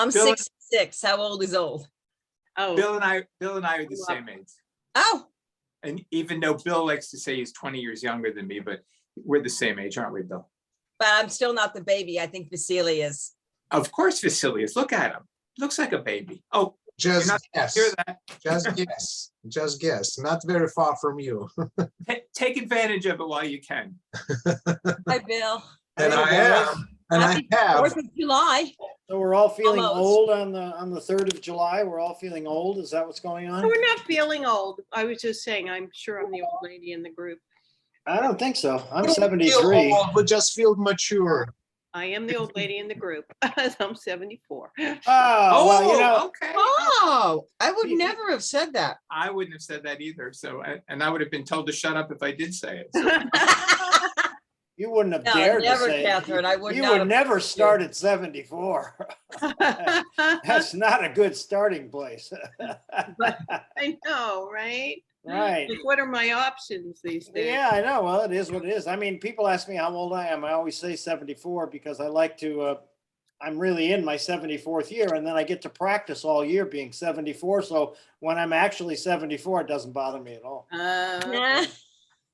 I'm Bill- 66. How old is old? Oh, Bill and I are the same age. Oh, And even though Bill likes to say he's 20 years younger than me, but we're the same age, aren't we, Bill? but I'm still not the baby. I think Vasily is. Of course, Vasilius. Look at him. Looks like a baby. Oh, you're Just not guess. hear that. Just guess. Just guess. Not very far from you. Take advantage of it while you can. Hi, Bill. And I am. And I Happy have. 4th of July. So we're all feeling Almost. old on the 3rd of July. We're all feeling old. Is that what's going on? we're not feeling old. I was just saying, I'm sure I'm the old lady in the group. I don't think so. I'm Feel 73. old, but just feel mature. I am the old lady in the group. I'm 74. Oh, well, you know, okay. Oh, I would never have said that. I wouldn't have said that either. So, and I would have been told to shut up if I did say it. So, you wouldn't have No, never never, to say Catherine. I would you not would have- never start at 74. That's not a good starting place. I know, right? Right. Like, what are my options these days? Yeah, I know. Well, it is what it is. I mean, people ask me how old I am. I always say 74 because I like to, I'm really in my 74th year, and then I get to practice all year being 74. So when I'm actually 74, it doesn't bother me at all. Nah.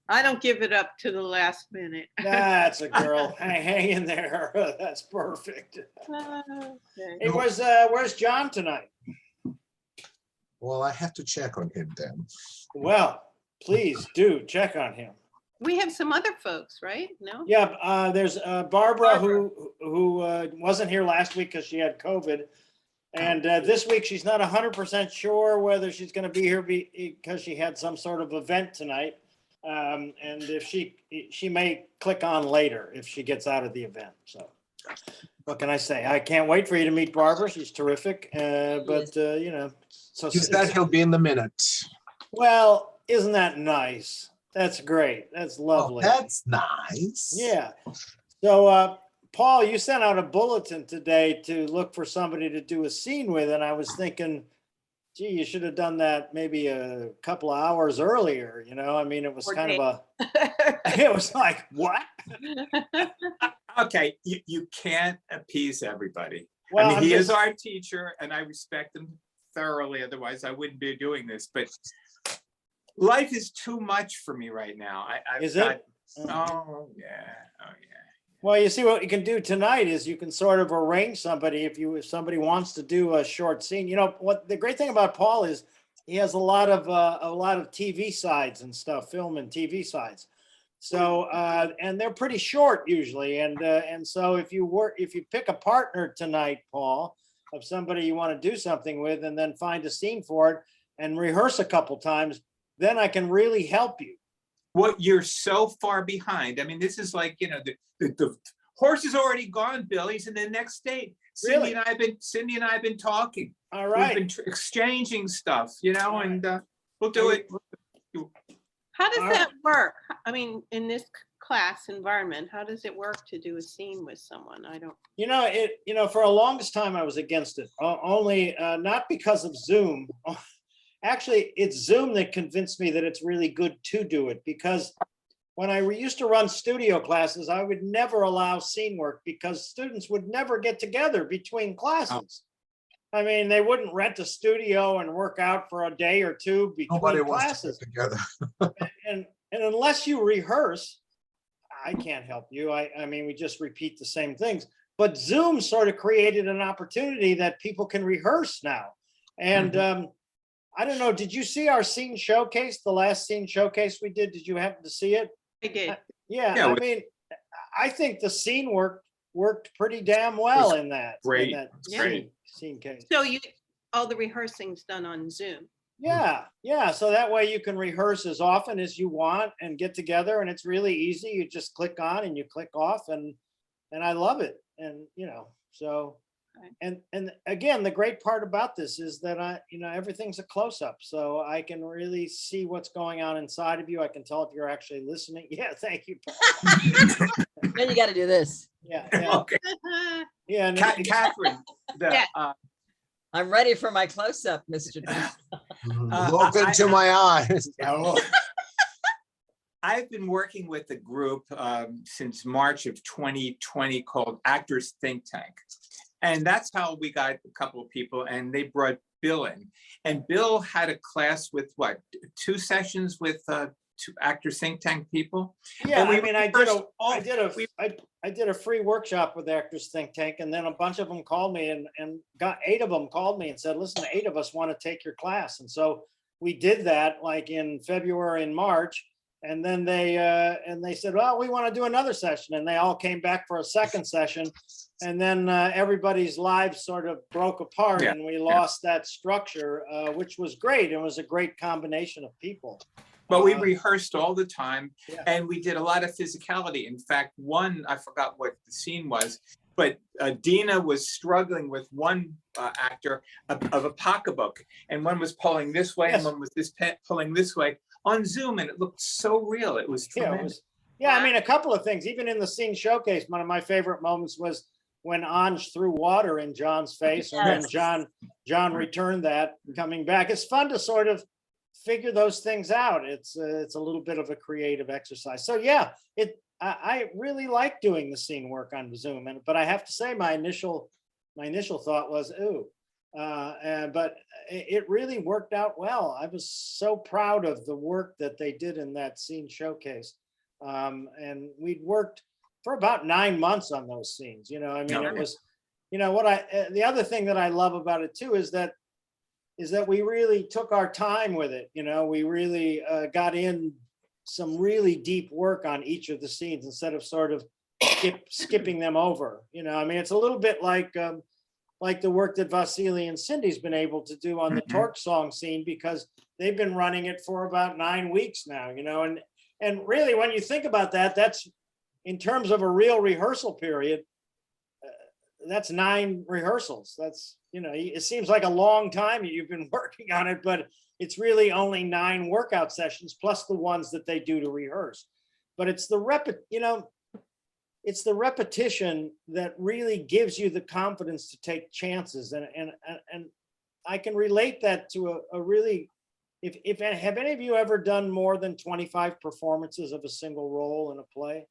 I don't give it up to the last minute. That's a girl. Hang in there. That's perfect. Okay. Hey, where's John tonight? Well, I have to check on him then. Well, please do check on him. We have some other folks, right? No? Yeah, there's Barbara who wasn't here last week because she had COVID. And this week, she's not 100% sure whether she's going to be here because she had some sort of event tonight. And if she may click on later if she gets out of the event. So what can I say? I can't wait for you to meet Barbara. She's terrific. But you know, so He said he'll be in the minute. well, isn't that nice? That's great. That's Oh, lovely. that's nice. Yeah. So, Paul, you sent out a bulletin today to look for somebody to do a scene with, and I was thinking, gee, you should have done that maybe a couple of hours earlier. You know, I mean, it was Or kind of a, it was like, what? okay, you can't appease everybody. Well, I mean, I'm he is just- our teacher, and I respect him thoroughly. Otherwise, I wouldn't be doing this. But life is too much for me right now. I've Is got, it? Oh yeah, oh yeah. Well, you see, what you can do tonight is you can sort of arrange somebody if somebody wants to do a short scene. You know what the great thing about Paul is he has a lot of TV sides and stuff, film and TV sides. So and they're pretty short usually. And so if you pick a partner tonight, Paul, of somebody you want to do something with, and then find a scene for it and rehearse a couple times, then I can really help you. What, you're so far behind. I mean, this is like, you know, the horse is already gone, Bill. He's in the next state. Really? Cindy and I have been talking. All We've right. been exchanging stuff, you know, All right. and we'll do it. How does All that work? I mean, in this class environment, how does it work to do a scene with someone? I don't. You know, for a longest time I was against it, only not because of Zoom. Actually, it's Zoom that convinced me that it's really good to do it, because when I used to run studio classes, I would never allow scene work because students would never get together between classes. I mean, they wouldn't rent a studio and work out for a day or two Nobody between wants to classes. get together. And unless you rehearse, I can't help you. I mean, we just repeat the same things. But Zoom sort of created an opportunity that people can rehearse now. And I don't know, did you see our scene showcase, the last scene showcase we did? Did you happen to see it? I did. Yeah, Yeah, I mean, I think the scene worked pretty damn well in that. great, In that great. scene case. So all the rehearsing's done on Zoom. Yeah. So that way you can rehearse as often as you want and get together, and it's really easy. You just click on and you click off, and I love it. And you know, so Okay. and again, the great part about this is that everything's a close up, so I can really see what's going on inside of you. I can tell if you're actually listening. Yeah, thank you. Then you got to do this. Yeah, Okay, yeah. And Catherine, Yeah. I'm ready for my close up, Mr. Look into my eyes. I've been working with a group since March of 2020 called Actors Think Tank. And that's how we got a couple of people, and they brought Bill in. And Bill had a class with what, 2 sessions with 2 actor think tank people? Yeah, And we I mean, rehearsed all- I did a free workshop with Actors Think Tank, and then a bunch of them called me and got 8 of them called me and said, listen, 8 of us want to take your class. And so we did that like in February and March. And then they said, well, we want to do another session. And they all came back for a second session. And then everybody's lives sort of broke apart, Yeah, and we lost that structure, which was great. It was a great combination of people. But we rehearsed all the time, Yeah. and we did a lot of physicality. In fact, I forgot what the scene was, but Dina was struggling with one actor of a pocketbook, and one was pulling this way, Yes. and one was pulling this way on Zoom, and it looked so real. It was Yeah, tremendous. I mean, a couple of things, even in the scene showcase, one of my favorite moments was when Anj threw water in John's face, and then Yes. John returned that coming back. It's fun to sort of figure those things out. It's a little bit of a creative exercise. So yeah, I really like doing the scene work on Zoom, but I have to say my initial thought was, ooh, but it really worked out well. I was so proud of the work that they did in that scene showcase. And we'd worked for about 9 months on those scenes. I mean, Yeah. it was, the other thing that I love about it too is that we really took our time with it. We really got in some really deep work on each of the scenes instead of sort of skipping them over. I mean, it's a little bit like the work that Vasily and Cindy's been able to do on the Mhm. Torque song scene, because they've been running it for about 9 weeks now, and really when you think about that, that's in terms of a real rehearsal period, that's 9 rehearsals. That's, it seems like a long time you've been working on it, but it's really only 9 workout sessions plus the ones that they do to rehearse. But it's the it's the repetition that really gives you the confidence to take chances. And I can relate that to a really, have any of you ever done more than 25 performances of a single role in a play?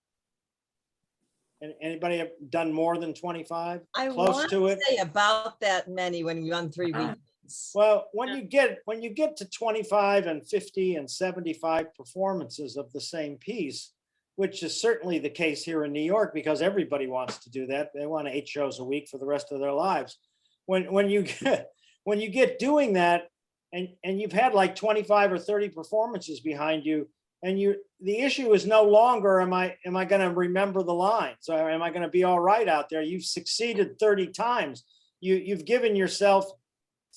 And anybody have done more than 25? I Close want to to it? say about that many when you run 3 weekends. Well, when you get to 25 and 50 and 75 performances of the same piece, which is certainly the case here in New York, because everybody wants to do that. They want 8 shows a week for the rest of their lives. When you get doing that, and you've had like 25 or 30 performances behind you, and the issue is no longer am I going to remember the lines, or am I going to be all right out there? You've succeeded 30 times. You've given yourself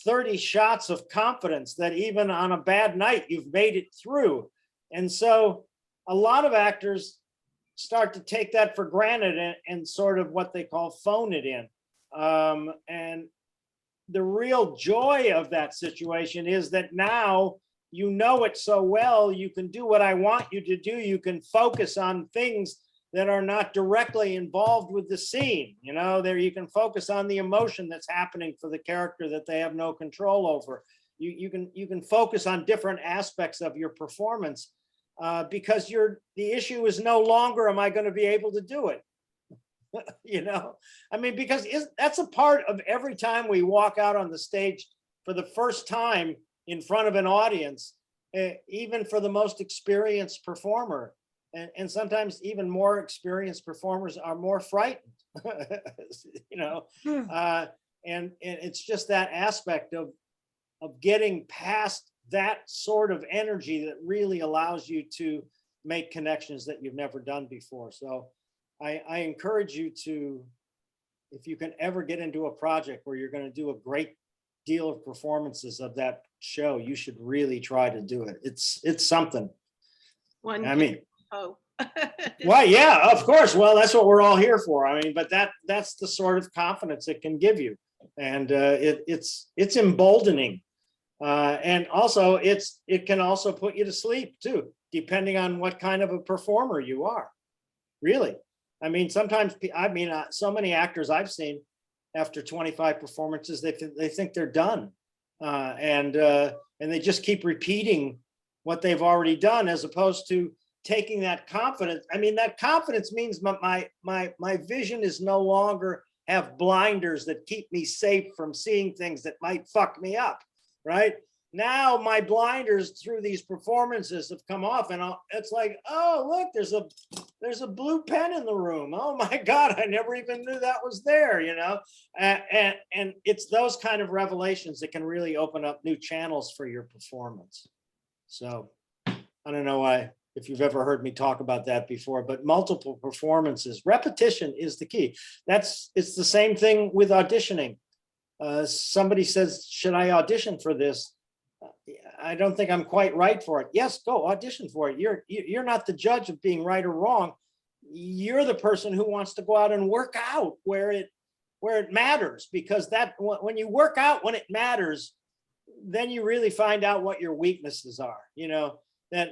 30 shots of confidence that even on a bad night, you've made it through. And so a lot of actors start to take that for granted and sort of what they call phone it in. And the real joy of that situation is that now you know it so well, you can do what I want you to do. You can focus on things that are not directly involved with the scene. There you can focus on the emotion that's happening for the character that they have no control over. You can focus on different aspects of your performance because the issue is no longer am I going to be able to do it. I mean, because that's a part of every time we walk out on the stage for the first time in front of an audience, even for the most experienced performer. And sometimes even more experienced performers are more frightened, and it's just that aspect of getting past that sort of energy that really allows you to make connections that you've never done before. So I encourage you to, if you can ever get into a project where you're going to do a great deal of performances of that show, you should really try to do it. It's something. One I mean, oh. well, yeah, of course. Well, that's what we're all here for. I mean, but that's the sort of confidence it can give you, and it's emboldening, and also it can also put you to sleep too, depending on what kind of a performer you are. Really, I mean, sometimes so many actors I've seen after 25 performances, they think they're done, and they just keep repeating what they've already done, as opposed to taking that confidence. I mean, that confidence means my vision is no longer have blinders that keep me safe from seeing things that might fuck me up, right? Now my blinders through these performances have come off, and it's like, oh, look, there's a blue pen in the room. Oh my God, I never even knew that was there, you know? And it's those kind of revelations that can really open up new channels for your performance. So I don't know if you've ever heard me talk about that before, but multiple performances, repetition is the key. It's the same thing with auditioning. Somebody says, should I audition for this? I don't think I'm quite right for it. Yes, go audition for it. You're not the judge of being right or wrong. You're the person who wants to go out and work out where it matters, because that when you work out when it matters, then you really find out what your weaknesses are. You know, that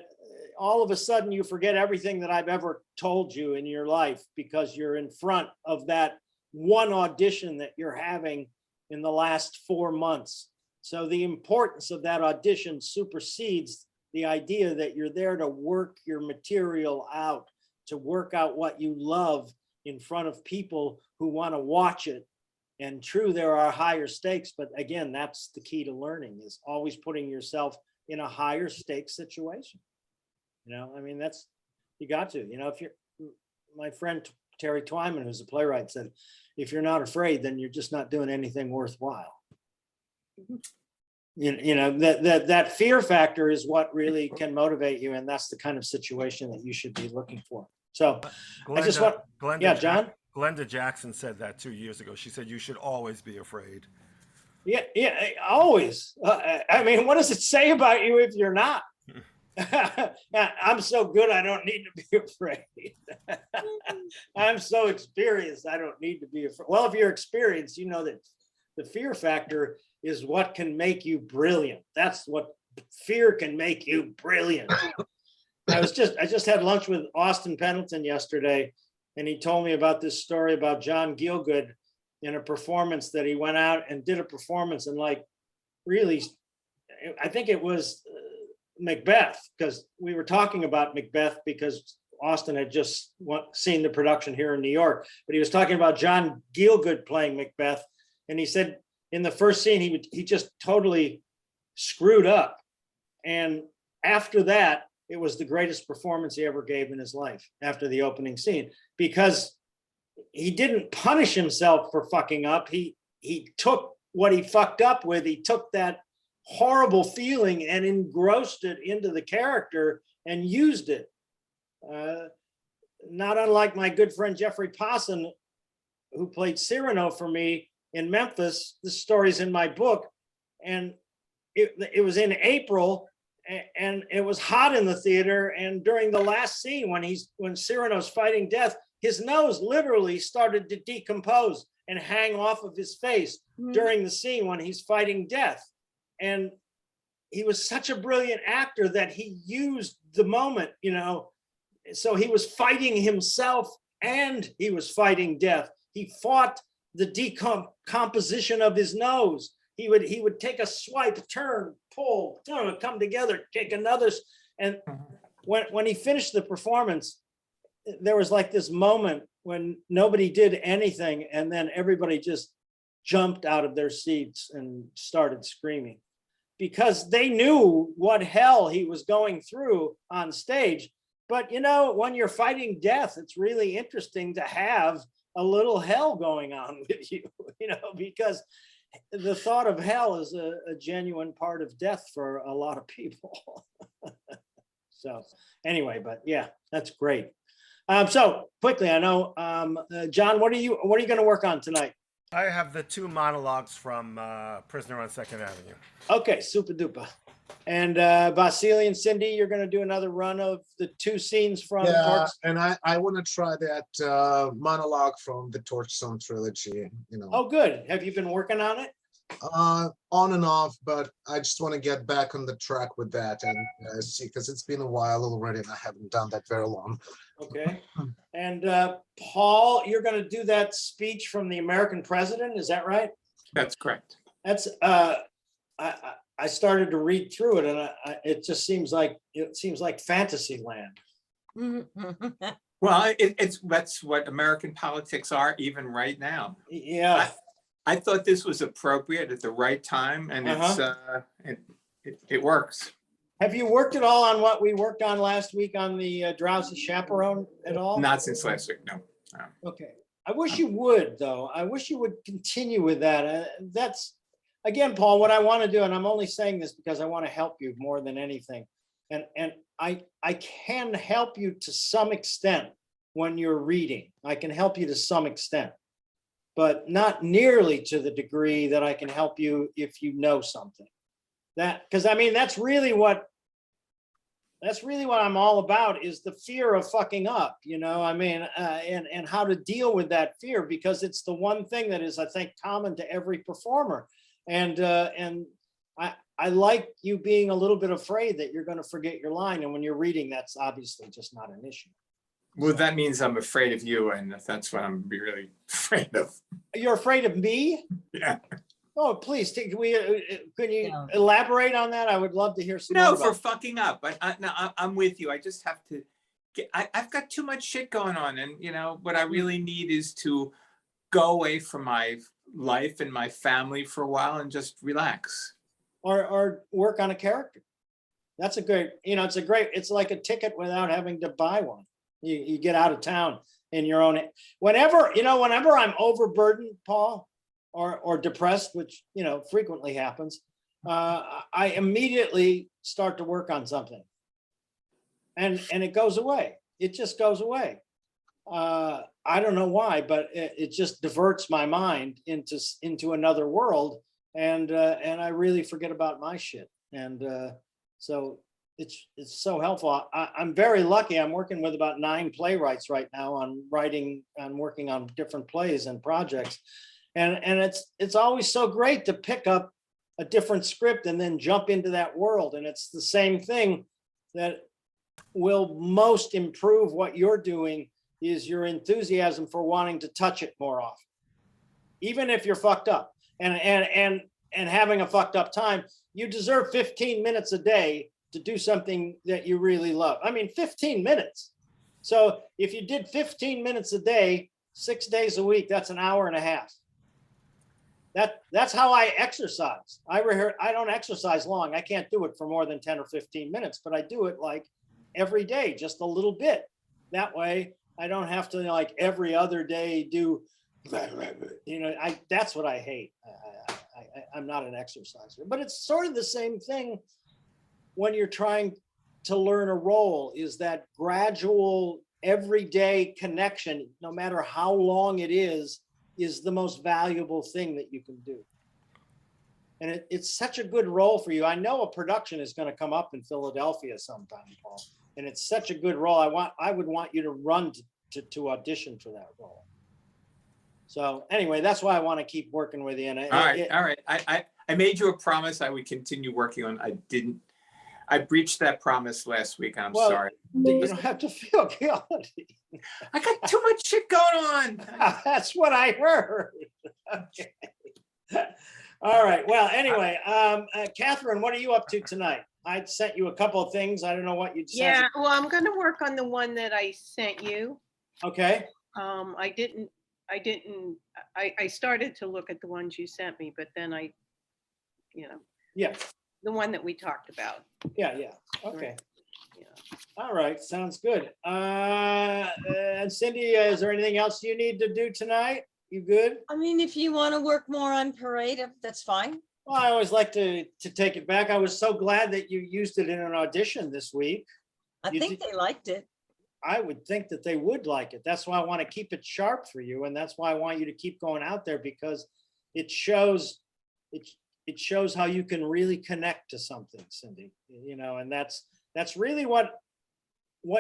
all of a sudden you forget everything that I've ever told you in your life because you're in front of that one audition that you're having in the last 4 months. So the importance of that audition supersedes the idea that you're there to work your material out, to work out what you love in front of people who want to watch it. And true, there are higher stakes, but again, that's the key to learning, is always putting yourself in a higher stakes situation. You know, I mean, you got to, you know, if my friend Terry Twyman, who's a playwright, said, if you're not afraid, then you're just not doing anything worthwhile. You know, that fear factor is what really can motivate you. And that's the kind of situation that you should be looking for. So I just want, yeah, John? Glenda Jackson said that 2 years ago. She said, you should always be afraid. Yeah, always. I mean, what does it say about you if you're not? I'm so good, I don't need to be afraid. I'm so experienced, I don't need to be afraid. Well, if you're experienced, you know that the fear factor is what can make you brilliant. That's what fear can make you brilliant. I just had lunch with Austin Pendleton yesterday, and he told me about this story about John Gielgud in a performance that he went out and did a performance, and like really, I think it was Macbeth, because we were talking about Macbeth because Austin had just seen the production here in New York, but he was talking about John Gielgud playing Macbeth, and he said in the first scene he just totally screwed up, and after that it was the greatest performance he ever gave in his life after the opening scene, because he didn't punish himself for fucking up. He took what he fucked up with, he took that horrible feeling and engrossed it into the character and used it. Not unlike my good friend Jeffrey Posson, who played Cyrano for me in Memphis. This story's in my book, and it was in April, and it was hot in the theater, and during the last scene when Cyrano's fighting death, his nose literally started to decompose and hang off of his face during the scene when he's fighting death. And he was such a brilliant actor that he used the moment, you know, so he was fighting himself and he was fighting death. He fought the decomposition of his nose. He would take a swipe, turn, pull, come together, take another. And when he finished the performance, there was like this moment when nobody did anything, and then everybody just jumped out of their seats and started screaming, because they knew what hell he was going through on stage. But you know, when you're fighting death, it's really interesting to have a little hell going on with you, you know, because the thought of hell is a genuine part of death for a lot of people. So anyway, but yeah, that's great. So quickly, I know, John, what are you going to work on tonight? I have the 2 monologues from Prisoner on 2nd Avenue. Okay, super duper. And Vasily and Cindy, you're going to do another run of the 2 scenes from Yeah, and I want to try that monologue from the Torchstone trilogy, you know. Oh, good. Have you been working on it? On and off, but I just want to get back on the track with that and see, because it's been a while already and I haven't done that very long. Okay. And Paul, you're going to do that speech from the American president, is that right? That's correct. That's I started to read through it, and it just seems like fantasy land. Well, that's what American politics are even right now. Yeah. I thought this was appropriate at the right time, and it works. Have you worked at all on what we worked on last week on the drowsy chaperone at all? Not since last week, no. Okay. I wish you would, though. I wish you would continue with that. That's, again, Paul, what I want to do, and I'm only saying this because I want to help you more than anything. And I can help you to some extent when you're reading. I can help you to some extent, but not nearly to the degree that I can help you if you know something. Because I mean, that's really what I'm all about, is the fear of fucking up, you know, I mean, and how to deal with that fear, because it's the one thing that is, I think, common to every performer. And I like you being a little bit afraid that you're going to forget your line. And when you're reading, that's obviously just not an issue. Well, that means I'm afraid of you, and that's what I'm really afraid of. You're afraid of me? Yeah. Oh, please, can you Yeah. elaborate on that? I would love to hear some No, more for about fucking up. No, I'm with you. I just have to get, I've got too much shit going on. And, you know, what I really need is to go away from my life and my family for a while and just relax. or work on a character. That's a great, you know, it's like a ticket without having to buy one. You get out of town in your own, whenever I'm overburdened, Paul, or depressed, which, you know, frequently happens, I immediately start to work on something. And it goes away. It just goes away. I don't know why, but it just diverts my mind into another world. And I really forget about my shit. And so it's so helpful. I'm very lucky. I'm working with about 9 playwrights right now on working on different plays and projects. And it's always so great to pick up a different script and then jump into that world. And it's the same thing that will most improve what you're doing, is your enthusiasm for wanting to touch it more often, even if you're fucked up and having a fucked up time. You deserve 15 minutes a day to do something that you really love. I mean, 15 minutes. So if you did 15 minutes a day, 6 days a week, that's an hour and a half. That's how I exercise. I don't exercise long. I can't do it for more than 10 or 15 minutes, but I do it like every day, just a little bit. That way I don't have to, like, every other day do, you know, that's what I hate. I'm not an exerciser, but it's sort of the same thing when you're trying to learn a role, is that gradual everyday connection, no matter how long it is the most valuable thing that you can do. And it's such a good role for you. I know a production is going to come up in Philadelphia sometime, Paul, and it's such a good role. I would want you to run to audition for that role. So anyway, that's why I want to keep working with you. And All right. I made you a promise I would continue working on. I didn't. I breached that promise last week. I'm sorry. You don't have to feel guilty. I got too much shit going on. That's what I heard. Okay. All right. Well, anyway, Catherine, what are you up to tonight? I sent you a couple of things. I don't know what you'd sent. Yeah, well, I'm going to work on the one that I sent you. Okay. I started to look at the ones you sent me, but then Yeah. the one that we talked about. Yeah. Okay. Yeah. All right. Sounds good. And Cindy, is there anything else you need to do tonight? You good? I mean, if you want to work more on Parade, that's fine. Well, I always like to take it back. I was so glad that you used it in an audition this week. I think they liked it. I would think that they would like it. That's why I want to keep it sharp for you. And that's why I want you to keep going out there, because it shows how you can really connect to something, Cindy, you know, and that's really what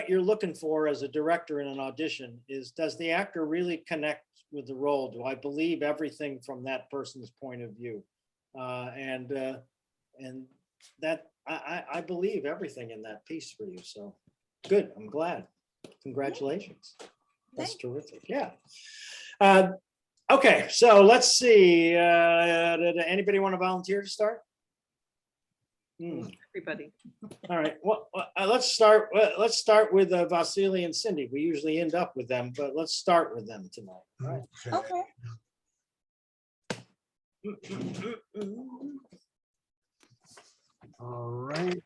you're looking for as a director in an audition is, does the actor really connect with the role? Do I believe everything from that person's point of view? And that I believe everything in that piece for you. So good. I'm glad. Congratulations. That's terrific. Yeah. Okay. So let's see. Did anybody want to volunteer to start? Everybody. All right, well, let's start with Vasily and Cindy. We usually end up with them, but let's start with them tonight. All right. Okay. Okay. All right.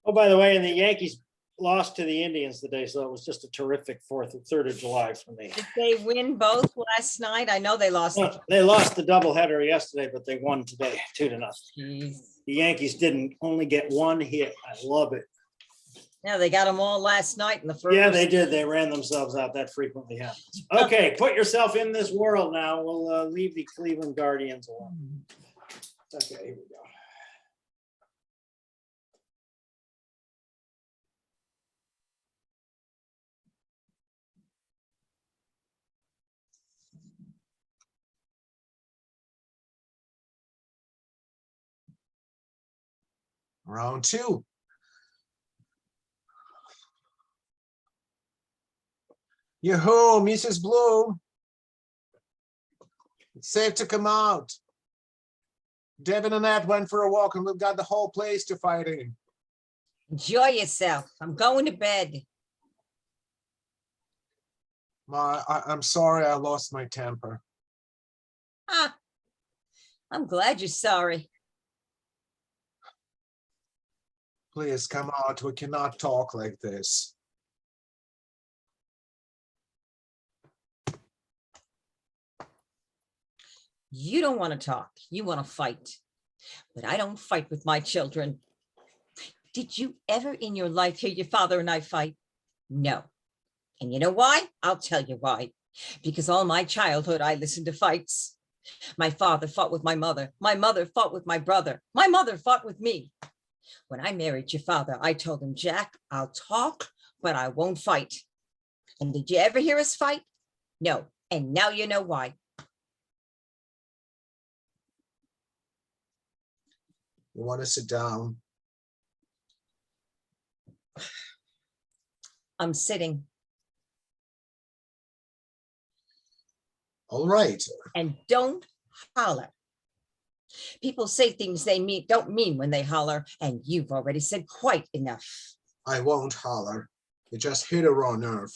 Oh, by the way, and the Yankees lost to the Indians today, so it was just a terrific 3rd of July for me. Did they win both last night? I know they lost. They lost the doubleheader yesterday, but they won today 2-0. Jeez. The Yankees didn't only get one hit. I love it. Yeah, they got them all last night in the first. Yeah, they did. They ran themselves out. That frequently happens. Okay, put yourself in this world now. We'll leave the Cleveland Guardians alone. Okay, here we go. Round 2. Yoo-hoo, Mrs. Bloom. It's safe to come out. Devin and Nat went for a walk and we've got the whole place to fight in. Enjoy yourself. I'm going to bed. I'm sorry I lost my temper. Ah, I'm glad you're sorry. Please come out. We cannot talk like this. You don't want to talk. You want to fight. But I don't fight with my children. Did you ever in your life hear your father and I fight? No. And you know why? I'll tell you why. Because all my childhood, I listened to fights. My father fought with my mother. My mother fought with my brother. My mother fought with me. When I married your father, I told him, Jack, I'll talk, but I won't fight. And did you ever hear us fight? No. And now you know why. You want to sit down? I'm sitting. All right. And don't holler. People say things they don't mean when they holler, and you've already said quite enough. I won't holler. You just hit a raw nerve.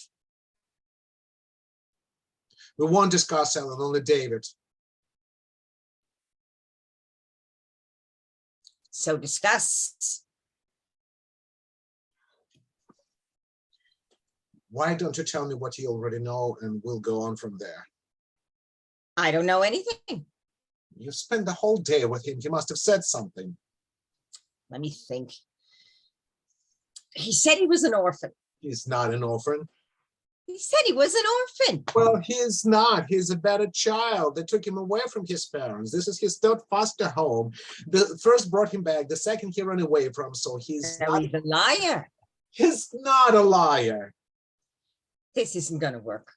We won't discuss Ellen, only David. So discuss. Why don't you tell me what you already know and we'll go on from there? I don't know anything. You spent the whole day with him. He must have said something. Let me think. He said he was an orphan. He's not an orphan. He said he was an orphan. Well, he's not. He's a better child. They took him away from his parents. This is his 3rd foster home. The first brought him back. The second he ran away from. So he's No, not. he's a liar. He's not a liar. This isn't going to work.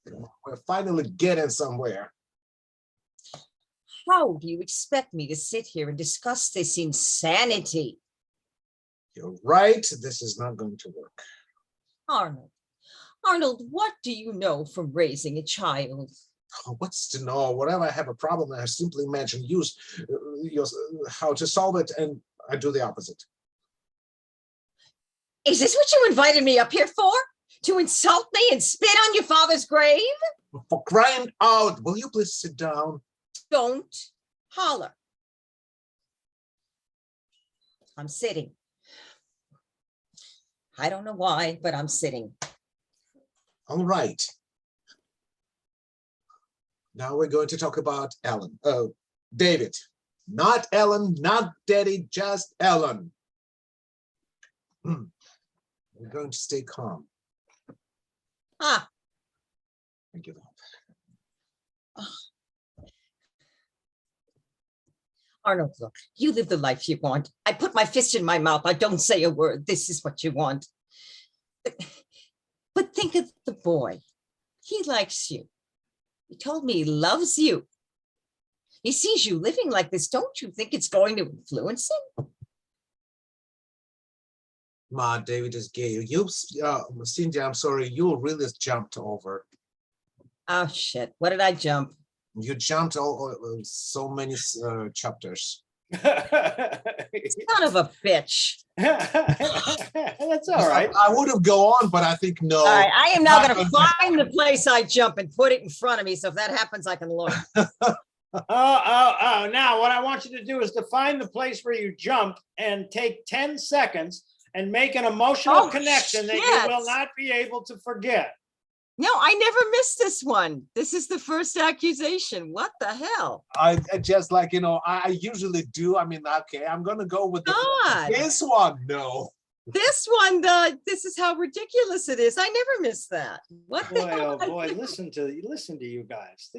We're finally getting somewhere. How do you expect me to sit here and discuss this insanity? You're right. This is not going to work. Arnold, what do you know from raising a child? Oh, what's to know? Whenever I have a problem, I simply mention how to solve it, and I do the opposite. Is this what you invited me up here for? To insult me and spit on your father's grave? For crying out, will you please sit down? Don't holler. I'm sitting. I don't know why, but I'm sitting. All right. Now we're going to talk about Ellen. David. Not Ellen, not Daddy, just Ellen. We're going to stay calm. Ah, And give up. Arnold, look, you live the life you want. I put my fist in my mouth. I don't say a word. This is what you want. But think of the boy. He likes you. He told me he loves you. He sees you living like this. Don't you think it's going to influence him? Ma, David is gay. Cindy, I'm sorry, you really jumped over. Oh, shit. What did I jump? You jumped so many chapters. Son of a bitch. That's all right. I would have go on, but I think no. All right, I am now Not gonna gonna- find the place I jump and put it in front of me, so if that happens, I can look. Oh, now what I want you to do is to find the place where you jump and take 10 seconds and make an emotional Oh, connection that you shit. will not be able to forget. No, I never missed this one. This is the first accusation. What the hell? I just like, I usually do. I mean, okay, I'm gonna go with God. this one. No. This one, this is how ridiculous it is. I never missed that. What the Boy, hell? oh boy, listen to you guys.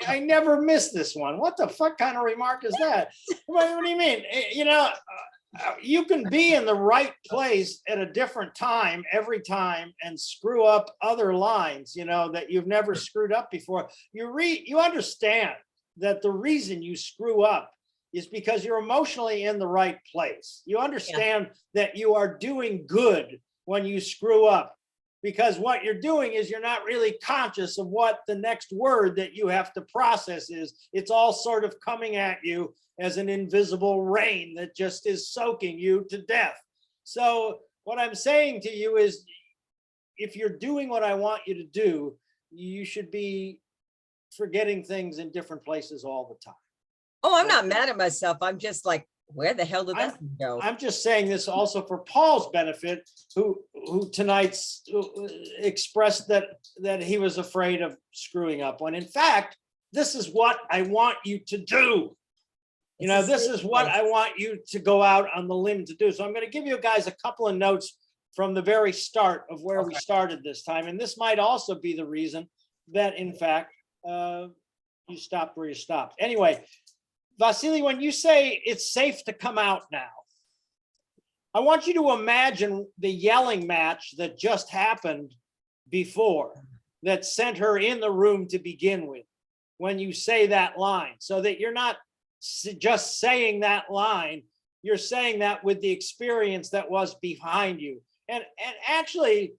I never missed this one. What the fuck kind of remark is that? What do you mean? You can be in the right place at a different time every time and screw up other lines, that you've never screwed up before. You understand that the reason you screw up is because you're emotionally in the right place. You understand that you are doing good when you screw up, because what you're doing is you're not really conscious of what the next word that you have to process is. It's all sort of coming at you as an invisible rain that just is soaking you to death. So what I'm saying to you is, if you're doing what I want you to do, you should be forgetting things in different places all the time. Oh, I'm not mad at myself. I'm just like, where the hell did that go? I'm just saying this also for Paul's benefit, who tonight expressed that he was afraid of screwing up, when in fact, this is what I want you to do. This is what I want you to go out on the limb to do. So I'm going to give you guys a couple of notes from the very start of where we started this time. And this might also be the reason that, in fact, you stopped where you stopped. Anyway, Vasily, when you say it's safe to come out now, I want you to imagine the yelling match that just happened before, that sent her in the room to begin with, when you say that line, so that you're not just saying that line, you're saying that with the experience that was behind you. And actually,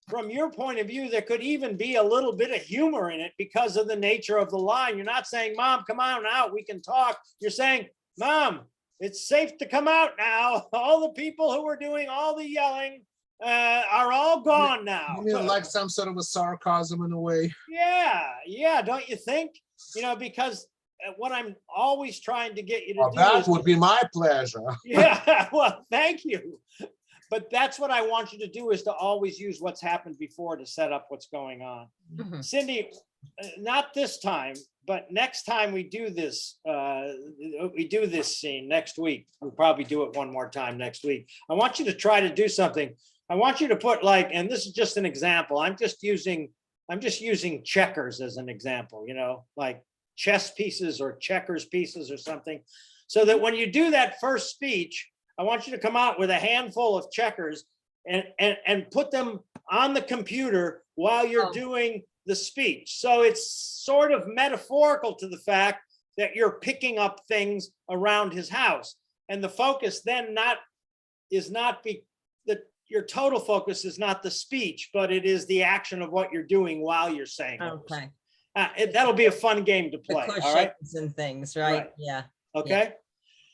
from your point of view, there could even be a little bit of humor in it because of the nature of the line. You're not saying, Mom, come on out, we can talk. You're saying, Mom, it's safe to come out now. All the people who were doing all the yelling are all gone now. You mean like some sort of a sarcasm in a way? Yeah, don't you think? Because what I'm always trying to get you to Well, do that is would be my pleasure. Yeah, well, thank you. But that's what I want you to do, is to always use what's happened before to set up what's going on. Mhm. Cindy, not this time, but next time we do this scene next week, we'll probably do it one more time next week. I want you to try to do something. I want you to put and this is just an example. I'm just using checkers as an example, like chess pieces or checkers pieces or something. So that when you do that first speech, I want you to come out with a handful of checkers and put them on the computer while you're doing the speech. So it's sort of metaphorical to the fact that you're picking up things around his house. And the focus then your total focus is not the speech, but it is the action of what you're doing while you're saying it. Okay. That'll be a fun game to The play. All right. cushions and things, right? Right. Yeah. Okay.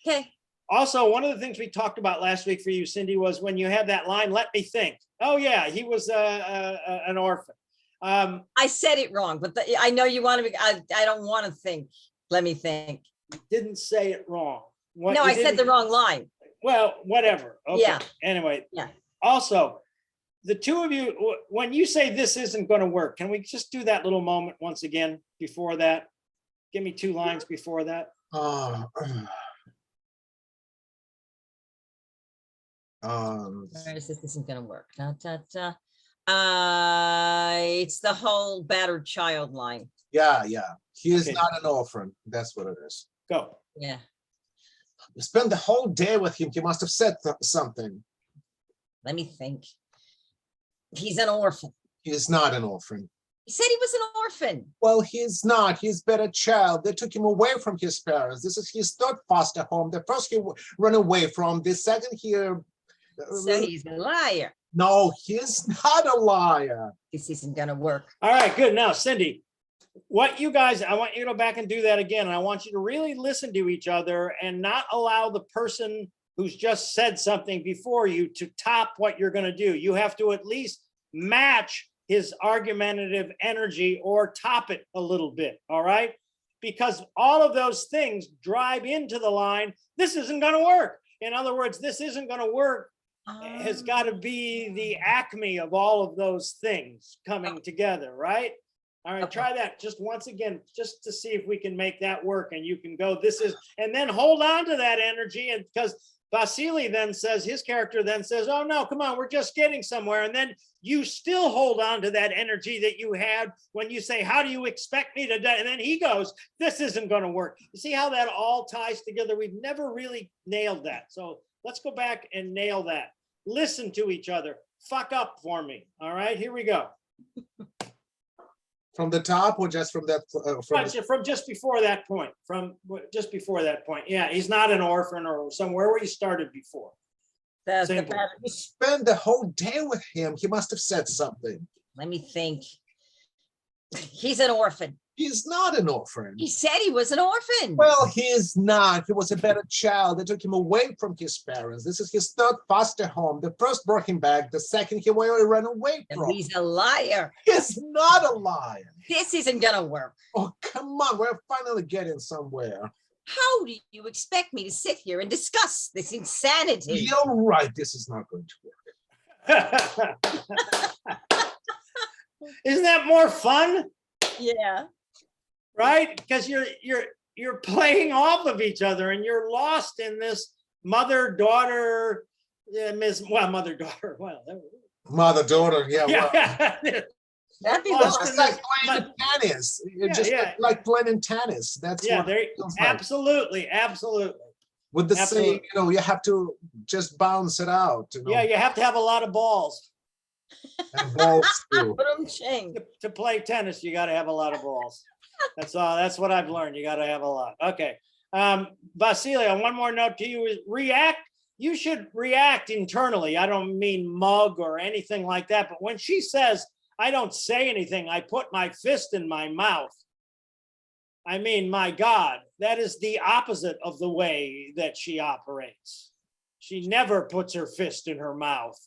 Okay. Also, one of the things we talked about last week for you, Cindy, was when you had that line, "Let me think." Oh yeah, he was an orphan. I said it wrong, but I know you want to be, I don't want to think. Let me think. Didn't say it wrong. No, I said the wrong line. Well, whatever. Okay. Yeah. Anyway. Yeah. Also, the two of you, when you say this isn't going to work, can we just do that little moment once again before that? Give me 2 lines before that. Where is this? This isn't gonna work. It's the whole battered child line. Yeah. He is Okay. not an orphan. That's what it is. Go. Yeah. You spend the whole day with him. He must have said something. Let me think. He's an orphan. He is not an orphan. He said he was an orphan. Well, he's not. He's been a child. They took him away from his parents. This is his third foster home. The first he ran away from. The second here. So he's a liar. No, he's not a liar. This isn't gonna work. All right, good. Now, Cindy, what you guys, I want you to go back and do that again. And I want you to really listen to each other and not allow the person who's just said something before you to top what you're going to do. You have to at least match his argumentative energy or top it a little bit. All right. Because all of those things drive into the line. This isn't going to work. In other words, this isn't going to work has got to be the acme of all of those things coming together, right? All right, Okay. try that just once again, just to see if we can make that work. And you can go, this is, and then hold on to that energy. And because Vasily then says, his character then says, oh no, come on, we're just getting somewhere. And then you still hold on to that energy that you had when you say, how do you expect me to do? And then he goes, this isn't going to work. You see how that all ties together? We've never really nailed that. So let's go back and nail that. Listen to each other. Fuck up for me. All right, here we go. From the top or just from that? From just before that point. From just before that point. Yeah, he's not an orphan or somewhere where he started before. The Simple. better- You spend the whole day with him. He must have said something. Let me think. He's an orphan. He's not an orphan. He said he was an orphan. Well, he is not. He was a better child. They took him away from his parents. This is his third foster home. The first brought him back. The second he ran away And from. he's a liar. He's not a liar. This isn't gonna work. Oh, come on. We're finally getting somewhere. How do you expect me to sit here and discuss this insanity? You're right. This is not going to work. Isn't that more fun? Yeah. Right? Because you're playing off of each other and you're lost in this mother-daughter, mother-daughter, well, Mother-daughter. Yeah. Well, yeah. That'd be Lost wrong. it's like playing tennis. It's just yeah. like playing tennis. That's Yeah, what there, it feels like. absolutely. With the same, absolutely. you have to just bounce it out. Yeah, you have to have a lot of balls. And balls too. Ba-dum-ching. To play tennis, you got to have a lot of balls. That's all. That's what I've learned. You got to have a lot. Okay. Vasily, one more note to you is react. You should react internally. I don't mean mug or anything like that. But when she says, I don't say anything, I put my fist in my mouth. I mean, my God, that is the opposite of the way that she operates. She never puts her fist in her mouth.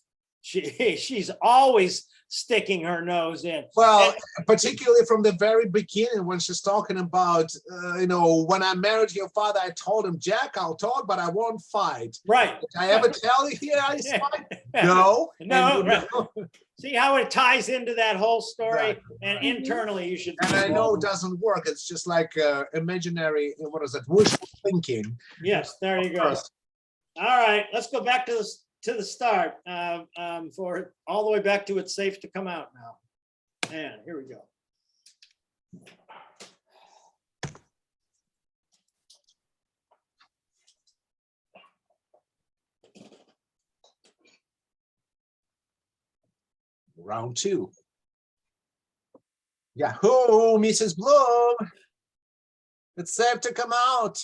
She's always sticking her nose in. Well, particularly from the very beginning when she's talking about, when I married your father, I told him, Jack, I'll talk, but I won't fight. Right. Did I ever tell you here I fight? No. No. No. Right. See how it ties into that whole story? Exactly. And internally, you should. And I know it doesn't work. It's just like imaginary, what is it, wishful thinking. Yes, there you go. All right, let's go back to the start. For all the way back to it's safe to come out now. And here we go. Round two. Yahoo, Mrs. Bloom. It's safe to come out.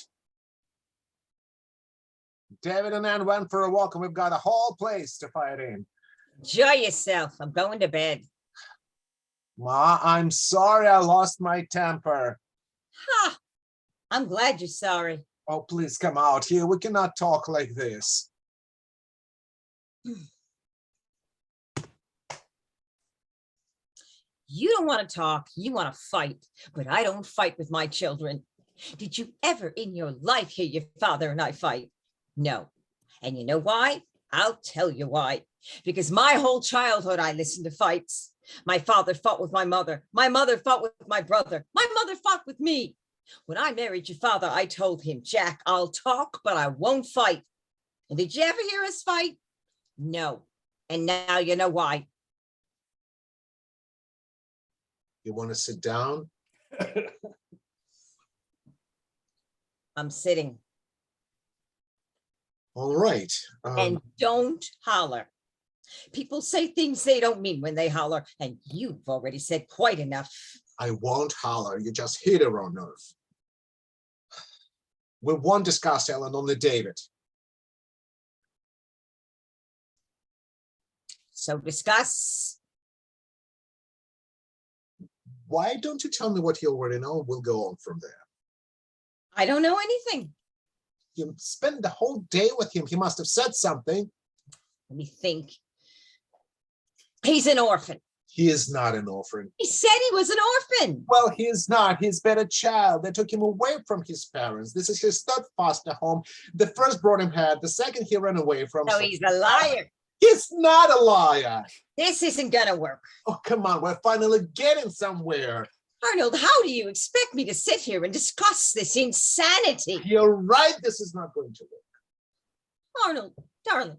David and Ann went for a walk and we've got a whole place to fight in. Enjoy yourself. I'm going to bed. Ma, I'm sorry I lost my temper. Ha! I'm glad you're sorry. Oh, please come out here. We cannot talk like this. You don't want to talk, you want to fight, but I don't fight with my children. Did you ever in your life hear your father and I fight? No. And you know why? I'll tell you why. Because my whole childhood, I listened to fights. My father fought with my mother. My mother fought with my brother. My mother fought with me. When I married your father, I told him, Jack, I'll talk, but I won't fight. And did you ever hear us fight? No. And now you know why. You want to sit down? I'm sitting. All right. And don't holler. People say things they don't mean when they holler, and you've already said quite enough. I won't holler. You just hit a wrong nerve. We won't discuss Ellen, only David. So discuss. Why don't you tell me what you already know? We'll go on from there. I don't know anything. You spent the whole day with him. He must have said something. Let me think. He's an orphan. He is not an orphan. He said he was an orphan. Well, he is not. He's been a child. They took him away from his parents. This is his third foster home. The first brought him here. The second he ran away from. No, he's a liar. He's not a liar. This isn't gonna work. Oh, come on. We're finally getting somewhere. Arnold, how do you expect me to sit here and discuss this insanity? You're right. This is not going to work. Arnold, darling,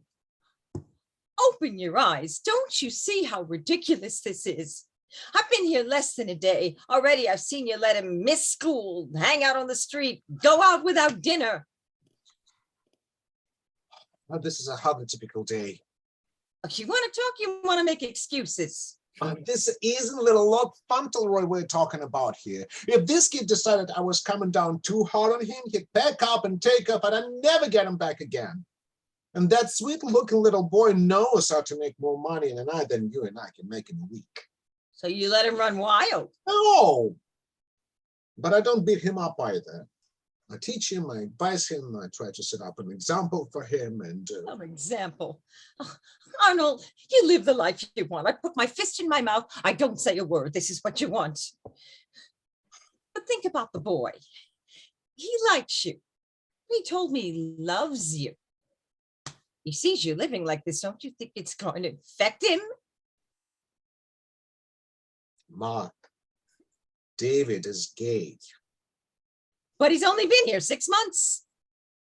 open your eyes. Don't you see how ridiculous this is? I've been here less than a day. Already I've seen you let him miss school, hang out on the street, go out without dinner. Oh, this is a hardly typical day. You want to talk, you want to make excuses. This isn't little Lord Fauntleroy we're talking about here. If this kid decided I was coming down too hard on him, he'd pack up and take off and I'd never get him back again. And that sweet looking little boy knows how to make more money in a night than you and I can make in a week. So you let him run wild. No, but I don't beat him up either. I teach him, I advise him, I try to set up an example for him and... An example. Oh, Arnold, you live the life you want. I put my fist in my mouth. I don't say a word. This is what you want. But think about the boy. He likes you. He told me he loves you. He sees you living like this. Don't you think it's going to affect him? Mark, David is gay. But he's only been here 6 months.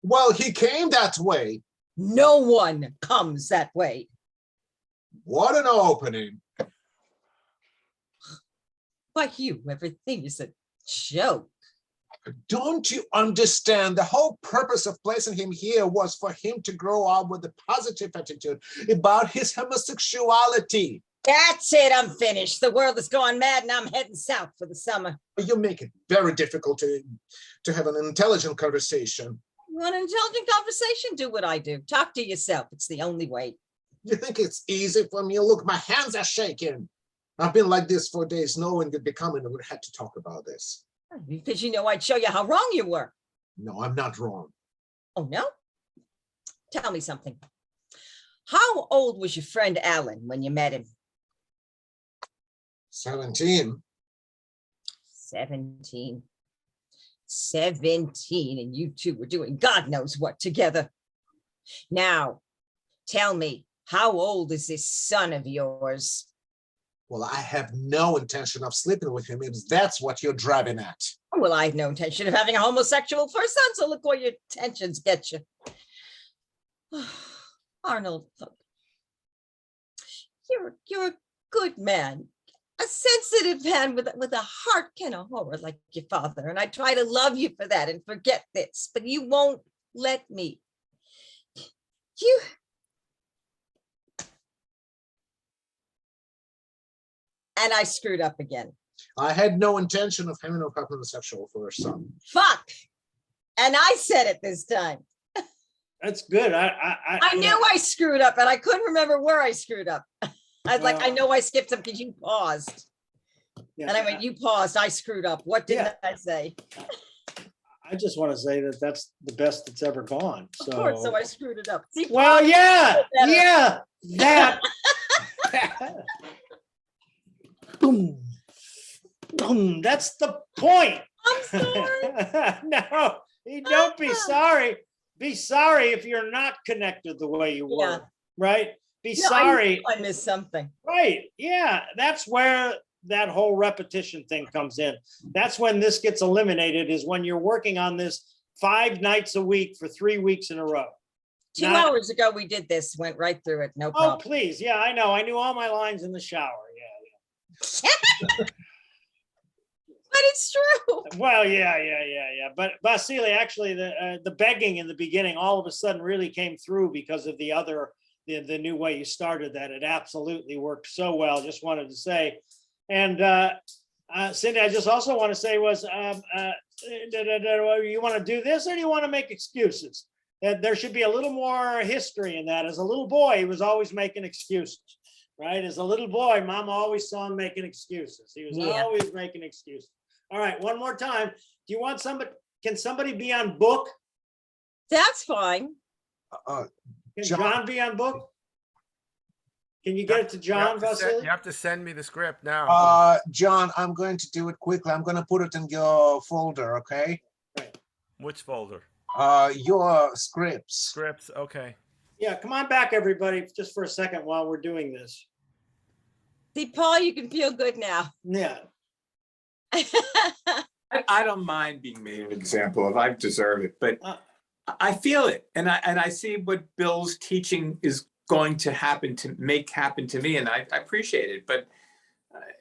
Well, he came that way. No one comes that way. What an opening. But you, everything is a joke. Don't you understand? The whole purpose of placing him here was for him to grow up with a positive attitude about his homosexuality. That's it. I'm finished. The world has gone mad and I'm heading south for the summer. You make it very difficult to have an intelligent conversation. You want an intelligent conversation? Do what I do. Talk to yourself. It's the only way. You think it's easy for me? Look, my hands are shaking. I've been like this for days, knowing you'd be coming and we had to talk about this. Because you know I'd show you how wrong you were. No, I'm not wrong. Oh, no? Tell me something. How old was your friend Alan when you met him? 17. 17. 17, and you two were doing God knows what together. Now, tell me, how old is this son of yours? Well, I have no intention of sleeping with him if that's what you're driving at. Well, I have no intention of having a homosexual first son, so look where your intentions get you. Arnold, look, you're a good man, a sensitive man with a heart kind of horror like your father, and I try to love you for that and forget this, but you won't let me. And I screwed up again. I had no intention of having a homosexual first son. Fuck. And I said it this time. That's good. I knew I screwed up and I couldn't remember where I screwed up. I was like, I know I skipped some because you paused. Yeah, And I went, you paused, I screwed up. What did I say? I just want to say that that's the best that's ever gone. Of course, so I screwed it up. See, well, pause yeah, better. yeah, that. Boom. Boom. That's the point. I'm sorry. No, you don't be sorry. Be sorry if you're not connected the way you were, Yeah. right? Be No, sorry. I missed something. Right. Yeah. That's where that whole repetition thing comes in. That's when this gets eliminated, is when you're working on this 5 nights a week for 3 weeks in a row. 2 Not- hours ago, we did this, went right through it. No Oh, problem. please. Yeah, I know. I knew all my lines in the shower. Yeah. But it's true. Well, yeah. But Vasily, actually, the begging in the beginning all of a sudden really came through because of the new way you started that. It absolutely worked so well. Just wanted to say, and Cindy, I just also want to say was, you want to do this or do you want to make excuses? That there should be a little more history in that. As a little boy, he was always making excuses. right? As a little boy, mom always saw him making excuses. He was Yeah. always making excuses. All right, one more time. Do you want somebody, can somebody be on book? That's fine. Uh, Can John- John be on book? Can you get it to John, Vasily? You have to send me the script now. John, I'm going to do it quickly. I'm going to put it in your folder, okay? Which folder? Your scripts. Scripts. Okay. Yeah, come on back, everybody, just for a second while we're doing this. See, Paul, you can feel good now. Yeah. I don't mind being made an example of. I deserve it, but I feel it, and I see what Bill's teaching is going to happen to me, and I appreciate it, but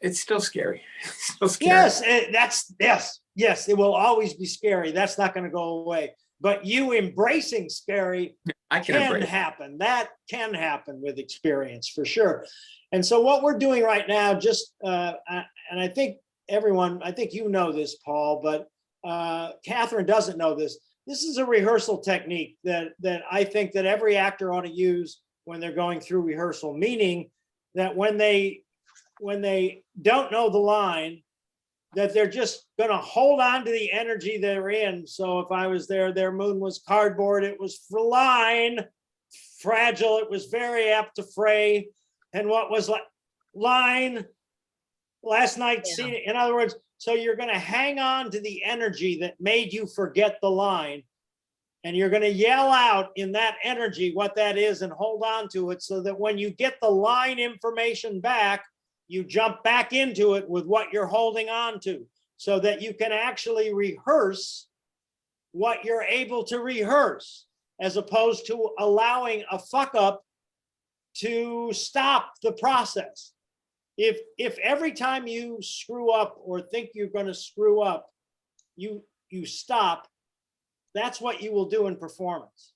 it's still scary. It's still scary. Yes, yes, it will always be scary. That's not going to go away. But you embracing scary I can can embrace it. happen. That can happen with experience for sure. And so what we're doing right now, just and I think everyone, I think you know this, Paul, but Catherine doesn't know this. This is a rehearsal technique that I think that every actor ought to use when they're going through rehearsal, meaning that when they don't know the line, that they're just going to hold on to the energy they're in. So if I was there, their moon was cardboard, it was line, fragile, it was very apt to fray. And what was line, last night, Yeah. scene, in other words, so you're going to hang on to the energy that made you forget the line. And you're going to yell out in that energy what that is and hold on to it so that when you get the line information back, you jump back into it with what you're holding on to so that you can actually rehearse what you're able to rehearse, as opposed to allowing a fuck up to stop the process. If every time you screw up or think you're going to screw up, you stop, that's what you will do in performance.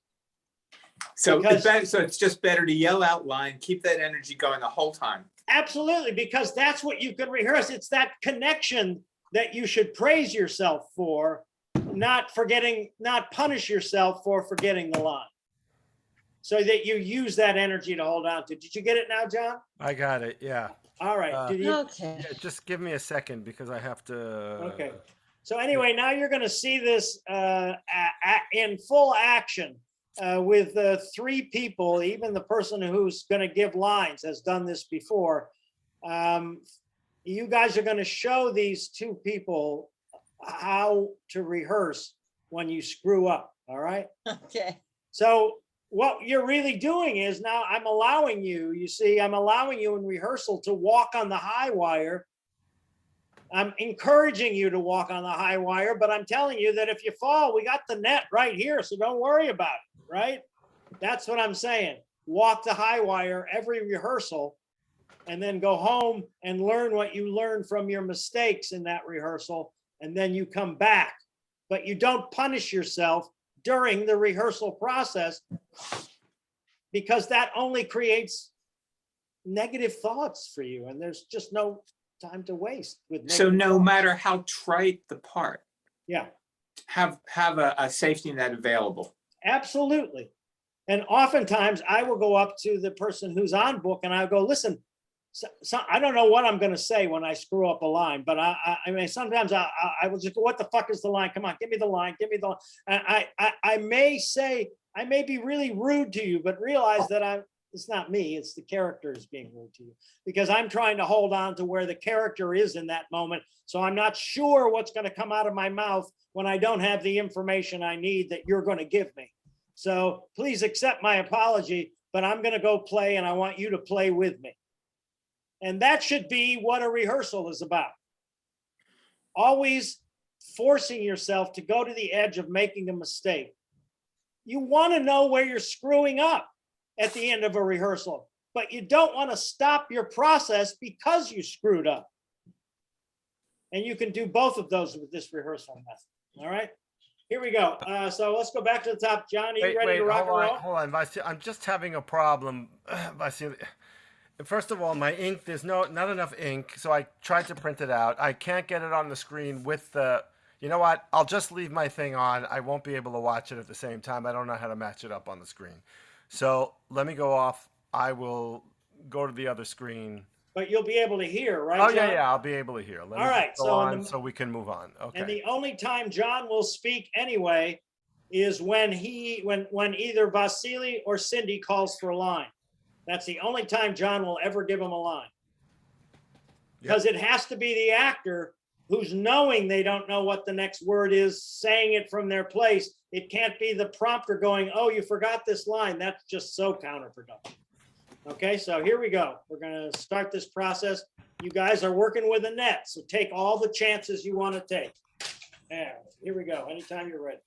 So Because- it's just better to yell out line, keep that energy going the whole time. Absolutely, because that's what you can rehearse. It's that connection that you should praise yourself for, not punish yourself for forgetting the line. So that you use that energy to hold on to. Did you get it now, John? I got it. Yeah. All right. Did you? Okay. Yeah, just give me a second because I have to. Okay. So anyway, now you're going to see this in full action with three people. Even the person who's going to give lines has done this before. You guys are going to show these two people how to rehearse when you screw up. All right. Okay. So what you're really doing is now I'm allowing you, I'm allowing you in rehearsal to walk on the high wire. I'm encouraging you to walk on the high wire, but I'm telling you that if you fall, we got the net right here. So don't worry about it, right? That's what I'm saying. Walk the high wire every rehearsal and then go home and learn what you learned from your mistakes in that rehearsal. And then you come back, but you don't punish yourself during the rehearsal process, because that only creates negative thoughts for you. And there's just no time to waste with So negative no thoughts. matter how trite the part, Yeah, have a safety net available. absolutely. And oftentimes I will go up to the person who's on book and I'll go, listen, so I don't know what I'm going to say when I screw up a line, but I mean, sometimes I will just go, what the fuck is the line? Come on, give me the line, give me the line. And I may say, I may be really rude to you, but realize that it's not me, it's the character is being rude to you, because I'm trying to hold on to where the character is in that moment. So I'm not sure what's going to come out of my mouth when I don't have the information I need that you're going to give me. So please accept my apology, but I'm going to go play and I want you to play with me. And that should be what a rehearsal is about. Always forcing yourself to go to the edge of making a mistake. You want to know where you're screwing up at the end of a rehearsal, but you don't want to stop your process because you screwed up. And you can do both of those with this rehearsal method. All right, here we go. So let's go back to the top. John, are you ready to rock and roll? Hold on, Vasily. I'm just having a problem, Vasily. First of all, my ink, there's not enough ink, so I tried to print it out. I can't get it on the screen with the, you know what? I'll just leave my thing on. I won't be able to watch it at the same time. I don't know how to match it up on the screen. So let me go off. I will go to the other screen. but you'll be able to hear, right, Oh, John? yeah, I'll be able to hear. Let me All just right, go so in on the- so we can move on. Okay. And the only time John will speak anyway is when either Vasily or Cindy calls for a line. That's the only time John will ever give him a line. Because it has to be the actor who's knowing they don't know what the next word is, saying it from their place. It can't be the prompter going, oh, you forgot this line. That's just so counterproductive. Okay, so here we go. We're going to start this process. You guys are working with a net, so take all the chances you want to take. Yeah, here we go. Anytime you're ready.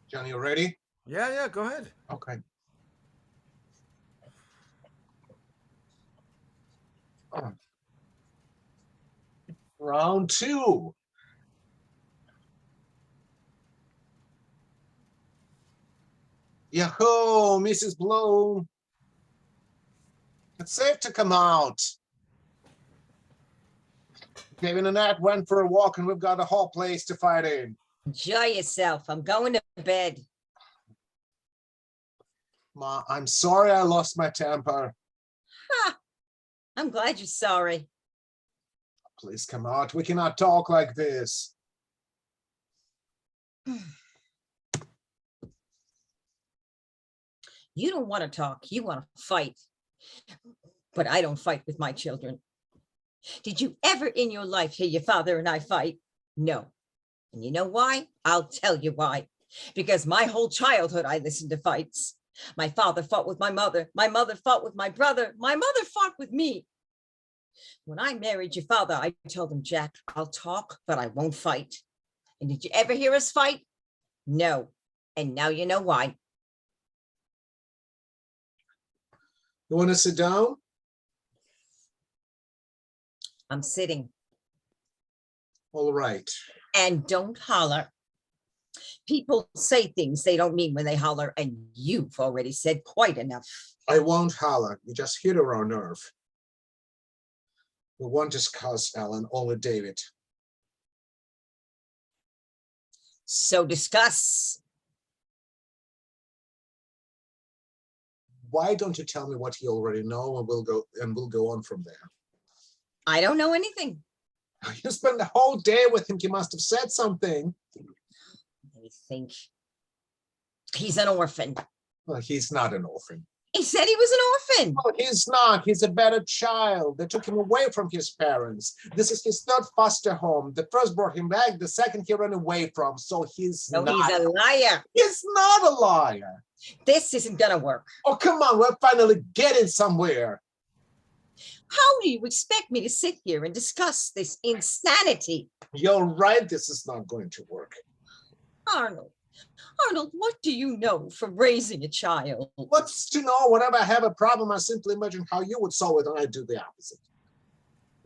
John, you ready? Yeah, go ahead. Okay. Oh. Round 2. Yahoo, Mrs. Bloom. It's safe to come out. David and Nat went for a walk and we've got a whole place to fight in. Enjoy yourself. I'm going to bed. Ma, I'm sorry I lost my temper. Ha! I'm glad you're sorry. Please come out. We cannot talk like this. You don't want to talk. You want to fight. But I don't fight with my children. Did you ever in your life hear your father and I fight? No. And you know why? I'll tell you why. Because my whole childhood, I listened to fights. My father fought with my mother. My mother fought with my brother. My mother fought with me. When I married your father, I told him, Jack, I'll talk, but I won't fight. And did you ever hear us fight? No. And now you know why. You want to sit down? I'm sitting. All right. And don't holler. People say things they don't mean when they holler, and you've already said quite enough. I won't holler. You just hit our nerve. We won't discuss Ellen, only David. So discuss. Why don't you tell me what you already know, and we'll go on from there. I don't know anything. You spent the whole day with him. He must have said something. Let me think. He's an orphan. Well, he's not an orphan. He said he was an orphan. No, he's not. He's a better child. They took him away from his parents. This is his third foster home. The first brought him back. The second he ran away from. So he's No, not. he's a liar. He's not a liar. This isn't gonna work. Oh, come on. We're finally getting somewhere. How do you expect me to sit here and discuss this insanity? You're right. This is not going to work. Arnold, what do you know from raising a child? What's to know? Whenever I have a problem, I simply imagine how you would solve it, and I do the opposite.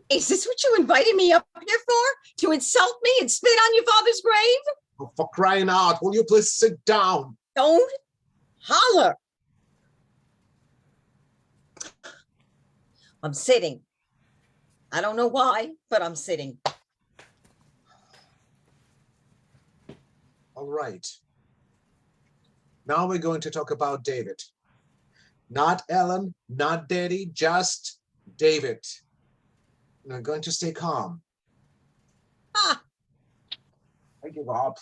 Is this what you invited me up here for? To insult me and spit on your father's grave? Oh, for crying out, will you please sit down? Don't holler. I'm sitting. I don't know why, but I'm sitting. All right. Now we're going to talk about David. Not Ellen, not Daddy, just David. And I'm going to stay calm. Ah, I give up.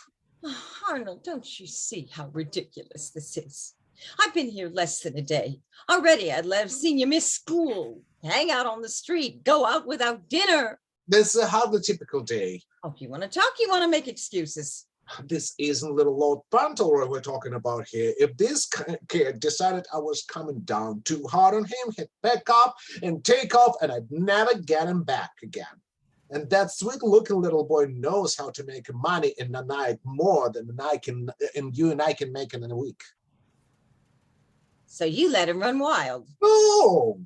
Arnold, don't you see how ridiculous this is? I've been here less than a day. Already I'd have seen you miss school, hang out on the street, go out without dinner. This is a hardly typical day. Oh, if you want to talk, you want to make excuses. This isn't little Lord Fauntleroy we're talking about here. If this kid decided I was coming down too hard on him, he'd back up and take off, and I'd never get him back again. And that sweet-looking little boy knows how to make money in a night more than you and I can make in a week. So you let him run wild. No,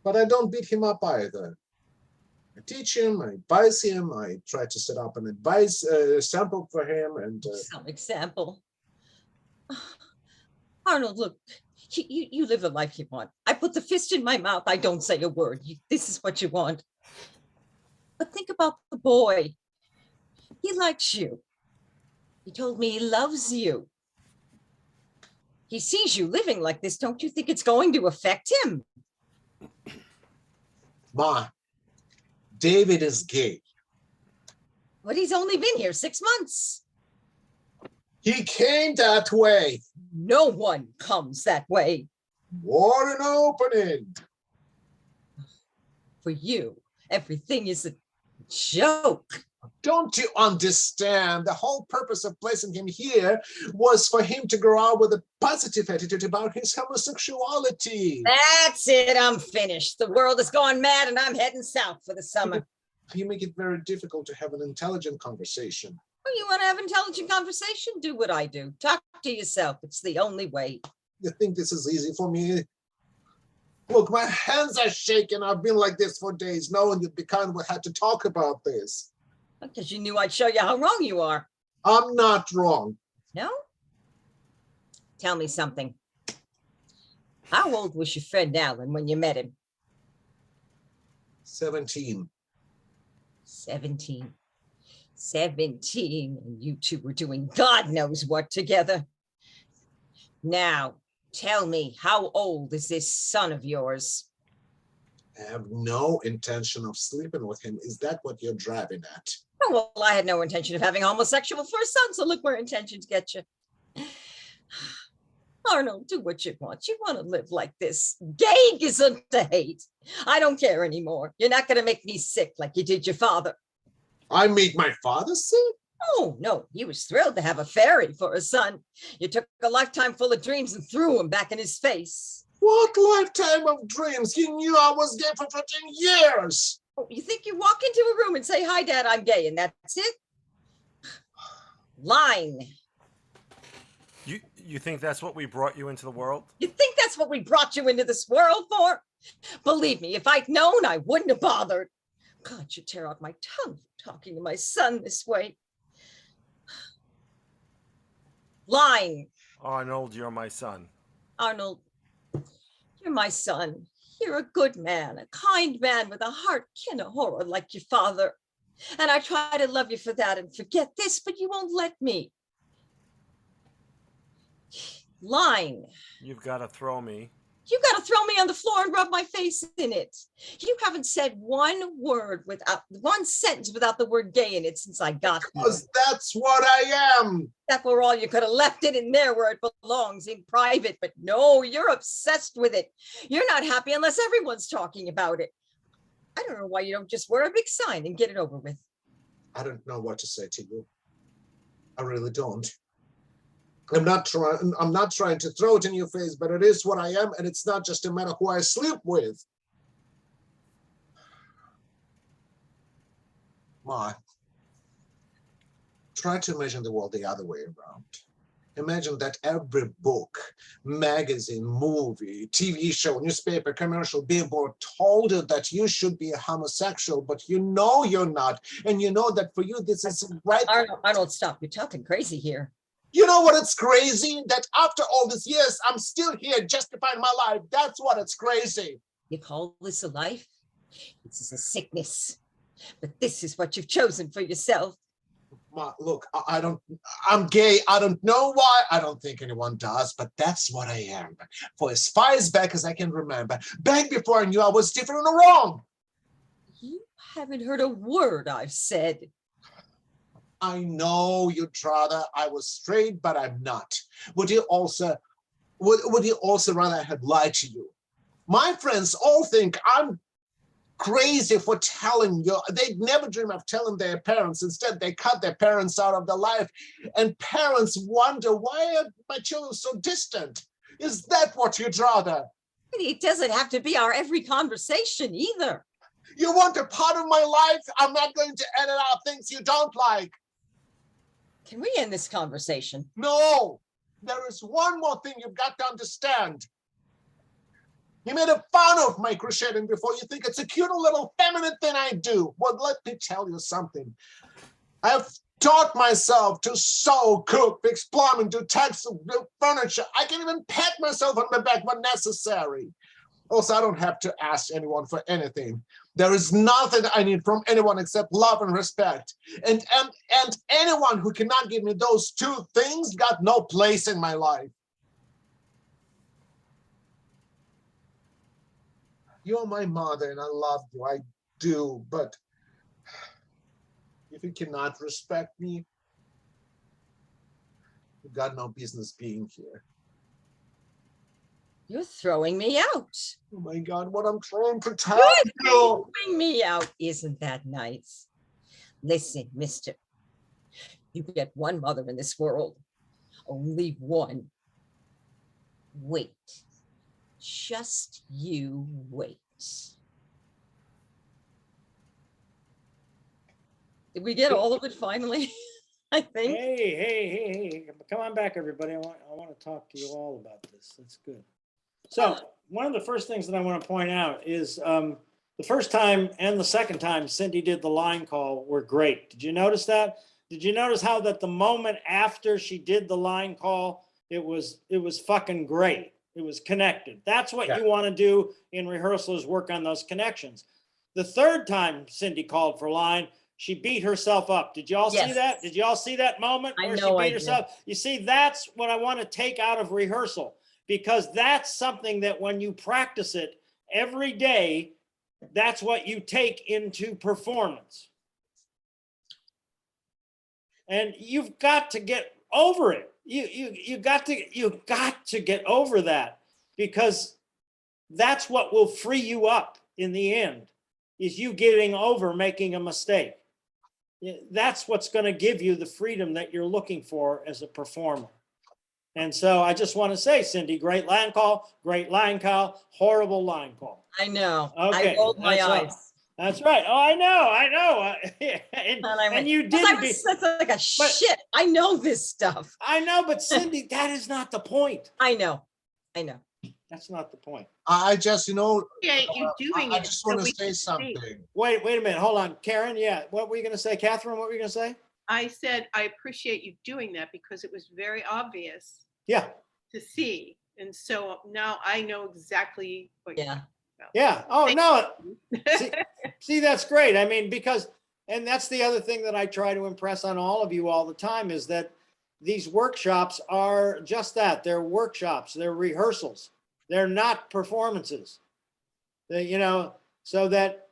but I don't beat him up either. I teach him, I advise him, I try to set up an advice sample for him, and Some example. Arnold, look, you live the life you want. I put the fist in my mouth. I don't say a word. This is what you want. But think about the boy. He likes you. He told me he loves you. He sees you living like this. Don't you think it's going to affect him? Ma, David is gay. But he's only been here 6 months. He came that way. No one comes that way. What an opening. For you, everything is a joke. Don't you understand? The whole purpose of placing him here was for him to grow up with a positive attitude about his homosexuality. That's it. I'm finished. The world has gone mad and I'm heading south for the summer. You make it very difficult to have an intelligent conversation. Oh, you want to have intelligent conversation? Do what I do. Talk to yourself. It's the only way. You think this is easy for me? Look, my hands are shaking. I've been like this for days, knowing you'd be kind of had to talk about this. Because you knew I'd show you how wrong you are. I'm not wrong. No? Tell me something. How old was your friend Alan when you met him? 17. 17. 17, and you two were doing God knows what together. Now, tell me, how old is this son of yours? I have no intention of sleeping with him. Is that what you're driving at? Oh, well, I had no intention of having homosexual for a son, so look where intentions get you. Arnold, do what you want. You want to live like this. Gay isn't to hate. I don't care anymore. You're not going to make me sick like you did your father. I made my father sick? Oh, no, he was thrilled to have a fairy for a son. You took a lifetime full of dreams and threw him back in his face. What lifetime of dreams? He knew I was gay for 15 years. Oh, you think you walk into a room and say, "Hi, Dad, I'm gay," and that's it? Lying. You think that's what we brought you into the world? You think that's what we brought you into this world for? Believe me, if I'd known, I wouldn't have bothered. God, you tear out my tongue talking to my son this way. Lying. Arnold, you're my son. Arnold, you're my son. You're a good man, a kind man with a heart kin of horror like your father. And I try to love you for that and forget this, but you won't let me. Lying. You've got to throw me. You got to throw me on the floor and rub my face in it. You haven't said one sentence without the word gay in it since I got here. Because that's what I am. That were all you could have left it in there where it belongs, in private. But no, you're obsessed with it. You're not happy unless everyone's talking about it. I don't know why you don't just wear a big sign and get it over with. I don't know what to say to you. I really don't. I'm not trying to throw it in your face, but it is what I am, and it's not just a matter who I sleep with. Ma, try to imagine the world the other way around. Imagine that every book, magazine, movie, TV show, newspaper, commercial, billboard told you that you should be a homosexual, but you know you're not. And you know that for you, this is right. Arnold, stop. You're talking crazy here. You know what? It's crazy that after all these years, I'm still here justifying my life. That's what it's crazy. You call this a life? This is a sickness. But this is what you've chosen for yourself. Ma, look, I'm gay. I don't know why. I don't think anyone does, but that's what I am. For as far as back as I can remember, back before I knew I was different or wrong. You haven't heard a word I've said. I know you'd rather I was straight, but I'm not. Would you also rather I had lied to you? My friends all think I'm crazy for telling you. They'd never dream of telling their parents. Instead, they cut their parents out of their life. And parents wonder, why are my children so distant? Is that what you'd rather? It doesn't have to be our every conversation either. You want a part of my life? I'm not going to edit out things you don't like. Can we end this conversation? No, there is one more thing you've got to understand. You made a fun of my crocheting before. You think it's a cute little feminine thing I do. Well, let me tell you something. I've taught myself to sew, cook, fix plumbing, do textile, build furniture. I can even pat myself on the back when necessary. Also, I don't have to ask anyone for anything. There is nothing I need from anyone except love and respect. And anyone who cannot give me those two things got no place in my life. You're my mother and I love you. I do. But if you cannot respect me, you got no business being here. You're throwing me out. Oh my God, what I'm trying to tell You're you. throwing me out. Isn't that nice? Listen, mister, you get one mother in this world. Only one. Wait. Just you wait. Did we get all of it finally? I think. Hey, come on back, everybody. I want to talk to you all about this. That's good. So one of the first things that I want to point out is the first time and the second time Cindy did the line call were great. Did you notice that? Did you notice how that the moment after she did the line call, it was fucking great. It was connected. That's what you want to do in rehearsal, is work on those connections. The third time Cindy called for line, she beat herself up. Did y'all see that? Did y'all see that moment where she beat herself? You see, that's what I want to take out of rehearsal, because that's something that when you practice it every day, that's what you take into performance. And you've got to get over it. You've got to get over that, because that's what will free you up in the end, is you getting over making a mistake. That's what's going to give you the freedom that you're looking for as a performer. And so I just want to say, Cindy, great line call, horrible line call. I know. Okay, I rolled my eyes. That's right. Oh, I know. And you didn't be. That's like shit. I know this stuff. I know, but Cindy, that is not the point. I know. That's not the point. I just, You're doing I it. just so want to we say can see. something. Wait a minute. Hold on. Karen, yeah. What were you going to say? Catherine, what were you going to say? I said, I appreciate you doing that because it was very obvious Yeah. to see. And so now I know exactly what you're talking about. Yeah. Oh, no. See, that's great. I mean, because, and that's the other thing that I try to impress on all of you all the time, is that these workshops are just that. They're workshops. They're rehearsals. They're not performances. So that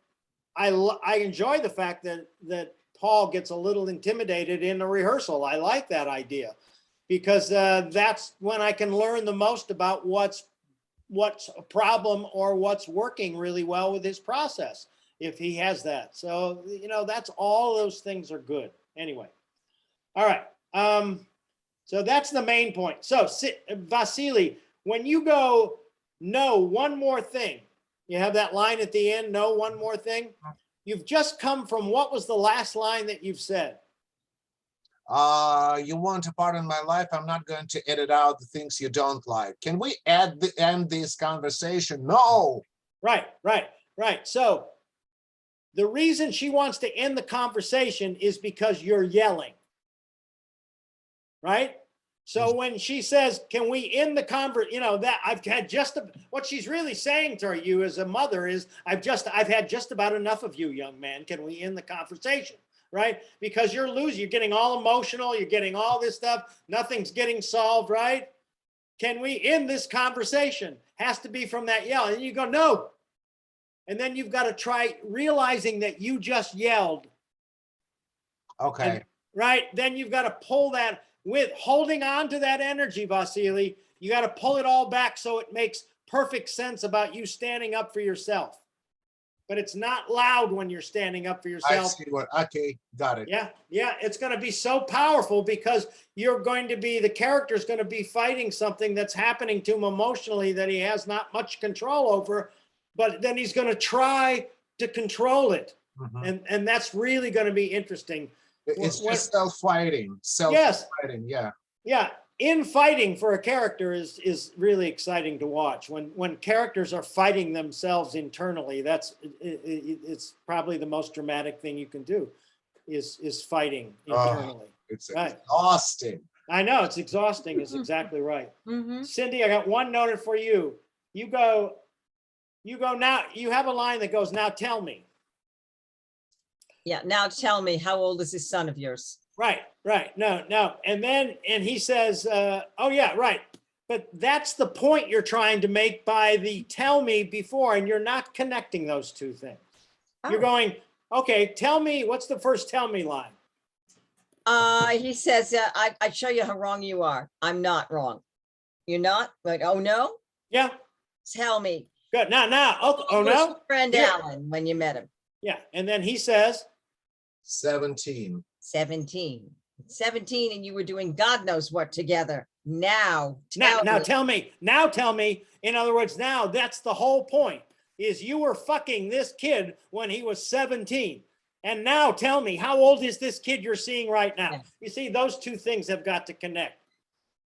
I enjoy the fact that Paul gets a little intimidated in the rehearsal. I like that idea, because that's when I can learn the most about what's a problem or what's working really well with his process, if he has that. So, that's all those things are good. Anyway. All right. So that's the main point. So Vasily, when you go, no, one more thing, you have that line at the end, no, one more thing. You've just come from, what was the last line that you've said? You want a part in my life? I'm not going to edit out the things you don't like. Can we end this conversation? No. Right. So the reason she wants to end the conversation is because you're yelling. Right? So when she says, can we end the conversation, that I've had what she's really saying to you as a mother is, I've had just about enough of you, young man. Can we end the conversation? Right? Because you're losing, you're getting all emotional, you're getting all this stuff, nothing's getting solved, right? Can we end this conversation? Has to be from that yell. And you go, no. And then you've got to try realizing that you just yelled. Okay. Right? Then you've got to pull that, with holding on to that energy, Vasily, you got to pull it all back so it makes perfect sense about you standing up for yourself. But it's not loud when you're standing up for yourself. I see okay, got it. Yeah, it's going to be so powerful, because the character's going to be fighting something that's happening to him emotionally that he has not much control over, but then he's going to try to control it. Mhm. And that's really going to be interesting. It's just self-fighting. Yes. Yeah. Yeah, infighting for a character is really exciting to watch. When characters are fighting themselves internally, it's probably the most dramatic thing you can do, is fighting internally. It's right. Exhausting. I know, it's exhausting. Is exactly right. Mm-hmm. Cindy, I got one note for you. You go now. You have a line that goes, now tell me. Yeah. Now tell me, how old is this son of yours? Right. No. And he says, oh yeah, right. But that's the point you're trying to make by the tell me before, and you're not connecting those two things. You're Oh. going, okay, tell me, what's the first tell me line? He says, I'd show you how wrong you are. I'm not wrong. You're not? Like, oh no? Yeah, Tell me. good. Now, oh Who was no? your friend Here. Alan when you met him? Yeah, and then he says, 17. 17. 17 and you were doing God knows what together. Now tell me. In other words, now that's the whole point, is you were fucking this kid when he was 17. And now tell me, how old is this kid you're seeing right now? Yeah. You see, those two things have got to connect.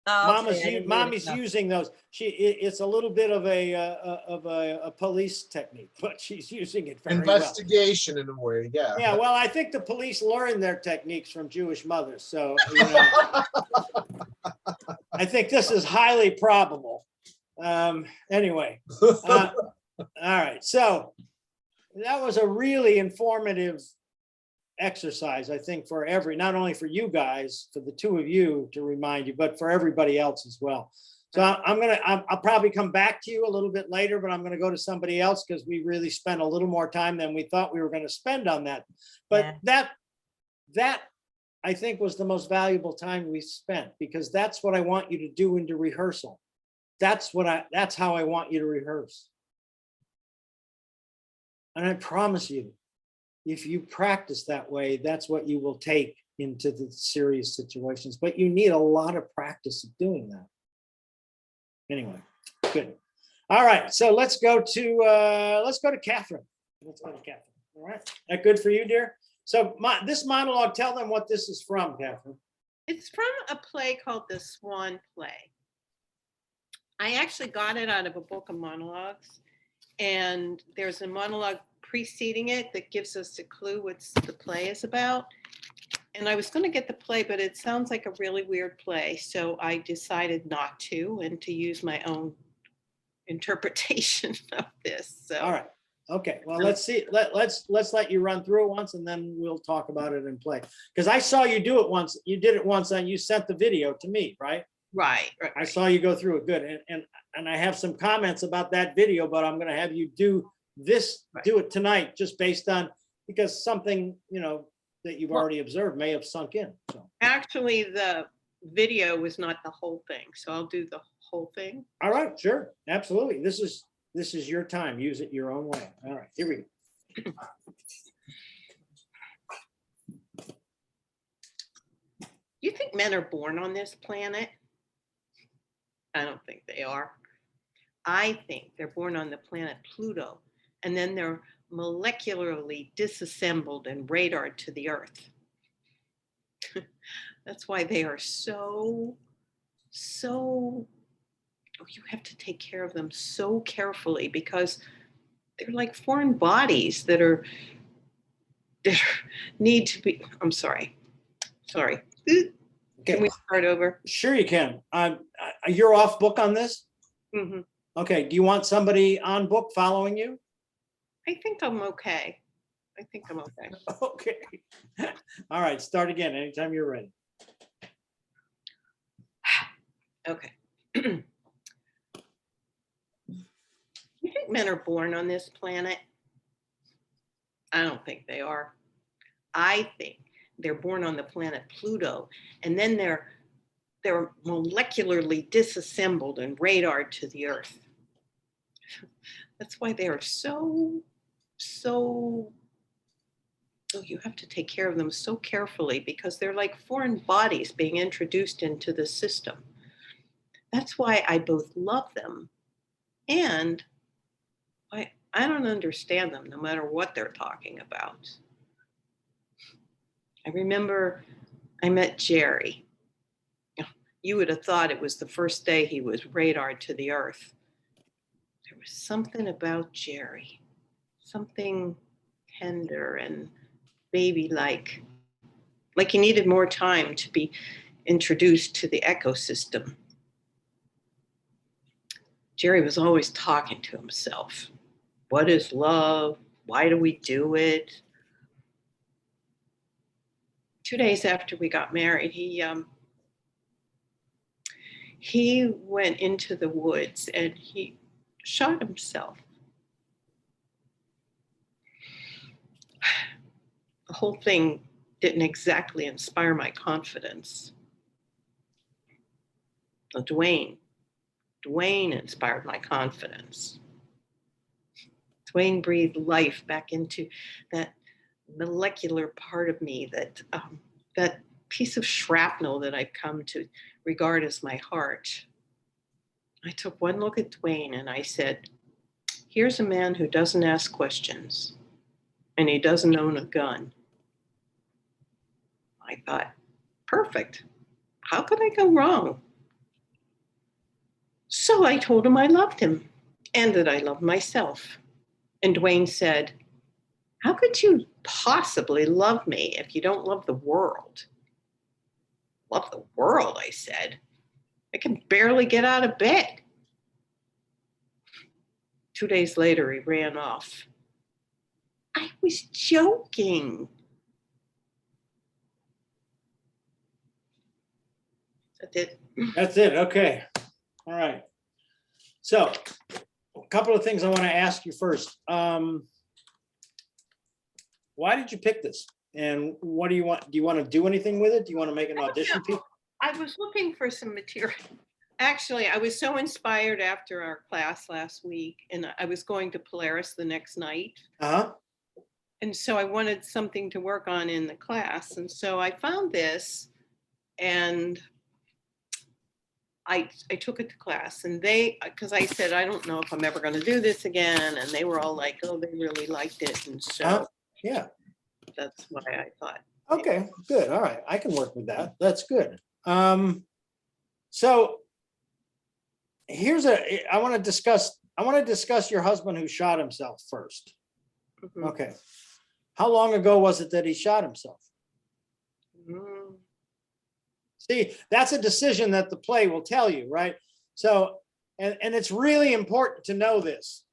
Oh, okay, I didn't read it Mommy's enough. using those. It's a little bit of a police technique, but she's using it very well. Investigation in a way, yeah. Yeah, well, I think the police learned their techniques from Jewish mothers. So, you know, I think this is highly probable. Anyway, all right. So that was a really informative exercise, I think, for not only for you guys, for the two of you to remind you, but for everybody else as well. So I'll probably come back to you a little bit later, but I'm going to go to somebody else because we really spent a little more time than we thought we were going to spend on that. But Yeah. that I think was the most valuable time we spent, because that's what I want you to do into rehearsal. That's how I want you to rehearse. And I promise you, if you practice that way, that's what you will take into the serious situations. But you need a lot of practice of doing that. Anyway, good. All right, so let's go to Catherine. Let's go to Catherine. All right, that good for you, dear? So this monologue, tell them what this is from, Catherine. It's from a play called The Swan Play. I actually got it out of a book of monologues, and there's a monologue preceding it that gives us a clue what the play is about. And I was going to get the play, but it sounds like a really weird play, so I decided not to, and to use my own interpretation of this. So. All right. Okay. Well, let's see. Let's let you run through it once, and then we'll talk about it in play. Because I saw you do it once. You did it once, and you sent the video to me, right? Right. I saw you go through it. Good. And I have some comments about that video, but I'm going to have you do this, do it tonight, just based on, because something, you know, that you've already observed may have sunk in. So actually, the video was not the whole thing, so I'll do the whole thing. All right, sure, absolutely. This is your time. Use it your own way. All right, here we go. You think men are born on this planet? I don't think they are. I think they're born on the planet Pluto, and then they're molecularly disassembled and radared to the Earth. That's why they are so, you have to take care of them so carefully, because they're like foreign bodies that need to be, I'm sorry. Can we start over? Sure you can. You're off book on this? Mm-hmm. Okay, do you want somebody on book following you? I think I'm okay. Okay. All right, start again anytime you're ready. Okay. You think men are born on this planet? I don't think they are. I think they're born on the planet Pluto, and then they're molecularly disassembled and radared to the Earth. That's why they are so, you have to take care of them so carefully, because they're like foreign bodies being introduced into the system. That's why I both love them and I don't understand them, no matter what they're talking about. I remember I met Jerry. You would have thought it was the first day he was radared to the Earth. There was something about Jerry, something tender and baby-like he needed more time to be introduced to the ecosystem. Jerry was always talking to himself. What is love? Why do we do it? 2 days after we got married, he he went into the woods and he shot himself. The whole thing didn't exactly inspire my confidence. Dwayne inspired my confidence. Dwayne breathed life back into that molecular part of me, that piece of shrapnel that I've come to regard as my heart. I took one look at Dwayne and I said, here's a man who doesn't ask questions and he doesn't own a gun. I thought, perfect. How could I go wrong? So I told him I loved him and that I loved myself. And Dwayne said, how could you possibly love me if you don't love the world? Love the world, I said. I can barely get out of bed. 2 days later, he ran off. I was joking. That's it. That's it. Okay. All right. So a couple of things I want to ask you first. Why did you pick this? And what do you want? Do you want to do anything with it? Do you want to make an audition piece? I was looking for some material. Actually, I was so inspired after our class last week, and I was going to Polaris the next night. Uh-huh. And so I wanted something to work on in the class. And so I found this, and I took it to class, and because I said, I don't know if I'm ever going to do this again. And they were all like, oh, they really liked it. And so Yeah. that's why I thought. Okay, good. All right. I can work with that. That's good. So I want to discuss your husband who shot himself first. Mhm. Okay. How long ago was it that he shot himself? Mm. See, that's a decision that the play will tell you, right? So, and it's really important to know this,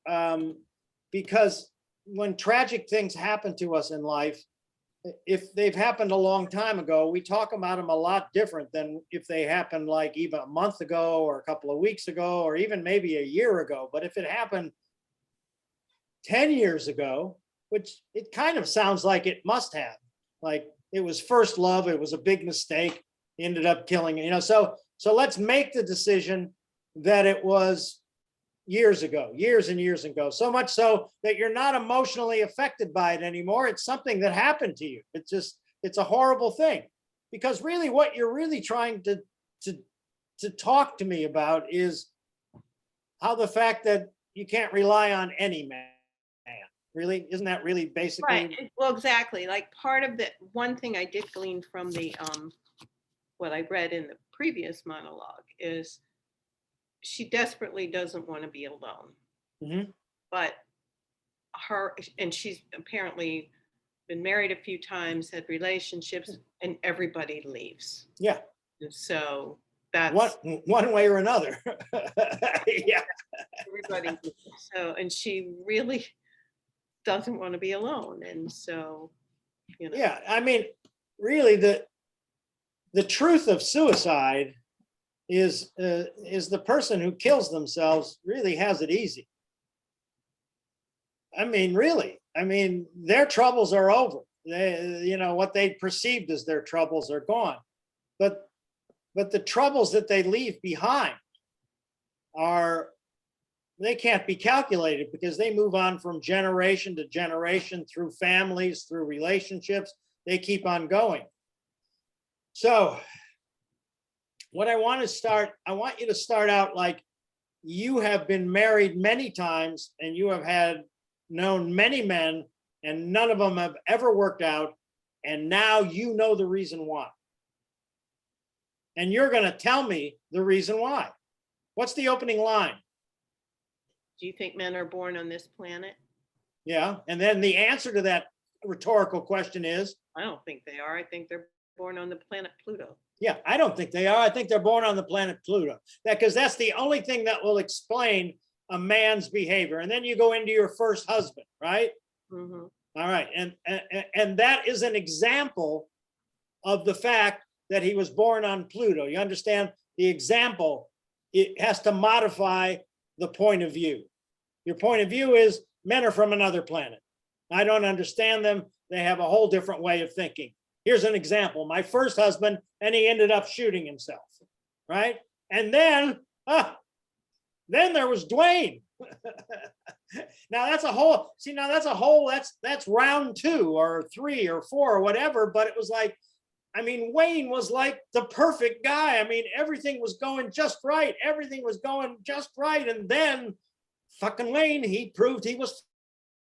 because when tragic things happen to us in life, if they've happened a long time ago, we talk about them a lot different than if they happened like even a month ago or a couple of weeks ago, or even maybe a year ago. But if it happened 10 years ago, which it kind of sounds like it must have, like it was first love, it was a big mistake, he ended up killing it, so let's make the decision that it was years ago, years and years ago, so much so that you're not emotionally affected by it anymore. It's something that happened to you. It's a horrible thing, because really what you're really trying to talk to me about is how the fact that you can't rely on any man. Really, isn't that really basically Right. Well, exactly. Like part of the one thing I did glean from the what I read in the previous monologue is she desperately doesn't want to be alone. Mhm. But she's apparently been married a few times, had relationships, and everybody leaves. Yeah. And so that's one way or another. Yeah. everybody. So, and she really doesn't want to be alone. And so, Yeah. I mean, really, the truth of suicide is the person who kills themselves really has it easy. I mean, really, their troubles are over. What they perceived as their troubles are gone. But the troubles that they leave behind they can't be calculated, because they move on from generation to generation, through families, through relationships. They keep on going. So I want you to start out like you have been married many times, and you have known many men, and none of them have ever worked out. And now you know the reason why. And you're going to tell me the reason why. What's the opening line? do you think men are born on this planet? Yeah. And then the answer to that rhetorical question is, I don't think they are. I think they're born on the planet Pluto. yeah, I don't think they are. I think they're born on the planet Pluto. Because that's the only thing that will explain a man's behavior. And then you go into your first husband, right? Mm-hmm. All right. And that is an example of the fact that he was born on Pluto. You understand the example it has to modify the point of view. Your point of view is men are from another planet. I don't understand them. They have a whole different way of thinking. Here's an example. My first husband, and he ended up shooting himself, right? And then there was Dwayne. Now that's a whole, see, now that's a whole, that's round 2 or 3 or 4 or whatever, but it was like, I mean, Wayne was like the perfect guy. I mean, everything was going just right. Everything was going just right. And then fucking Wayne, he proved he was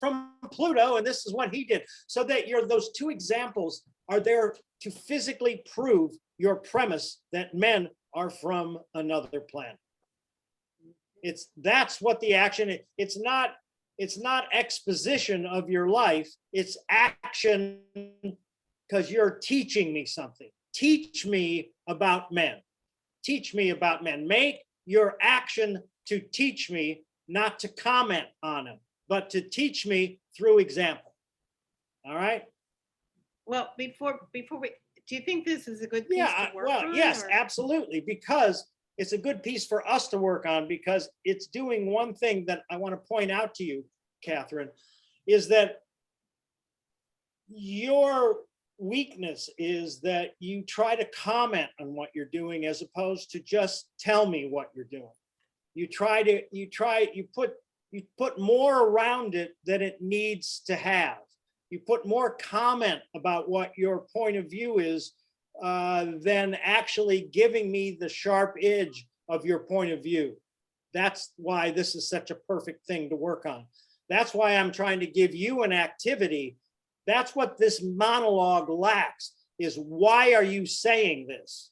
from Pluto, and this is what he did. So that those 2 examples are there to physically prove your premise that men are from another planet. That's what the action is. It's not exposition of your life. It's action, because you're teaching me something. Teach me about men. Teach me about men. Make your action to teach me, not to comment on them, but to teach me through example. All right? Well, before we, do you think this is a good piece to work on? Yes, or- absolutely, because it's a good piece for us to work on, because it's doing one thing that I want to point out to you, Catherine, is that your weakness is that you try to comment on what you're doing as opposed to just tell me what you're doing. You put more around it than it needs to have. You put more comment about what your point of view is than actually giving me the sharp edge of your point of view. That's why this is such a perfect thing to work on. That's why I'm trying to give you an activity. That's what this monologue lacks, is why are you saying this?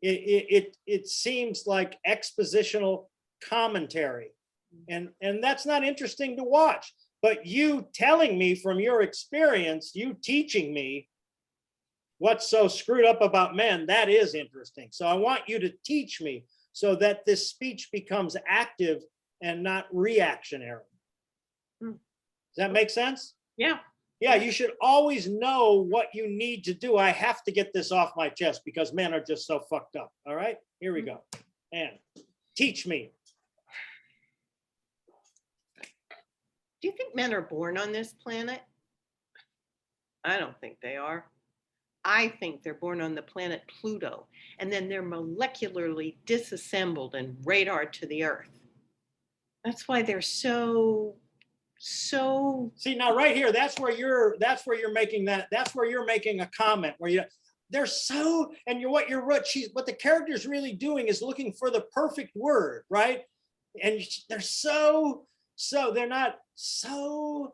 It seems like expositional commentary, and that's not interesting to watch. But you telling me from your experience, you teaching me what's so screwed up about men, that is interesting. So I want you to teach me so that this speech becomes active and not reactionary. Hmm. Does that make sense? Yeah. Yeah, you should always know what you need to do. I have to get this off my chest because men are just so fucked up. All right, here we go. And teach me. Do you think men are born on this planet? I don't think they are. I think they're born on the planet Pluto, and then they're molecularly disassembled and radared to the Earth. That's why they're so. See, now right here, that's where you're making a comment where they're so, and what the character's really doing is looking for the perfect word, right? And they're they're not so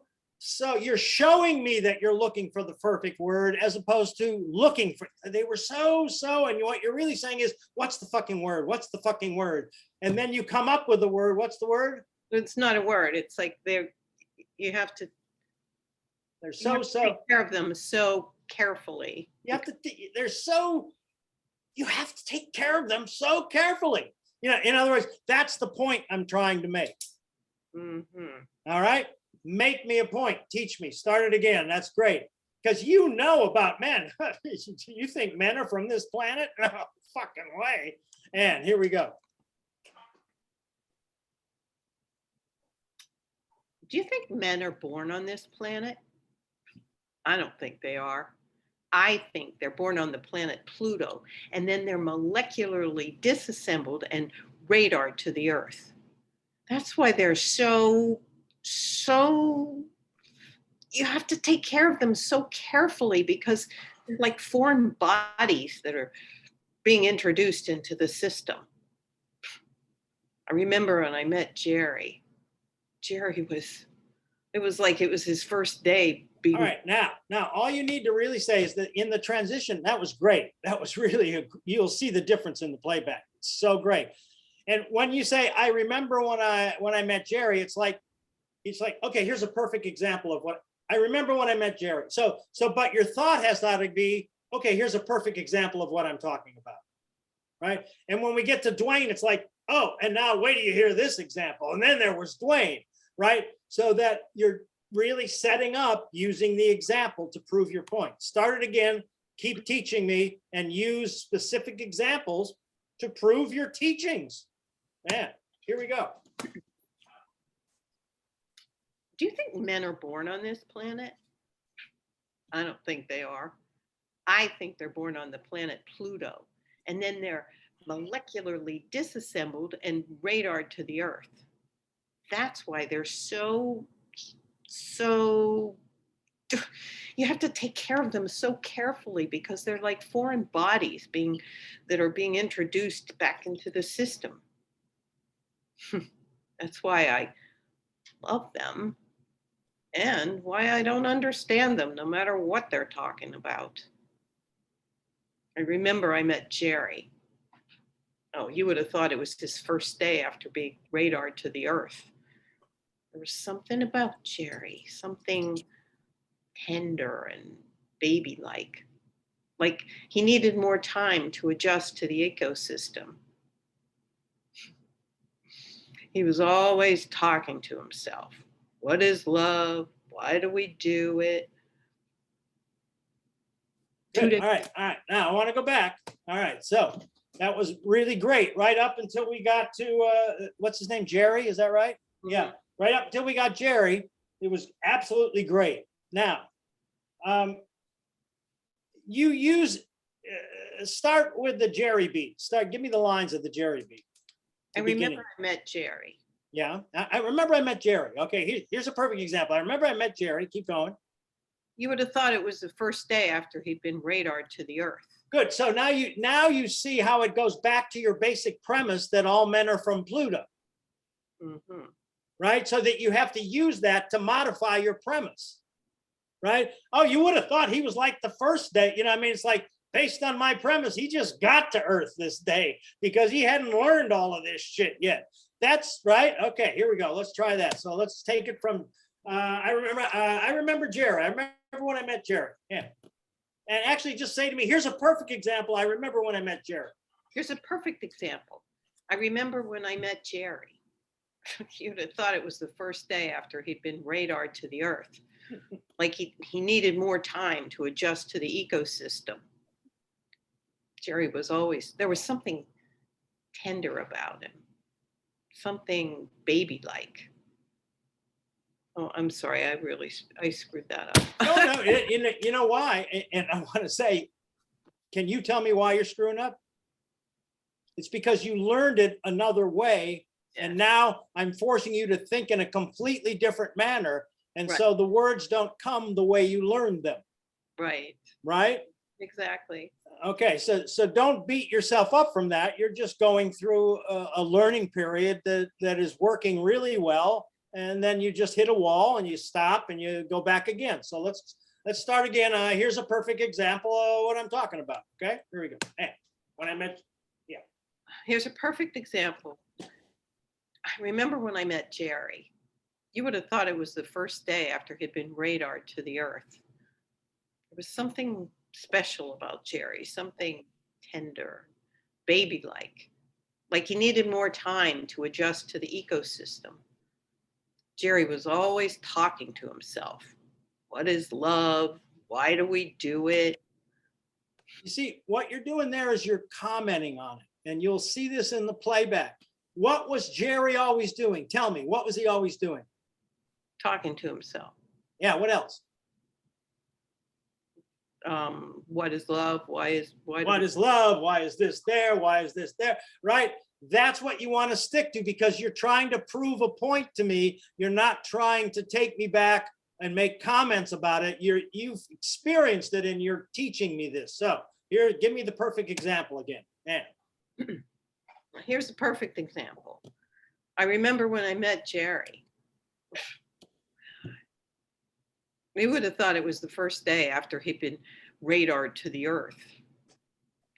you're showing me that you're looking for the perfect word as opposed to looking for, they were so, and what you're really saying is, what's the fucking word? What's the fucking word? And then you come up with the word. What's the word? It's not a word. It's like you have to take care of them so carefully. You have to take care of them so carefully. In other words, that's the point I'm trying to make. Mm-hmm. All right, make me a point. Teach me. Start it again. That's great, because you know about men. You think men are from this planet? No fucking way. And here we go. Do you think men are born on this planet? I don't think they are. I think they're born on the planet Pluto, and then they're molecularly disassembled and radared to the Earth. That's why they're so, you have to take care of them so carefully, because they're like foreign bodies that are being introduced into the system. I remember when I met Jerry it was like it was his first day being. All right, now all you need to really say is that in the transition, that was great. That was really, you'll see the difference in the playback. It's so great. And when you say, I remember when I met Jerry, it's like, okay, here's a perfect example of what I remember when I met Jerry. So, but your thought has got to be, okay, here's a perfect example of what I'm talking about, right? And when we get to Dwayne, it's like, oh, and now wait till you hear this example. And then there was Dwayne, right? So that you're really setting up using the example to prove your point. Start it again, keep teaching me, and use specific examples to prove your teachings. Man, here we go. Do you think men are born on this planet? I don't think they are. I think they're born on the planet Pluto, and then they're molecularly disassembled and radared to the Earth. That's why they're so you have to take care of them so carefully because they're like foreign bodies that are being introduced back into the system. That's why I love them and why I don't understand them no matter what they're talking about. I remember I met Jerry. Oh, you would have thought it was his first day after being radared to the Earth. There was something about Jerry, something tender and baby-like. Like he needed more time to adjust to the ecosystem. He was always talking to himself. What is love? Why do we do it? Good. All right. Now I want to go back. All right. So that was really great, right up until we got to what's his name? Jerry, is that right? Yeah. Right up until we got Jerry, it was absolutely great. Now, you use start with the Jerry beat. Give me the lines of the Jerry beat. I remember I met Jerry. Yeah, I remember I met Jerry. Okay, here's a perfect example. I remember I met Jerry. Keep going. You would have thought it was the first day after he'd been radared to the Earth. Good. So now you see how it goes back to your basic premise that all men are from Pluto. Mm-hmm. Right? So that you have to use that to modify your premise. Right? Oh, you would have thought he was like the first day. You know, I mean, it's like based on my premise, he just got to Earth this day because he hadn't learned all of this shit yet. That's right. Okay, here we go. Let's try that. So let's take it from. I remember Jerry. I remember when I met Jerry. Yeah. And actually, just say to me, here's a perfect example. I remember when I met Jerry. Here's a perfect example. I remember when I met Jerry. You'd have thought it was the first day after he'd been radared to the Earth. Like he needed more time to adjust to the ecosystem. Jerry was always, there was something tender about him, something baby-like. Oh, I'm sorry, I screwed that up. No, you know why? And I want to say, can you tell me why you're screwing up? It's because you learned it another way, and now I'm forcing you to think in a completely different manner. And Right. So the words don't come the way you learned them. Right. Right? Exactly. Okay, so don't beat yourself up from that. You're just going through a learning period that is working really well, and then you just hit a wall and you stop and you go back again. So let's start again. Here's a perfect example of what I'm talking about. Okay, here we go. Hey, when I met, Here's a perfect example. I remember when I met Jerry. You would have thought it was the first day after he'd been radared to the Earth. There was something special about Jerry, something tender, baby-like. Like he needed more time to adjust to the ecosystem. Jerry was always talking to himself. What is love? Why do we do it? you see what you're doing there is you're commenting on it, and you'll see this in the playback. What was Jerry always doing? Tell me, what was he always doing? Talking to himself. Yeah, what else? What is love? What is love? Why is this there? Why is this there? Right? That's what you want to stick to because you're trying to prove a point to me. You're not trying to take me back and make comments about it. You've experienced it and you're teaching me this. So here, give me the perfect example again. Yeah. Here's a perfect example. I remember when I met Jerry. We would have thought it was the first day after he'd been radared to the Earth.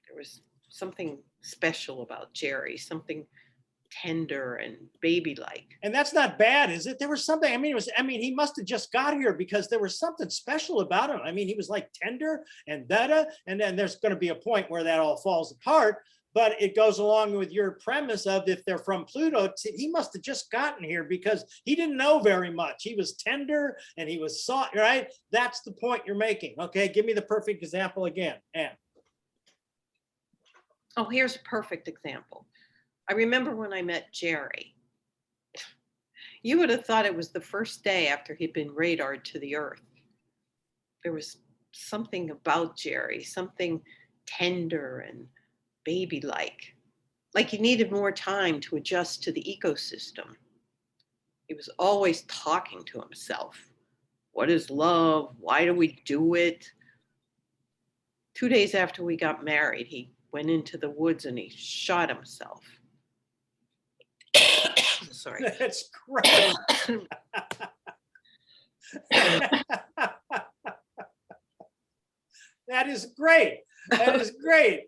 There was something special about Jerry, something tender and baby-like. And that's not bad, is it? There was something, he must have just got here because there was something special about him. I mean, he was like tender and da-da, and then there's going to be a point where that all falls apart. But it goes along with your premise of if they're from Pluto, he must have just gotten here because he didn't know very much. He was tender and he was soft, right? That's the point you're making. Okay, give me the perfect example again, Ann. Oh, here's a perfect example. I remember when I met Jerry. You would have thought it was the first day after he'd been radared to the earth. There was something about Jerry, something tender and like he needed more time to adjust to the ecosystem. He was always talking to himself. What is love? Why do we do it? 2 days after we got married, he went into the woods and he shot himself. Sorry. That's great. That is great. That is great.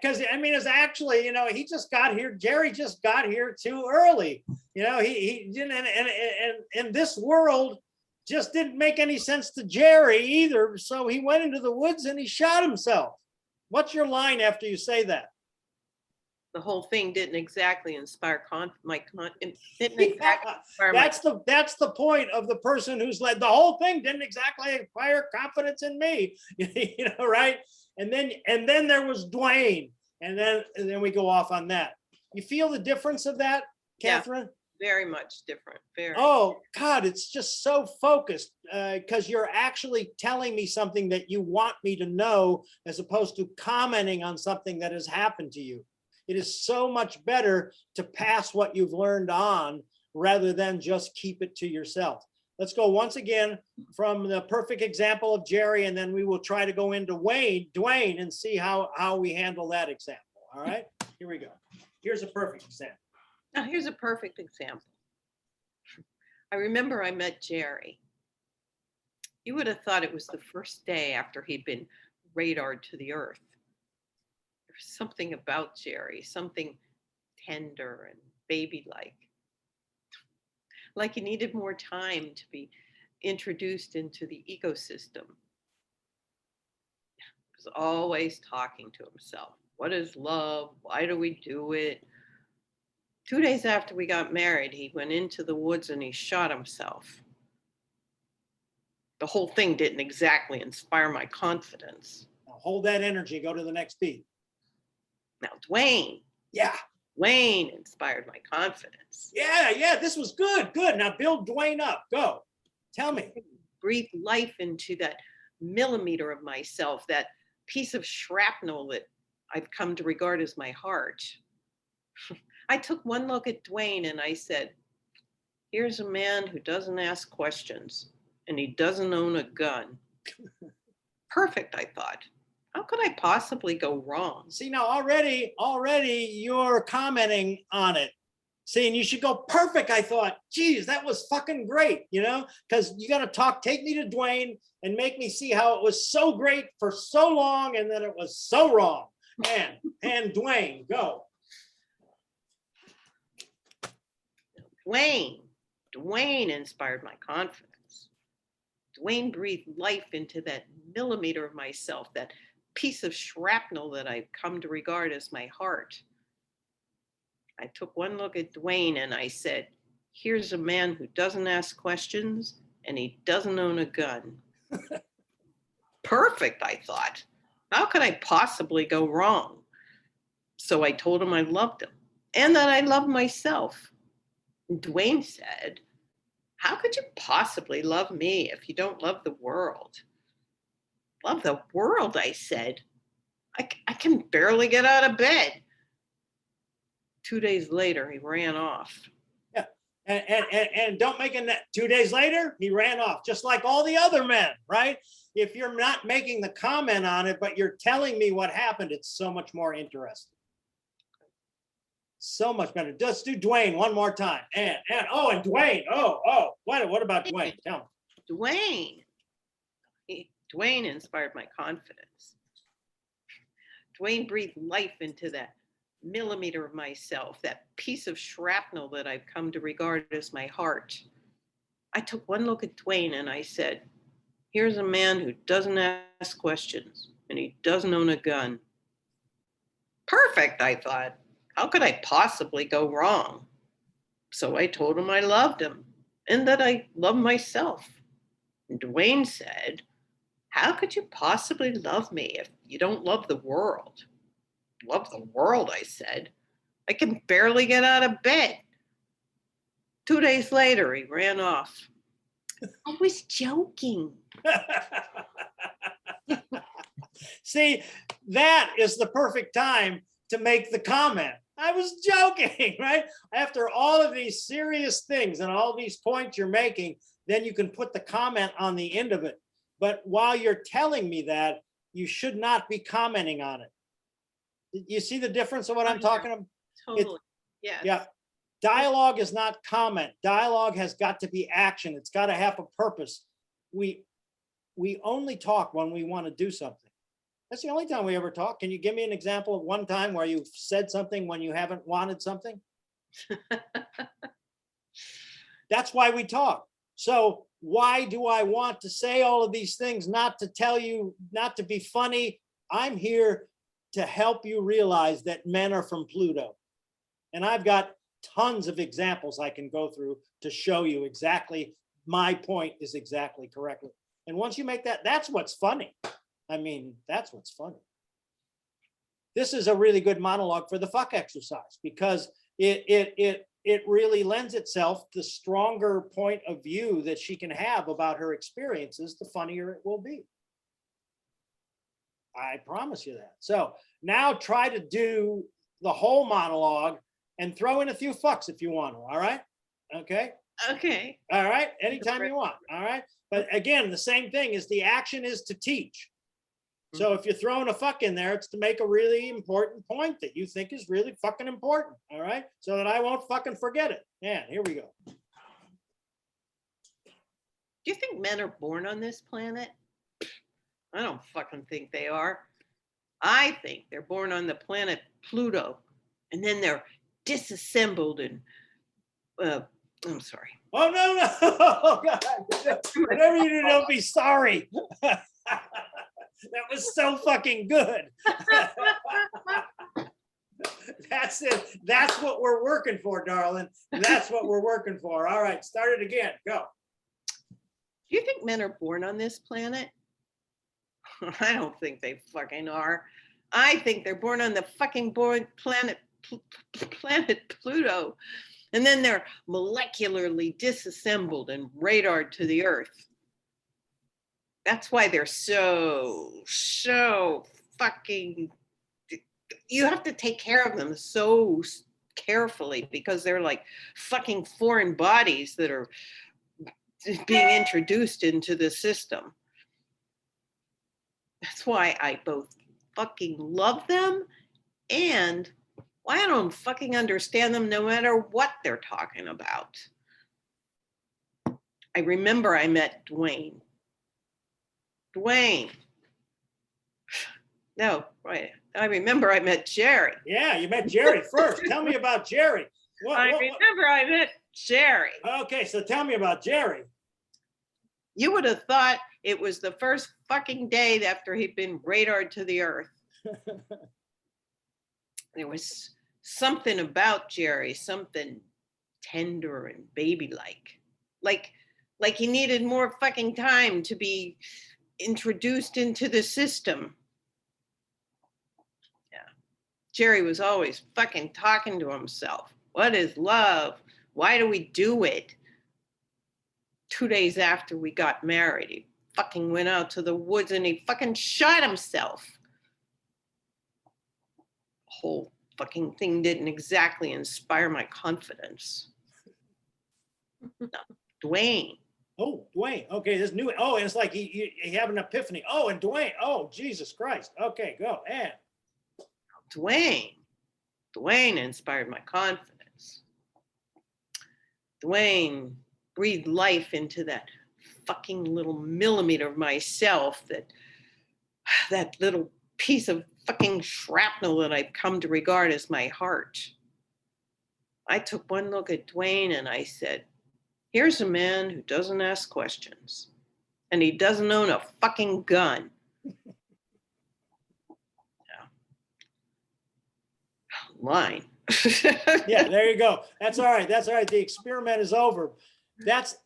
Because I mean, it's actually, you know, he just got here. Jerry just got here too early. You know, he didn't, and this world just didn't make any sense to Jerry either. So he went into the woods and he shot himself. What's your line after you say that? The whole thing didn't exactly inspire That's the point of the person who's led. The whole thing didn't exactly inspire confidence in me, you know, right? And then there was Dwayne, and then we go off on that. You feel the difference of that, Catherine? Yeah, very much different. Very. Oh God, it's just so focused because you're actually telling me something that you want me to know, as opposed to commenting on something that has happened to you. It is so much better to pass what you've learned on rather than just keep it to yourself. Let's go once again from the perfect example of Jerry, and then we will try to go into Dwayne, and see how we handle that example. All right, here we go. Here's a perfect example. Now, here's a perfect example. I remember I met Jerry. You would have thought it was the first day after he'd been radared to the earth. There's something about Jerry, something tender and like he needed more time to be introduced into the ecosystem. He was always talking to himself. What is love? Why do we do it? 2 days after we got married, he went into the woods and he shot himself. The whole thing didn't exactly inspire my confidence. Now hold that energy. Go to the next beat. Now, Dwayne. Yeah. Dwayne inspired my confidence. Yeah. This was good. Now build Dwayne up. Go. Tell me. Breathe life into that millimeter of myself, that piece of shrapnel that I've come to regard as my heart. I took one look at Dwayne and I said, here's a man who doesn't ask questions and he doesn't own a gun. Perfect, I thought. How could I possibly go wrong? See, now already you're commenting on it. Saying you should go perfect. I thought, geez, that was fucking great, you know, because you got to take me to Dwayne and make me see how it was so great for so long and then it was so wrong. And Dwayne, go. Dwayne inspired my confidence. Dwayne breathed life into that millimeter of myself, that piece of shrapnel that I've come to regard as my heart. I took one look at Dwayne and I said, here's a man who doesn't ask questions and he doesn't own a gun. Perfect, I thought. How could I possibly go wrong? So I told him I loved him and that I loved myself. And Dwayne said, how could you possibly love me if you don't love the world? Love the world, I said. I can barely get out of bed. 2 days later, he ran off. Yeah, and don't make it 2 days later, he ran off, just like all the other men, right? If you're not making the comment on it, but you're telling me what happened, it's so much more interesting. So much better. Just do Dwayne one more time. And Dwayne. Oh, what about Dwayne? Tell me. Dwayne inspired my confidence. Dwayne breathed life into that millimeter of myself, that piece of shrapnel that I've come to regard as my heart. I took one look at Dwayne and I said, here's a man who doesn't ask questions and he doesn't own a gun. Perfect, I thought. How could I possibly go wrong? So I told him I loved him and that I love myself. And Dwayne said, how could you possibly love me if you don't love the world? Love the world, I said. I can barely get out of bed. 2 days later, he ran off. I was joking. See, that is the perfect time to make the comment. I was joking, right? After all of these serious things and all these points you're making, then you can put the comment on the end of it. But while you're telling me that, you should not be commenting on it. You see the difference of what I'm talking about? Totally. Yes. Yeah. Dialogue is not comment. Dialogue has got to be action. It's got to have a purpose. We only talk when we want to do something. That's the only time we ever talk. Can you give me an example of one time where you've said something when you haven't wanted something? That's why we talk. So why do I want to say all of these things? Not to tell you, not to be funny. I'm here to help you realize that men are from Pluto. And I've got tons of examples I can go through to show you exactly my point is exactly correctly. And once you make that, that's what's funny. I mean, that's what's funny. This is a really good monologue for the fuck exercise because it really lends itself to the stronger point of view that she can have about her experiences, the funnier it will be. I promise you that. So now try to do the whole monologue and throw in a few fucks if you want to. All right. Okay. Okay. All right. Anytime you want. All right. But again, the same thing is the action is to teach. So if you're throwing a fuck in there, it's to make a really important point that you think is really fucking important. All right. So that I won't fucking forget it. Yeah. Here we go. Do you think men are born on this planet? I don't fucking think they are. I think they're born on the planet Pluto, and then they're disassembled and, I'm sorry. Oh, no, no. Oh, God. Whatever you do, don't be sorry. That was so fucking good. That's it. That's what we're working for, darling. That's what we're working for. All right, start it again. Go. Do you think men are born on this planet? I don't think they fucking are. I think they're born on the fucking planet Pluto. And then they're molecularly disassembled and radared to the earth. That's why they're so fucking, you have to take care of them so carefully because they're like fucking foreign bodies that are being introduced into the system. That's why I both fucking love them and why I don't fucking understand them no matter what they're talking about. I remember I met Dwayne. No, right. I remember I met Jerry. Yeah, you met Jerry first. Tell me about Jerry. I remember I met Jerry. Okay, so tell me about Jerry. You would have thought it was the first fucking day after he'd been radared to the earth. There was something about Jerry, something tender and baby-like. Like he needed more fucking time to be introduced into the system. Yeah. Jerry was always fucking talking to himself. What is love? Why do we do it? 2 days after we got married, he fucking went out to the woods and he fucking shot himself. The whole fucking thing didn't exactly inspire my confidence. No, Dwayne. Oh, Dwayne. Okay, this new. Oh, it's like he have an epiphany. Oh, and Dwayne. Oh, Jesus Christ. Okay, go. And Dwayne inspired my confidence. Dwayne breathed life into that fucking little millimeter of myself, that little piece of fucking shrapnel that I've come to regard as my heart. I took one look at Dwayne and I said, here's a man who doesn't ask questions and he doesn't own a fucking gun. Yeah. Line. yeah, there you go. That's all right. That's all right. The experiment is over. That's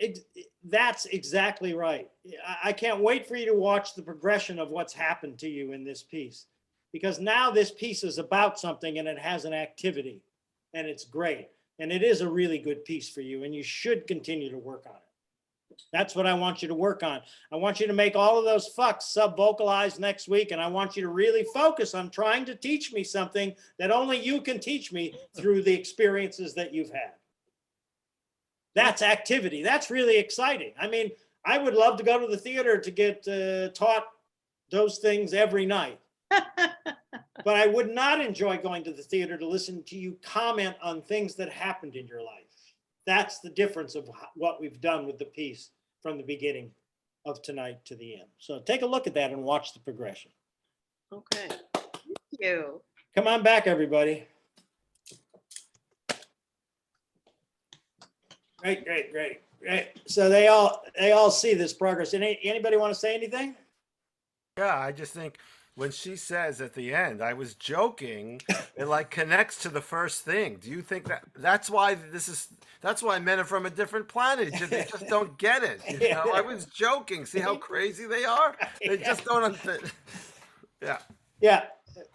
exactly right. I can't wait for you to watch the progression of what's happened to you in this piece, because now this piece is about something and it has an activity. and it's great. And it is a really good piece for you, and you should continue to work on it. That's what I want you to work on. I want you to make all of those fucks sub-vocalized next week, and I want you to really focus on trying to teach me something that only you can teach me through the experiences that you've had. That's activity. That's really exciting. I mean, I would love to go to the theater to get taught those things every night. But I would not enjoy going to the theater to listen to you comment on things that happened in your life. That's the difference of what we've done with the piece from the beginning of tonight to the end. So take a look at that and watch the progression. Okay. Thank you. Come on back, everybody. Great, great, great, great. So they all see this progress. And anybody want to say anything? Yeah, I just think when she says at the end, I was joking, it like connects to the first thing. Do you think that's why men are from a different planet? They just don't get it. You know, I was joking. See how crazy they are? They just don't understand. Yeah. Yeah,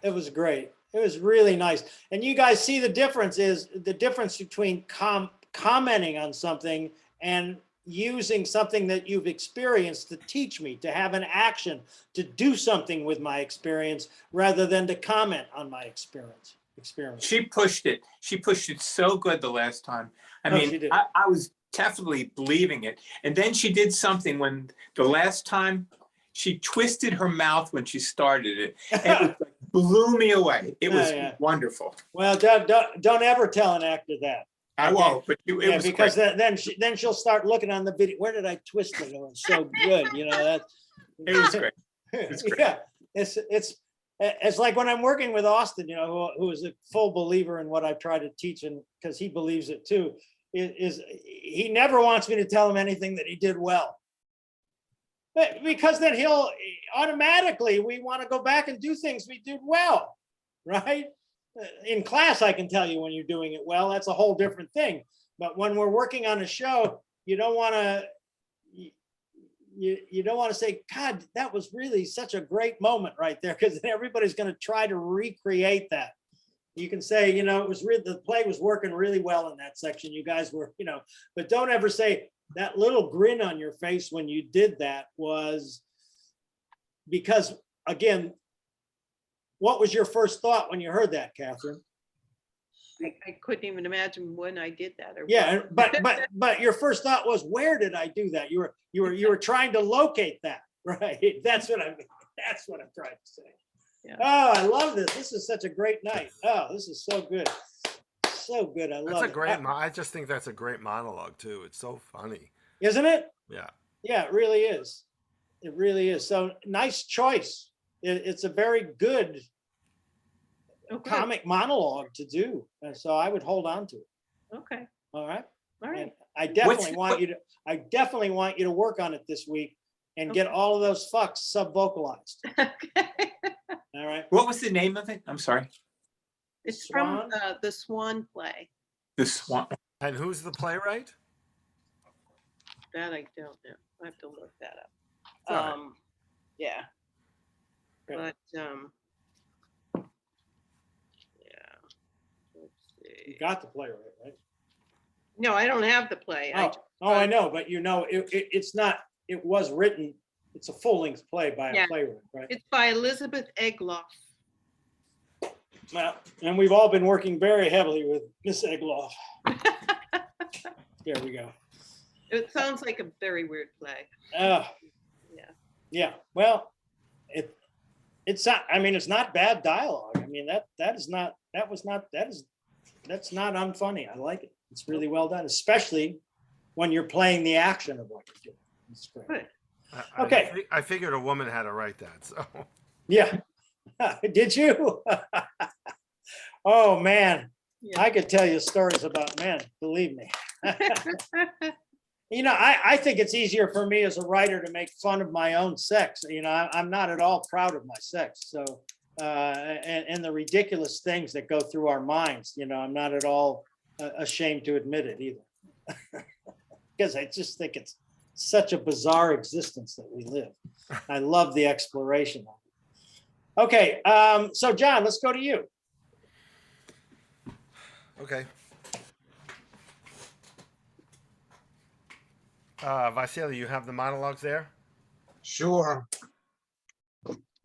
it was great. It was really nice. And you guys see the difference between commenting on something and using something that you've experienced to teach me, to have an action, to do something with my experience rather than to comment on my experience. She pushed it. She pushed it so good the last time. I mean, I was definitely believing it. And then she did something when the last time she twisted her mouth when she started it. And it was like, blew me away. It was wonderful. Well, don't ever tell an actor that. I won't, but it was because great. then she'll start looking on the video. Where did I twist it? It was so good, you know. That it was great. It was great. Yeah, it's like when I'm working with Austin, you know, who is a full believer in what I try to teach, and because he believes it too, is he never wants me to tell him anything that he did well, because then he'll automatically we want to go back and do things we did well, right? In class, I can tell you when you're doing it well. That's a whole different thing. But when we're working on a show, you don't want to you don't want to say, God, that was really such a great moment right there, because then everybody's going to try to recreate that. You can say, you know, it was really, the play was working really well in that section. You guys were, you know, but don't ever say that little grin on your face when you did that was because, again, what was your first thought when you heard that, Catherine? I couldn't even imagine when I did that. Yeah, but your first thought was, where did I do that? You were trying to locate that, right? That's what I mean. That's what I'm trying to say. Yeah. Oh, I love this. This is such a great night. Oh, this is so good. So good. I love it. That's a great. I just think that's a great monologue too. It's so funny, isn't it? Yeah. Yeah, it really is. It really is. So nice choice. It's a very good comic monologue to do, and so I would hold on to it. Okay. All right. All right. And I definitely want you to work on it this week and get all of those fucks sub-vocalized. Okay. All right. What was the name of it? I'm sorry. It's from the Swan play. The Swan. And who's the playwright? That I don't know. I have to look that up. Right. Yeah. But yeah. Let's see. You got the playwright, right? No, I don't have the play. I know, but you know, it's not. It was written. It's a full-length play by a playwright, right? It's by Elizabeth Egloff. Well, and we've all been working very heavily with Miss Egloff. There we go. It sounds like a very weird play. Yeah. Yeah. Well, it's not. I mean, it's not bad dialogue. I mean, that's not unfunny. I like it. It's really well done, especially when you're playing the action of what you're doing. It's great. Good. Okay. I figured a woman had to write that. So. Yeah. Did you? Oh man, Yeah. I could tell you stories about men. Believe me. You know, I think it's easier for me as a writer to make fun of my own sex. You know, I'm not at all proud of my sex. So, and the ridiculous things that go through our minds, you know, I'm not at all ashamed to admit it either. Because I just think it's such a bizarre existence that we live. I love the exploration of it. Okay, so John, let's go to you. Okay. Vasily, you have the monologues there? Sure.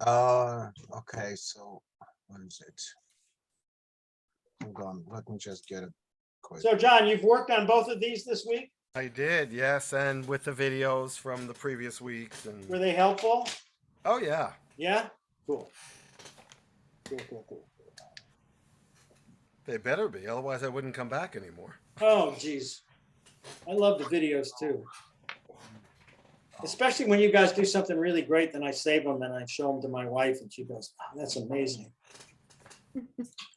Okay, so what is it? Hold on, let me just get it quick. So John, you've worked on both of these this week? I did, yes, and with the videos from the previous weeks. And Were they helpful? oh yeah, Yeah? Cool. Cool. they better be. Otherwise, I wouldn't come back anymore. Oh, geez. I love the videos too. Especially when you guys do something really great, then I save them and I show them to my wife and she goes, oh, that's amazing.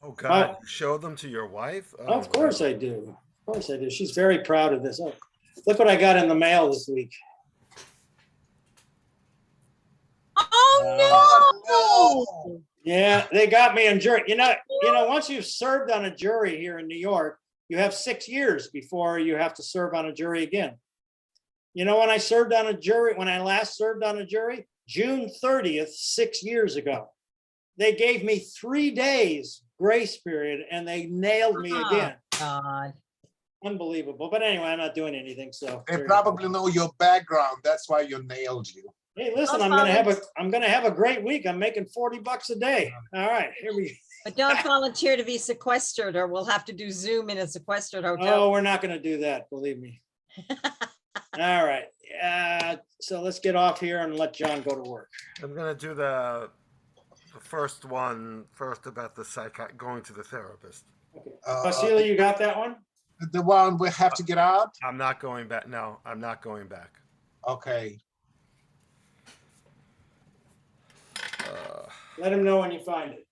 Oh God, you showed them to your wife? Oh, Of course I do. Of course I do. She's very proud of this. Oh, look what I got in the mail this week. Oh, no. Yeah, they got me in jury. You know, once you've served on a jury here in New York, you have 6 years before you have to serve on a jury again. You know, when I served on a jury, when I last served on a jury, June 30th, 6 years ago, they gave me 3 days grace period and they nailed me again. God. Unbelievable. But anyway, I'm not doing anything. So They probably know your background. That's why you nailed you. hey, listen, Don't I'm gonna have a great week. I'm making $40 a day. All right, here we go. But don't volunteer to be sequestered or we'll have to do Zoom in a sequestered hotel. Oh, we're not gonna do that, believe me. All right. So let's get off here and let John go to work. I'm gonna do the first one first about the going to the therapist. Okay. Vasily, you got that one? The one we have to get out? I'm not going back. No, I'm not going back. Okay. Let him know when you find it.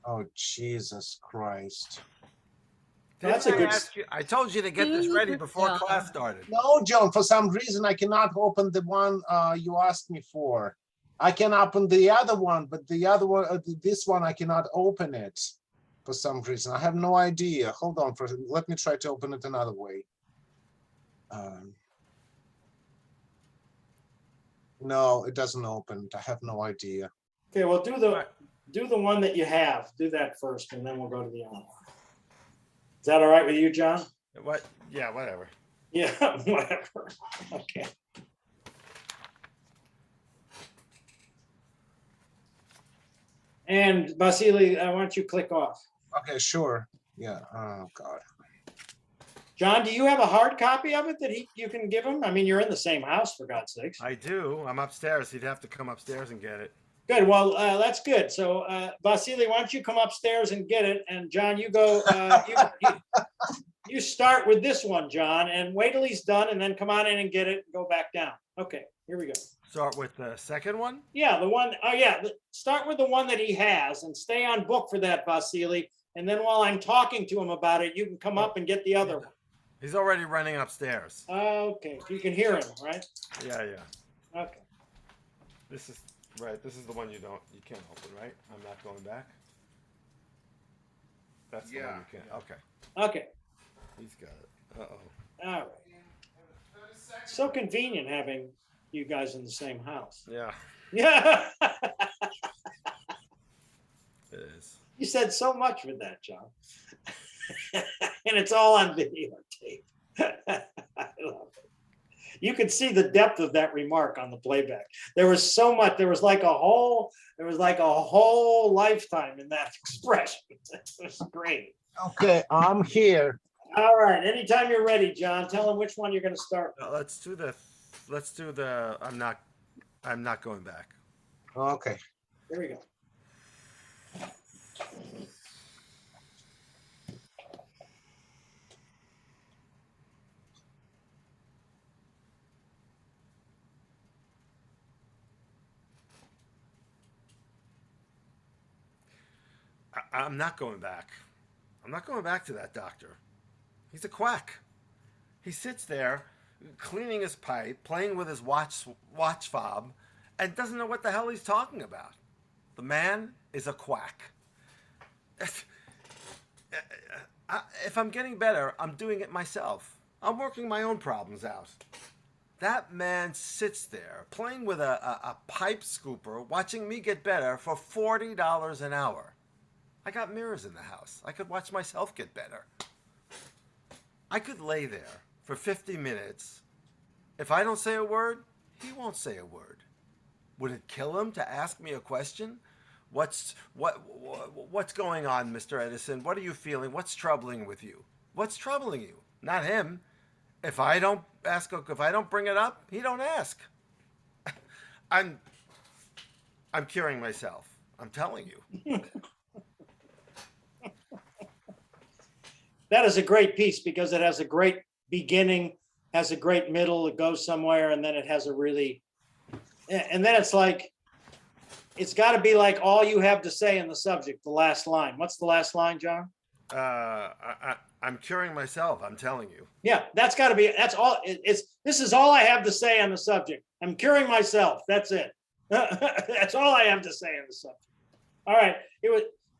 Oh, Jesus Christ. That's a good. I told you to get this ready before Yeah. class started. No, John, for some reason I cannot open the one you asked me for. I can open the other one, but the other one, this one, I cannot open it for some reason. I have no idea. Hold on for a second. Let me try to open it another way. No, it doesn't open. I have no idea. Okay, well, do the one that you have. Do that first, and then we'll go to the other one. Is that all right with you, John? What? Yeah, whatever. Yeah, whatever. Okay. And Vasily, why don't you click off? Okay, sure. Yeah. Oh, God. John, do you have a hard copy of it that you can give him? I mean, you're in the same house, for God's sakes. I do. I'm upstairs. He'd have to come upstairs and get it. Good. Well, that's good. So, Vasily, why don't you come upstairs and get it? And John, you go. You start with this one, John, and wait till he's done, and then come on in and get it. And go back down. Okay. Here we go. Start with the second one. Yeah, the one. Oh, yeah. Start with the one that he has, and stay on book for that, Vasily. And then while I'm talking to him about it, you can come up and get the other one. He's already running upstairs. Okay. You can hear him, right? Yeah. Okay. This is right. This is the one you can't open, right? I'm not going back. That's the one you can't. Okay. Okay. He's got it. Uh-oh. All right. So convenient having you guys in the same house. Yeah, Yeah. it is. You said so much with that, John. And it's all on videotape. I love it. You could see the depth of that remark on the playback. There was so much, there was like a whole lifetime in that expression. It was great. Okay, I'm here. All right. Anytime you're ready, John, tell them which one you're going to start with. Let's do the. I'm not going back. Okay. Here we go. I'm not going back. I'm not going back to that doctor. He's a quack. He sits there cleaning his pipe, playing with his watch fob, and doesn't know what the hell he's talking about. The man is a quack. If I'm getting better, I'm doing it myself. I'm working my own problems out. That man sits there playing with a pipe scooper, watching me get better for $40 an hour. I got mirrors in the house. I could watch myself get better. I could lay there for 50 minutes. If I don't say a word, he won't say a word. Would it kill him to ask me a question? What's going on, Mr. Edison? What are you feeling? What's troubling with you? What's troubling you? Not him. If I don't bring it up, he don't ask. I'm curing myself. I'm telling you. That is a great piece because it has a great beginning, has a great middle, it goes somewhere, and then it has a really, and then it's like, it's got to be like all you have to say in the subject, the last line. What's the last line, John? I'm curing myself. I'm telling you. Yeah, that's got to be, that's all. This is all I have to say on the subject. I'm curing myself. That's it. That's all I have to say on the subject. All right.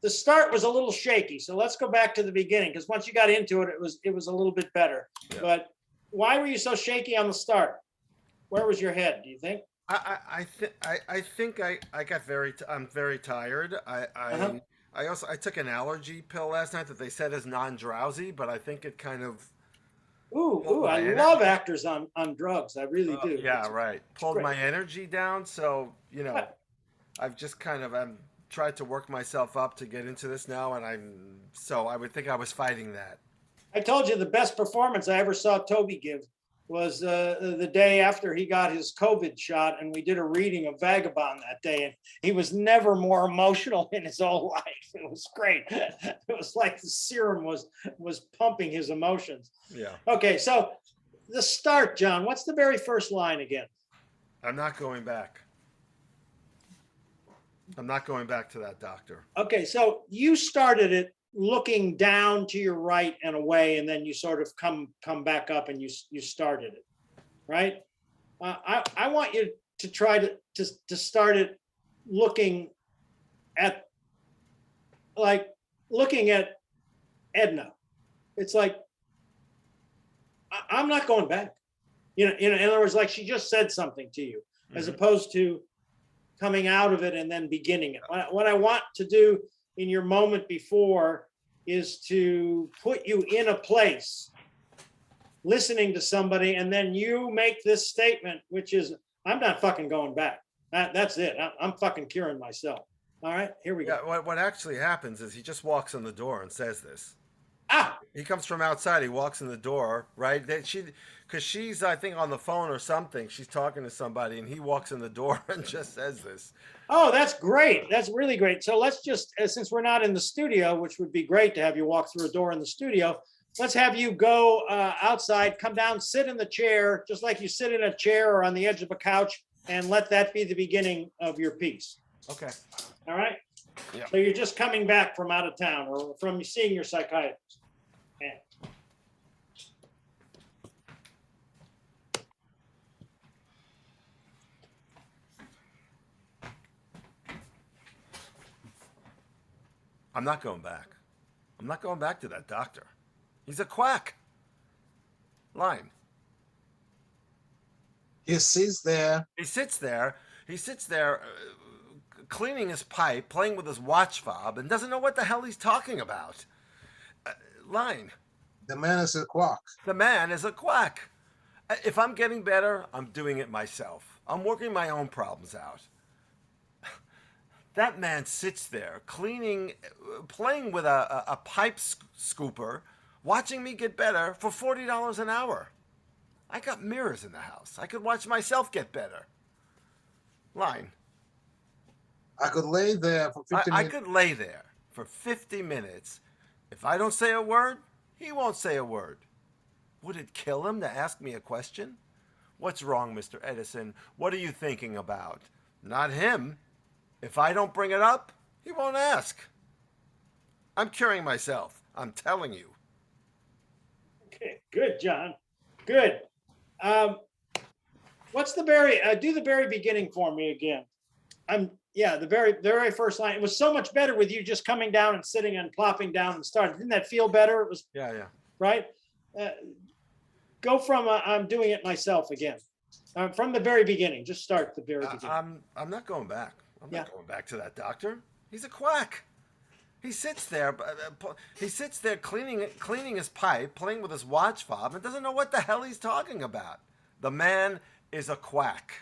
The start was a little shaky. So let's go back to the beginning, because once you got into it, it was a little bit better. Yeah. But why were you so shaky on the start? Where was your head, do you think? I think I got I'm very tired. I took an allergy pill last night that they said is non-drowsy, but I think it kind of I love actors on drugs. I really do. Yeah, right. Pulled my energy down. So, I've just I'm tried to work myself up to get into this now, and I would think I was fighting that. I told you the best performance I ever saw Toby give was the day after he got his COVID shot, and we did a reading of Vagabond that day, and he was never more emotional in his whole life. It was great. It was like the serum was pumping his emotions. Yeah. Okay, so the start, John, what's the very first line again? I'm not going back. I'm not going back to that doctor. Okay, so you started it looking down to your right and away, and then you sort of come back up and you started it, right? I want you to try to start it looking at Edna. It's like, I'm not going back. In other words, like she just said something to you, as opposed to coming out of it and then beginning it. What I want to do in your moment before is to put you in a place listening to somebody, and then you make this statement, which is, I'm not fucking going back. That's it. I'm fucking curing myself. All right, here we go. What actually happens is he just walks in the door and says this. Ah! He comes from outside. He walks in the door, right? Because she's, I think, on the phone or something. She's talking to somebody, and he walks in the door and just says this. Oh, that's great. That's really great. So let's just, since we're not in the studio, which would be great to have you walk through a door in the studio, let's have you go outside, come down, sit in the chair, just like you sit in a chair or on the edge of a couch, and let that be the beginning of your piece. Okay. All right? Yeah. So you're just coming back from out of town or from seeing your psychiatrist. Yeah. I'm not going back. I'm not going back to that doctor. He's a quack. Line. He sits there. He sits there cleaning his pipe, playing with his watch fob, and doesn't know what the hell he's talking about. Line. The man is a quack. The man is a quack. If I'm getting better, I'm doing it myself. I'm working my own problems out. That man sits there cleaning, playing with a pipe scooper, watching me get better for $40 an hour. I got mirrors in the house. I could watch myself get better. Line. I could lay there for 50 minutes. I could lay there for 50 minutes. If I don't say a word, he won't say a word. Would it kill him to ask me a question? What's wrong, Mr. Edison? What are you thinking about? Not him. If I don't bring it up, he won't ask. I'm curing myself. I'm telling you. Okay, good, John. Good. What's the do the very beginning for me again? The very first line. It was so much better with you just coming down and sitting and plopping down and starting. Didn't that feel better? It was. Yeah. Right. Go from I'm doing it myself again. From the very beginning. Just start the very beginning. I'm not going back. I'm not going back to that doctor. He's a quack. He sits there. He sits there cleaning his pipe, playing with his watch fob, and doesn't know what the hell he's talking about. The man is a quack.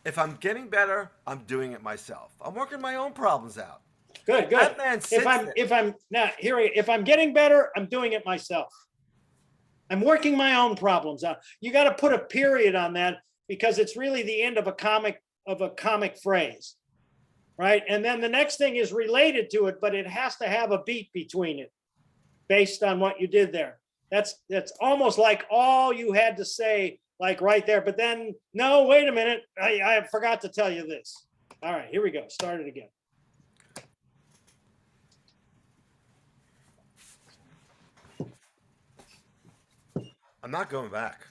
If I'm getting better, I'm doing it myself. I'm working my own problems out. Good, good. That man sits there. If I'm getting better, I'm doing it myself. I'm working my own problems out. You got to put a period on that because it's really the end of a comic phrase, right? And then the next thing is related to it, but it has to have a beat between it based on what you did there. That's almost like all you had to say, like right there. But then, no, wait a minute. I forgot to tell you this. All right, here we go. Start it again. I'm not going back.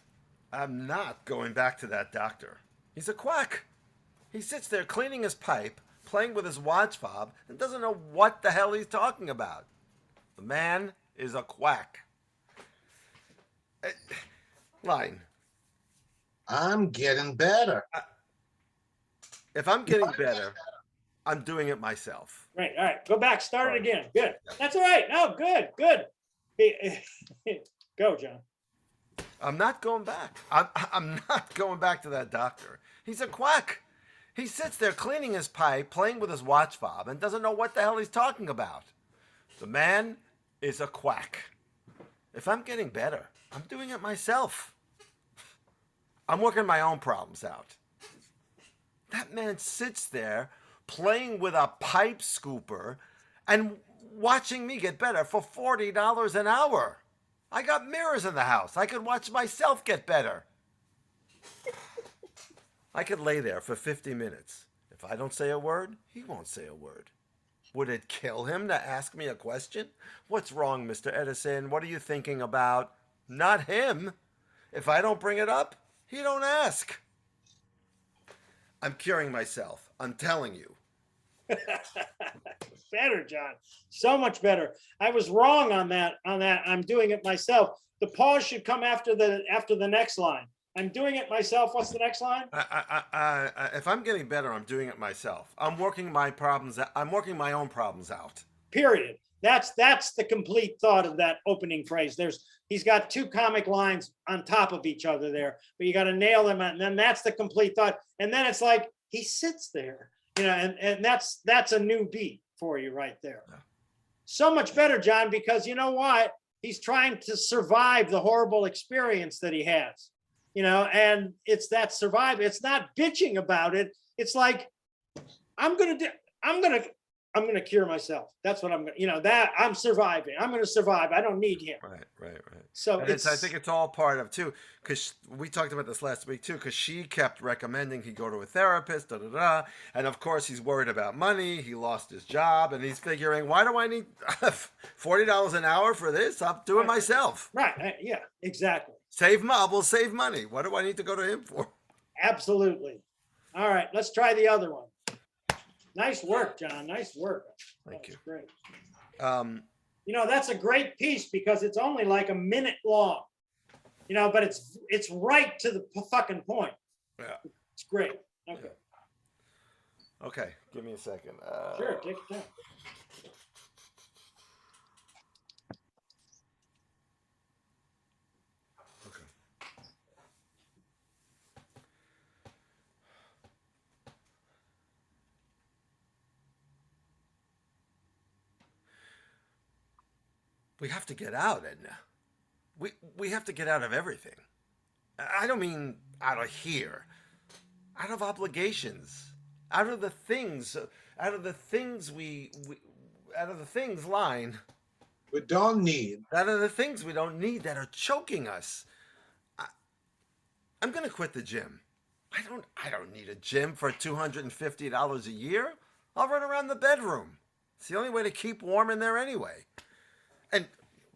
I'm not going back to that doctor. He's a quack. He sits there cleaning his pipe, playing with his watch fob, and doesn't know what the hell he's talking about. The man is a quack. Line. I'm getting better. If I'm getting better, I'm doing it myself. Right. All right. Go back. Start it again. Good. That's all right. No, good. Good. Go, John. I'm not going back. I'm not going back to that doctor. He's a quack. He sits there cleaning his pipe, playing with his watch fob, and doesn't know what the hell he's talking about. The man is a quack. If I'm getting better, I'm doing it myself. I'm working my own problems out. That man sits there playing with a pipe scooper and watching me get better for $40 an hour. I got mirrors in the house. I could watch myself get better. I could lay there for 50 minutes. If I don't say a word, he won't say a word. Would it kill him to ask me a question? What's wrong, Mr. Edison? What are you thinking about? Not him. If I don't bring it up, he don't ask. I'm curing myself. I'm telling you. Better, John. So much better. I was wrong on that. I'm doing it myself. The pause should come after the next line. I'm doing it myself. What's the next line? If I'm getting better, I'm doing it myself. I'm working my problems. I'm working my own problems out. Period. That's the complete thought of that opening phrase. He's got two comic lines on top of each other there, but you got to nail them, and then that's the complete thought. And then it's like he sits there, and that's a new beat for you right there. Yeah. So much better, John, because you know what? He's trying to survive the horrible experience that he has, and it's that survive. It's not bitching about it. It's like, I'm going to cure myself. That's what I'm going to, that I'm surviving. I'm going to survive. I don't need him. Right. So I think it's all part of too, because we talked about this last week too, because she kept recommending he go to a therapist, and of course he's worried about money. He lost his job, and he's figuring, why do I need $40 an hour for this? I'll do it myself. Right. Yeah, exactly. We'll save money. What do I need to go to him for? Absolutely. All right, let's try the other one. Nice work, John. Nice work. Thank you. Great. That's a great piece because it's only like a minute long. But it's right to the fucking point. Yeah. It's great. Okay. Yeah. Okay. Give me a second. Sure. Take your time. Okay. We have to get out, Edna. We have to get out of everything. I don't mean out of here. Out of obligations. Out of the things line. We don't need. Out of the things we don't need that are choking us. I'm gonna quit the gym. I don't need a gym for $250 a year. I'll run around the bedroom. It's the only way to keep warm in there anyway. And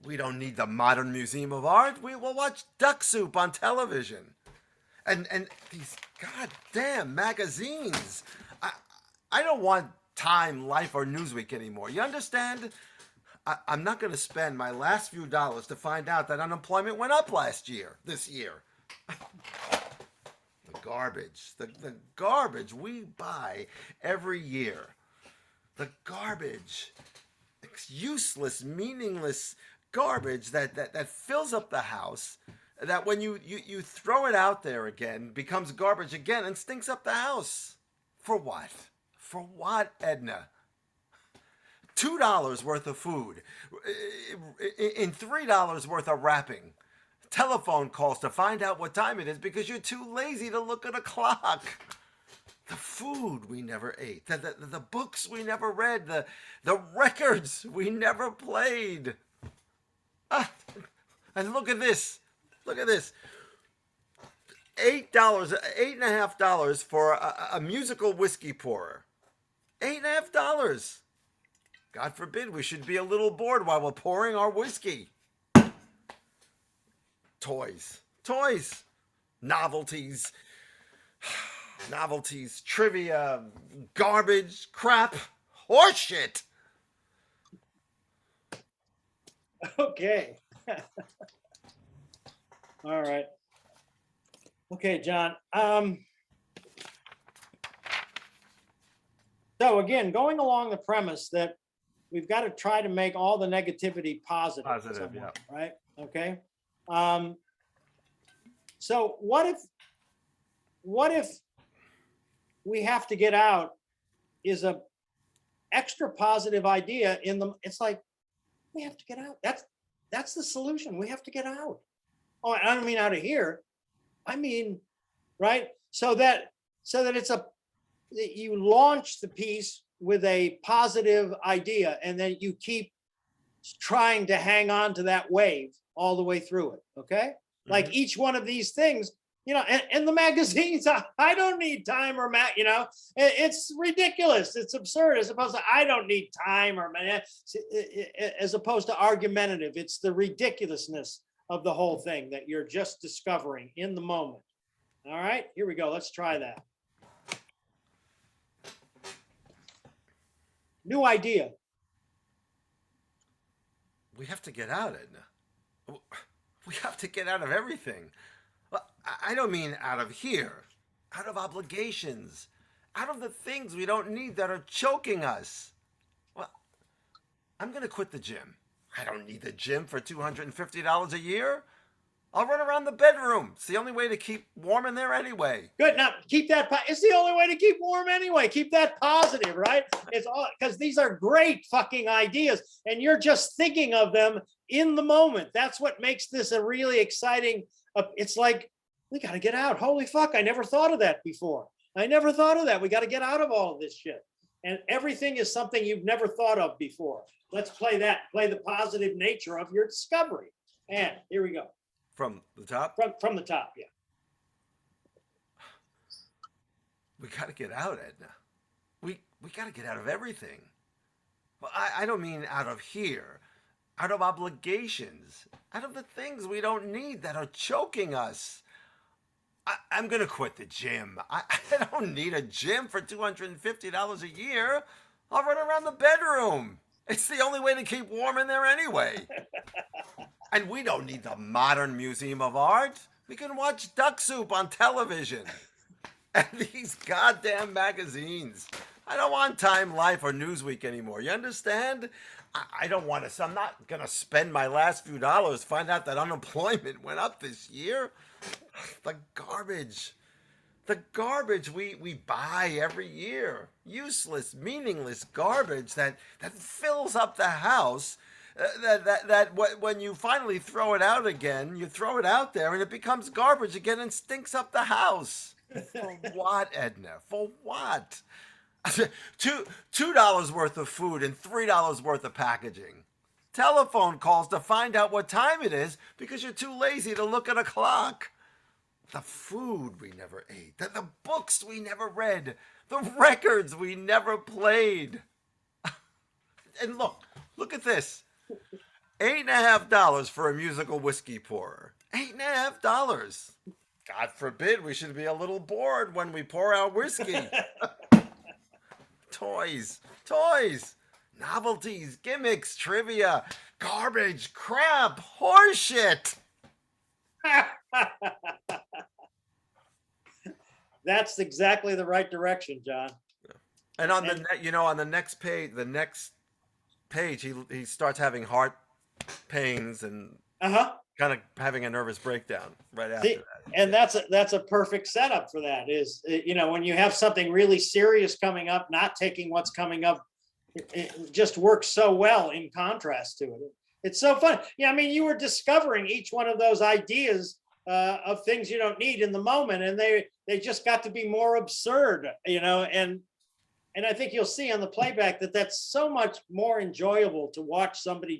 we don't need the Modern Museum of Art. We will watch Duck Soup on television. And these goddamn magazines. I don't want Time, Life, or Newsweek anymore. You understand? I'm not going to spend my last few dollars to find out that unemployment went up this year. The garbage. The garbage we buy every year. The garbage. useless, meaningless garbage that fills up the house, that when you throw it out there again, becomes garbage again and stinks up the house. For what? For what, Edna? $2 worth of food, in $3 worth of wrapping, telephone calls to find out what time it is because you're too lazy to look at a clock. The food we never ate, the books we never read, the records we never played. And look at this. Look at this. $8, $8.50 for a musical whiskey pourer. $8.50. God forbid we should be a little bored while we're pouring our whiskey. Toys. Novelties. Novelties, trivia, garbage, crap, horseshit. Okay. All right. Okay, John. So again, going along the premise that we've got to try to make all the negativity positive. Positive, somewhat, yeah. Right. Okay. So what if we have to get out is a extra positive idea in the, it's like, we have to get out. That's the solution. We have to get out. Oh, I don't mean out of here. I mean, right. So that you launch the piece with a positive idea and then you keep trying to hang on to that wave all the way through it. Okay. Like each one of these things, and the magazines, I don't need time or it's ridiculous. It's absurd as opposed to I don't need time or as opposed to argumentative. It's the ridiculousness of the whole thing that you're just discovering in the moment. All right, here we go. Let's try that. New idea. We have to get out, Edna. We have to get out of everything. I don't mean out of here, out of obligations, out of the things we don't need that are choking us. Well, I'm going to quit the gym. I don't need the gym for $250 a year. I'll run around the bedroom. It's the only way to keep warm in there anyway. Good. Now keep that. It's the only way to keep warm anyway. Keep that positive, right? It's all because these are great fucking ideas, and you're just thinking of them in the moment. That's what makes this a really exciting. It's like we got to get out. Holy fuck! I never thought of that before. I never thought of that. We got to get out of all of this shit, and everything is something you've never thought of before. Let's play that. Play the positive nature of your discovery. And here we go. From the top? From the top, yeah. We got to get out, Edna. We got to get out of everything. Well, I don't mean out of here, out of obligations, out of the things we don't need that are choking us. I'm going to quit the gym. I don't need a gym for $250 a year. I'll run around the bedroom. It's the only way to keep warm in there anyway. And we don't need the Modern Museum of Art. We can watch Duck Soup on television. And these goddamn magazines. I don't want Time Life or Newsweek anymore. You understand? I don't want to. I'm not going to spend my last few dollars, find out that unemployment went up this year. The garbage. The garbage we buy every year. Useless, meaningless garbage that fills up the house. That when you finally throw it out again, you throw it out there and it becomes garbage again and stinks up the house. For what, Edna? For what? $2 worth of food and $3 worth of packaging. Telephone calls to find out what time it is because you're too lazy to look at a clock. The food we never ate. The books we never read. The records we never played. And look at this. $8.50 for a musical whiskey pourer. $8.50. God forbid we should be a little bored when we pour our whiskey. Toys, novelties, gimmicks, trivia, garbage, crap, horseshit. That's exactly the right direction, John. And on the next page, the next page, he starts having heart pains and Uh-huh. kind of having a nervous breakdown right after See, that. and that's a perfect setup for that is, when you have something really serious coming up, not taking what's coming up, it just works so well in contrast to it. It's so fun. Yeah, I mean, you were discovering each one of those ideas of things you don't need in the moment, and they just got to be more absurd, and I think you'll see on the playback that that's so much more enjoyable to watch somebody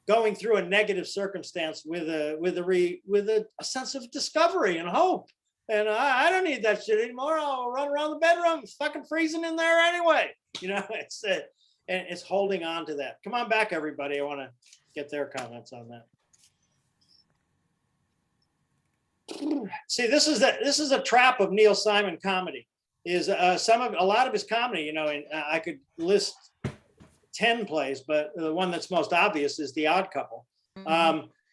going through a negative circumstance with a sense of discovery and hope. And I don't need that shit anymore. I'll run around the bedroom. It's fucking freezing in there anyway. It's and it's holding on to that. Come on back, everybody. I want to get their comments on that. See, this is a trap of Neil Simon comedy. Is a lot of his comedy. And I could list 10 plays, but the one that's most obvious is The Odd Couple.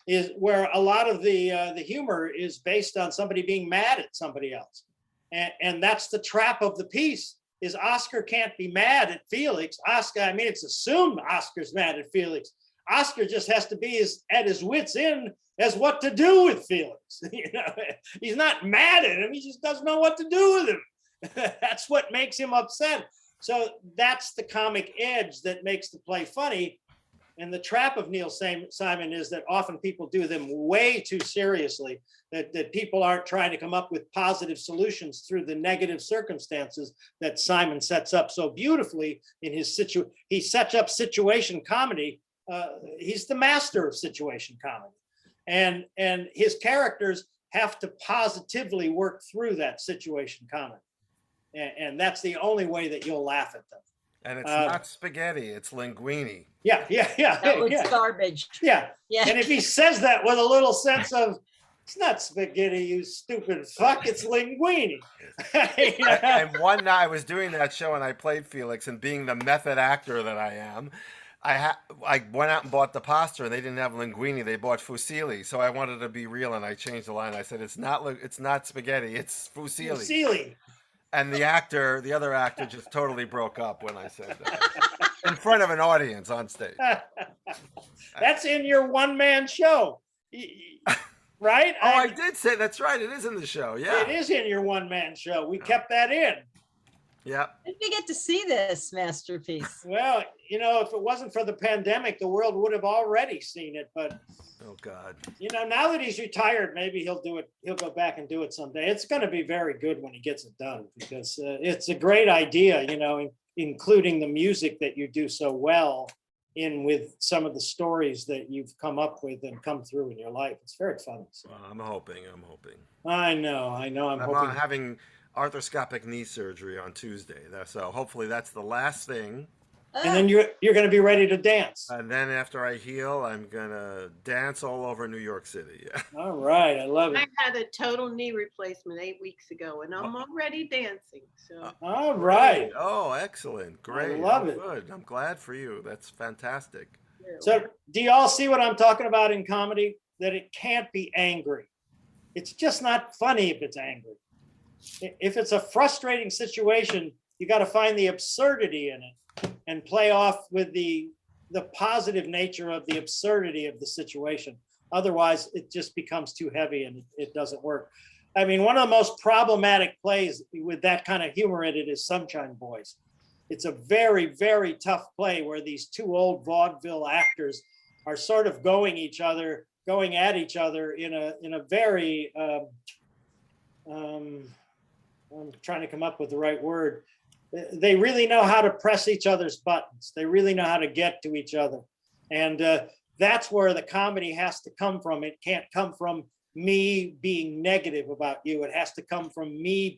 Is where a lot of the humor is based on somebody being mad at somebody else, and that's the trap of the piece. Is Oscar can't be mad at Felix. Oscar, I mean, it's assumed Oscar's mad at Felix. Oscar just has to be at his wits' end as what to do with Felix. He's not mad at him. He just doesn't know what to do with him. That's what makes him upset. So that's the comic edge that makes the play funny. And the trap of Neil Simon is that often people do them way too seriously, that people aren't trying to come up with positive solutions through the negative circumstances that Simon sets up so beautifully in his he sets up situation comedy. He's the master of situation comedy. And his characters have to positively work through that situation comedy. And that's the only way that you'll laugh at them. And it's not spaghetti, it's linguine. Yeah. No, it's garbage. Yeah. Yeah. And if he says that with a little sense of, it's not spaghetti, you stupid fuck, it's linguine. And one night I was doing that show and I played Felix, and being the method actor that I am, I went out and bought the pasta, and they didn't have linguine, they bought fusilli. So I wanted to be real, and I changed the line. I said, it's not spaghetti, it's fusilli. Fusilli. And the other actor just totally broke up when I said that. In front of an audience on stage. That's in your one-man show, right? Oh, I did say, that's right. It is in the show. Yeah. It is in your one-man show. We kept that in. Yeah. Did we get to see this masterpiece? Well, if it wasn't for the pandemic, the world would have already seen it. But oh God, now that he's retired, maybe he'll do it. He'll go back and do it someday. It's going to be very good when he gets it done, because it's a great idea. Including the music that you do so well in with some of the stories that you've come up with and come through in your life. It's very funny. So. I'm hoping. I know. I'm hoping. Having arthroscopic knee surgery on Tuesday. So hopefully that's the last thing. And then you're going to be ready to dance. And then after I heal, I'm going to dance all over New York City. Yeah. All right. I love it. I had a total knee replacement 8 weeks ago, and I'm already dancing. So. All right. Oh, excellent. Great. I love it. Good. I'm glad for you. That's fantastic. So do y'all see what I'm talking about in comedy? That it can't be angry. It's just not funny if it's angry. If it's a frustrating situation, you got to find the absurdity in it and play off with the positive nature of the absurdity of the situation. Otherwise, it just becomes too heavy and it doesn't work. I mean, one of the most problematic plays with that kind of humor in it is Sunshine Boys. It's a very, very tough play where these two old vaudeville actors are sort of going at each other in a very, I'm trying to come up with the right word. They really know how to press each other's buttons. They really know how to get to each other. And that's where the comedy has to come from. It can't come from me being negative about you. It has to come from me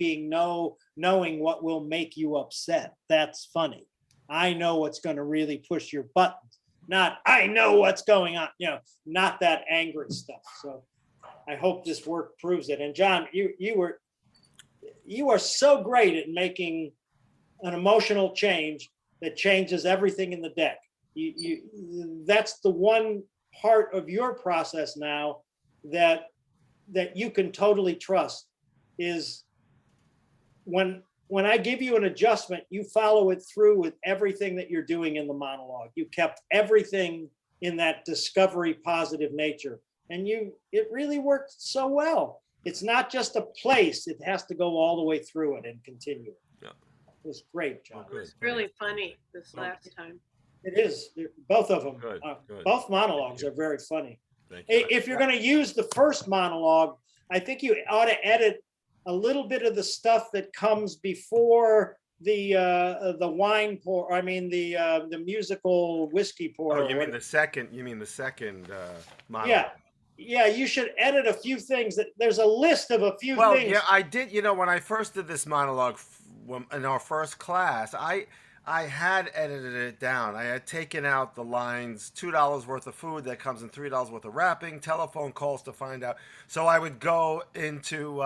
knowing what will make you upset. That's funny. I know what's going to really push your buttons. Not, I know what's going on, not that angry stuff. So I hope this work proves it. And John, you are so great at making an emotional change that changes everything in the deck. That's the one part of your process now that you can totally trust, is when when I give you an adjustment, you follow it through with everything that you're doing in the monologue. You kept everything in that discovery positive nature. And it really worked so well. It's not just a place, it has to go all the way through it and continue. Yeah. It was great, John. Oh, It was really funny this last time. It is, both of them. Good, good. Both monologues are very funny. Thank you. If you're going to use the first monologue, I think you ought to edit a little bit of the stuff that comes before the wine pour. I mean the musical whiskey pour. Oh, you mean the second? You mean the second monologue? Yeah, yeah. You should edit a few things. There's a list of a few Well, things. yeah, I did. You know, when I first did this monologue in our first class, I had edited it down. I had taken out the lines, $2 worth of food that comes in $3 worth of wrapping, telephone calls to find out. So I would go into,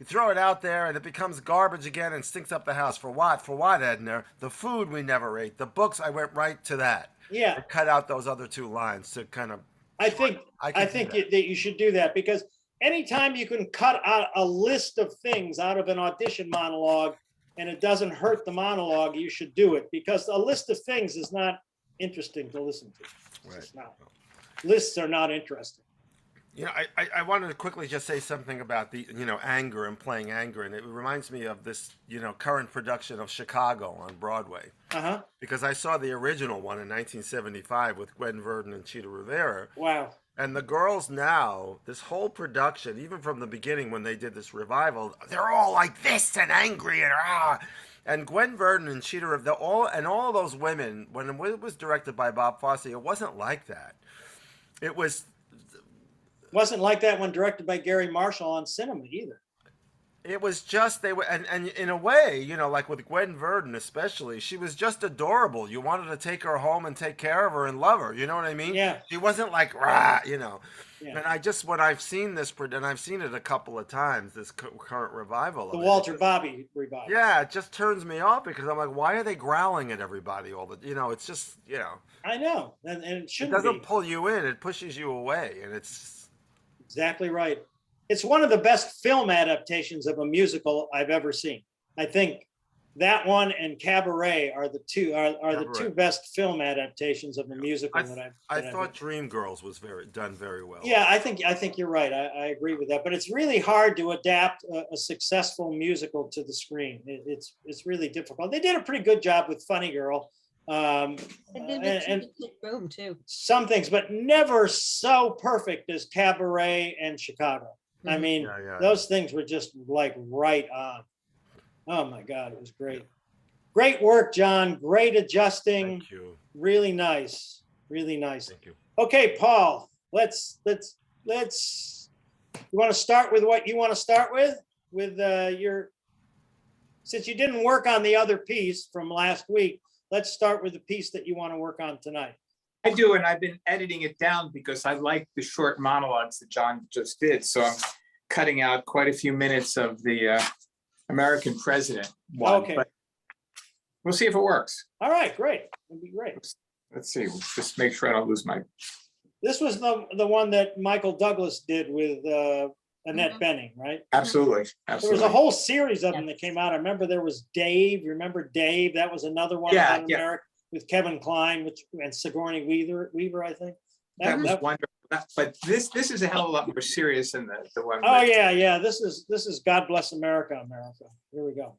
throw it out there and it becomes garbage again and stinks up the house. For what? For what, Edna? The food we never ate. The books, I went right to that. Yeah. I cut out those other two lines to kind of. I think that you should do that, because anytime you can cut out a list of things out of an audition monologue and it doesn't hurt the monologue, you should do it, because a list of things is not interesting to listen to. Right. It's not. Lists are not interesting. You know, I wanted to quickly just say something about the, anger and playing anger. And it reminds me of this, current production of Chicago on Broadway. Uh-huh. Because I saw the original one in 1975 with Gwen Verdon and Cheetah Rivera. Wow. And the girls now, this whole production, even from the beginning when they did this revival, they're all like this and angry and And Gwen Verdon and Cheetah Rivera, all those women, when it was directed by Bob Fosse, it wasn't like that. It wasn't like that when directed by Gary Marshall on cinema either. It was just, they were, and in a way, like with Gwen Verdon especially, she was just adorable. You wanted to take her home and take care of her and love her. You know what I mean? Yeah. She wasn't like, rah, Yeah. And when I've seen this, and I've seen it a couple of times, this current revival. The Walter Bobby revival. Yeah, it just turns me off because I'm like, why are they growling at everybody all the, it's just, I know, and it shouldn't It doesn't be. pull you in, it pushes you away, and it's. Exactly right. It's one of the best film adaptations of a musical I've ever seen. I think that one and Cabaret are the two the two best film adaptations of a musical I thought Dreamgirls was done very well. Yeah, I think you're right. I agree with that. But it's really hard to adapt a successful musical to the screen. It's really difficult. They did a pretty good job with Funny Girl. And Room too. Some things, but never so perfect as Cabaret and Chicago. I mean, those things were just like right on. Oh my God, it was great. Great work, John. Great adjusting. Thank you. Really nice. Really nice. Thank you. Okay, Paul, let's you want to start with what you want to start with since you didn't work on the other piece from last week, let's start with the piece that you want to work on tonight. I do, and I've been editing it down because I like the short monologues that John just did. So I'm cutting out quite a few minutes of the American president one. Okay. But we'll see if it works. All right, great. That'd be great. Let's see. We'll just make sure I don't lose my. This was the one that Michael Douglas did with Annette Bening, right? Absolutely. There was a whole series of them that came out. I remember there was Dave. Remember Dave? That was another one about America with Kevin Kline and Sigourney Weaver, I think. That was wonderful. But this is a hell of a lot more serious than the one. Oh yeah. This is God Bless America, America. Here we go.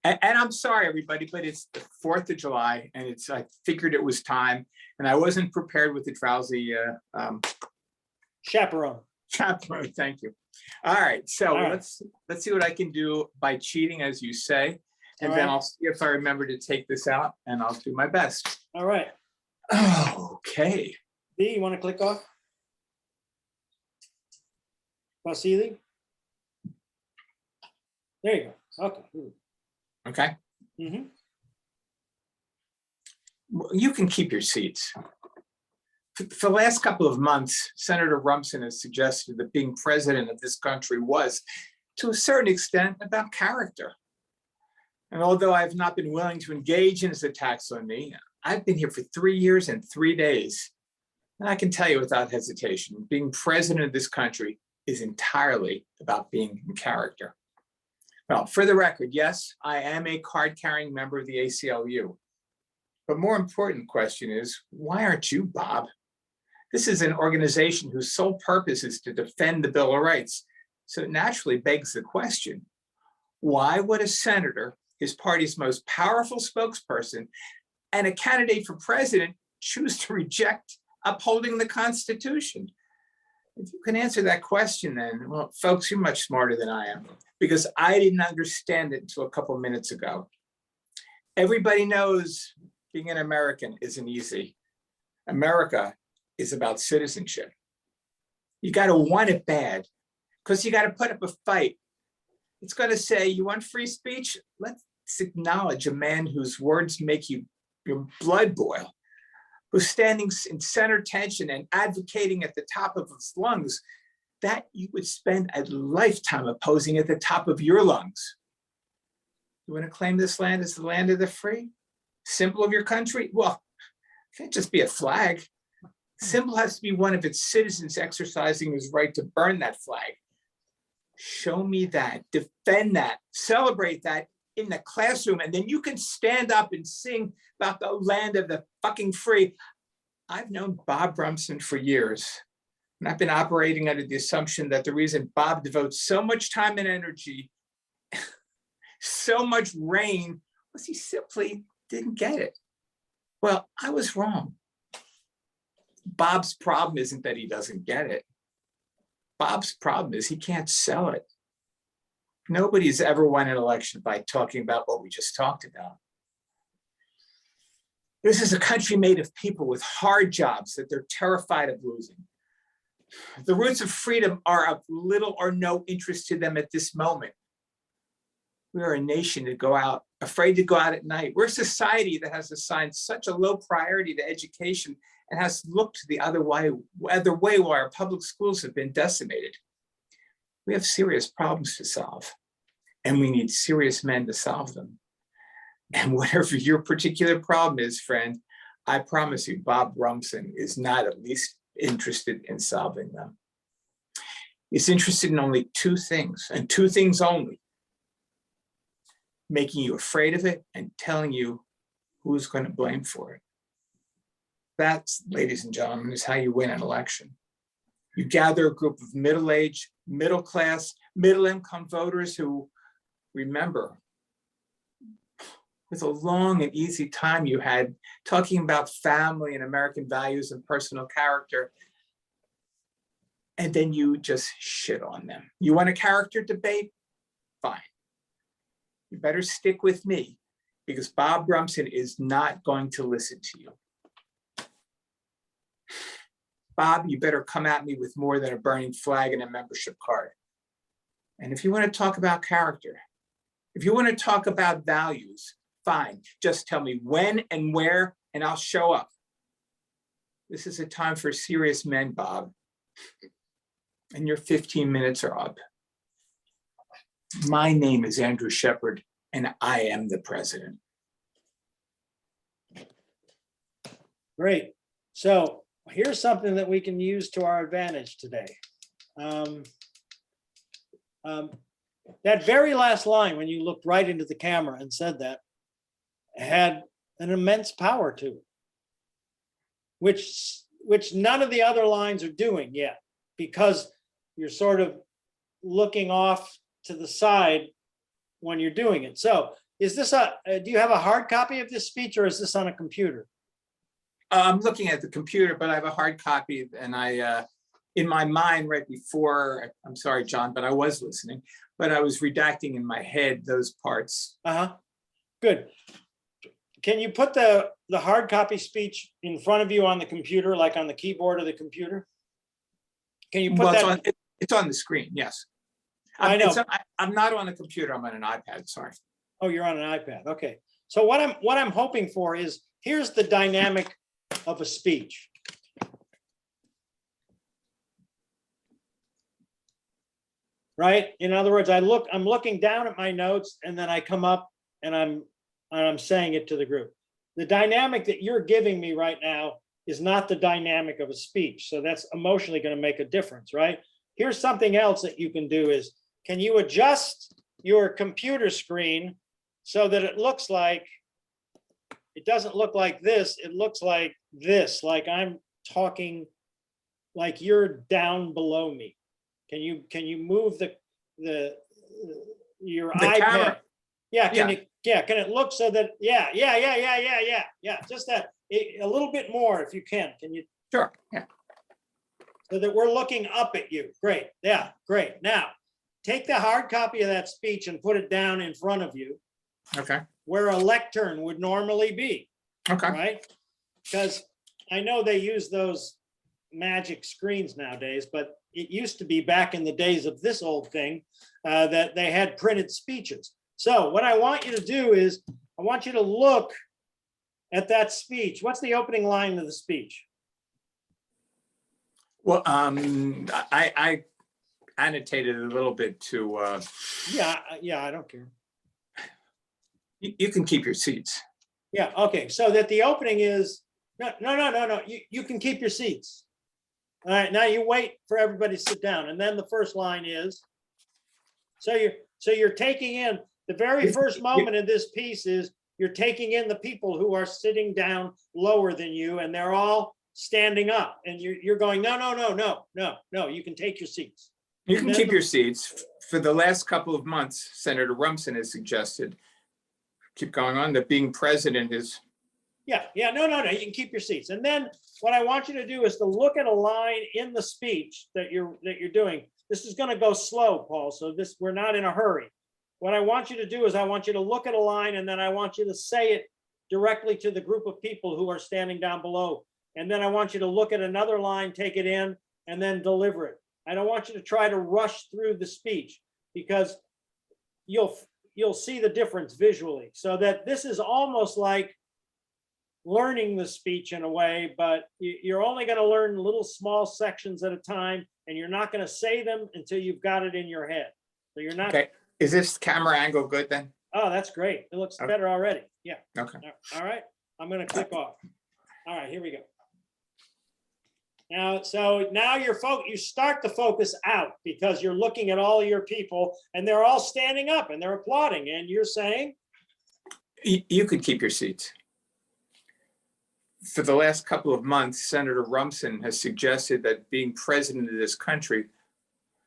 And I'm sorry, everybody, but it's the 4th of July, and I figured it was time, and I wasn't prepared with the drowsy chaperone. Thank you. All right, so let's see what I can do by cheating, as you say, and then I'll see if I remember to take this out, and I'll do my best. All right. Okay. B, you want to click off? Vasily? There you go. Okay. Okay. Mm-hmm. You can keep your seats. For the last couple of months, Senator Rumson has suggested that being president of this country was, to a certain extent, about character. And although I've not been willing to engage in his attacks on me, I've been here for 3 years and 3 days. And I can tell you without hesitation, being president of this country is entirely about being in character. Well, for the record, yes, I am a card-carrying member of the ACLU. But more important question is, why aren't you, Bob? This is an organization whose sole purpose is to defend the Bill of Rights. So it naturally begs the question, why would a senator, his party's most powerful spokesperson, and a candidate for president choose to reject upholding the Constitution? If you can answer that question, then, well, folks, you're much smarter than I am, because I didn't understand it until a couple of minutes ago. Everybody knows being an American isn't easy. America is about citizenship. You got to want it bad, because you got to put up a fight. It's going to say, you want free speech? Let's acknowledge a man whose words make your blood boil, who's standing in center tension and advocating at the top of his lungs that you would spend a lifetime opposing at the top of your lungs. You want to claim this land as the land of the free? Symbol of your country? Well, it can't just be a flag. Symbol has to be one of its citizens exercising his right to burn that flag. Show me that, defend that, celebrate that in the classroom, and then you can stand up and sing about the land of the fucking free. I've known Bob Rumson for years, and I've been operating under the assumption that the reason Bob devotes so much time and energy, so much rain, was he simply didn't get it. Well, I was wrong. Bob's problem isn't that he doesn't get it. Bob's problem is he can't sell it. Nobody's ever won an election by talking about what we just talked about. This is a country made of people with hard jobs that they're terrified of losing. The roots of freedom are of little or no interest to them at this moment. We are a nation to go out, afraid to go out at night. We're a society that has assigned such a low priority to education and has looked the other way while our public schools have been decimated. We have serious problems to solve, and we need serious men to solve them. And whatever your particular problem is, friend, I promise you, Bob Rumson is not at least interested in solving them. He's interested in only two things, and two things only: making you afraid of it and telling you who's going to blame for it. That's, ladies and gentlemen, is how you win an election. You gather a group of middle-aged, middle-class, middle-income voters who remember with a long and easy time you had talking about family and American values and personal character, and then you just shit on them. You want a character debate? Fine. You better stick with me, because Bob Rumson is not going to listen to you. Bob, you better come at me with more than a burning flag and a membership card. And if you want to talk about character, if you want to talk about values, fine. Just tell me when and where, and I'll show up. This is a time for serious men, Bob. And your 15 minutes are up. My name is Andrew Shepard, and I am the president. Great. So here's something that we can use to our advantage today. That very last line, when you looked right into the camera and said that, had an immense power to it, which none of the other lines are doing yet, because you're sort of looking off to the side when you're doing it. So is this do you have a hard copy of this speech, or is this on a computer? I'm looking at the computer, but I have a hard copy, and I, in my mind right before, I'm sorry, John, but I was listening, but I was redacting in my head those parts. Good. Can you put the hard copy speech in front of you on the computer, like on the keyboard of the computer? Can you put that? It's on the screen, yes. I know. I'm not on a computer, I'm on an iPad, sorry. Oh, you're on an iPad, okay. So what I'm hoping for is, here's the dynamic of a speech. Right? In other words, I'm looking down at my notes, and then I come up and I'm saying it to the group. The dynamic that you're giving me right now is not the dynamic of a speech. So that's emotionally going to make a difference, right? Here's something else that you can do is, can you adjust your computer screen so that it looks like, it doesn't look like this, it looks like this, like I'm talking, like you're down below me. Can you move your The iPad? camera. Yeah, Yeah. can it look so that, yeah, just that, a little bit more if you can you, Sure. Yeah. so that we're looking up at you. Great, yeah, great. Now, take the hard copy of that speech and put it down in front of you Okay. where a lectern would normally be, Okay. right? Because I know they use those magic screens nowadays, but it used to be back in the days of this old thing that they had printed speeches. So what I want you to do is, I want you to look at that speech. What's the opening line of the speech? Well, I annotated a little bit to. Yeah, I don't care. You can keep your seats. Yeah, okay, so that the opening is, no, you can keep your seats. All right, now you wait for everybody to sit down, and then the first line is, so you're taking in, the very first moment in this piece is, you're taking in the people who are sitting down lower than you, and they're all standing up, and you're going, no, you can take your seats. You And can then keep your seats. For the last couple of months, Senator Rumson has suggested, keep going on, that being president is. Yeah, no, you can keep your seats. And then what I want you to do is to look at a line in the speech that you're doing. This is going to go slow, Paul, so we're not in a hurry. What I want you to do is I want you to look at a line, and then I want you to say it directly to the group of people who are standing down below. And then I want you to look at another line, take it in, and then deliver it. I don't want you to try to rush through the speech, because you'll see the difference visually. So that this is almost like learning the speech in a way, but you're only going to learn little small sections at a time, and you're not going to say them until you've got it in your head. So you're not. Okay. Is this camera angle good then? Oh, that's great. It looks better already. Yeah. Okay. All right. I'm going to click off. All right, here we go. Now, so now you start to focus out, because you're looking at all your people, and they're all standing up and they're applauding, and you're saying, You could keep your seats. For the last couple of months, Senator Rumson has suggested that being president of this country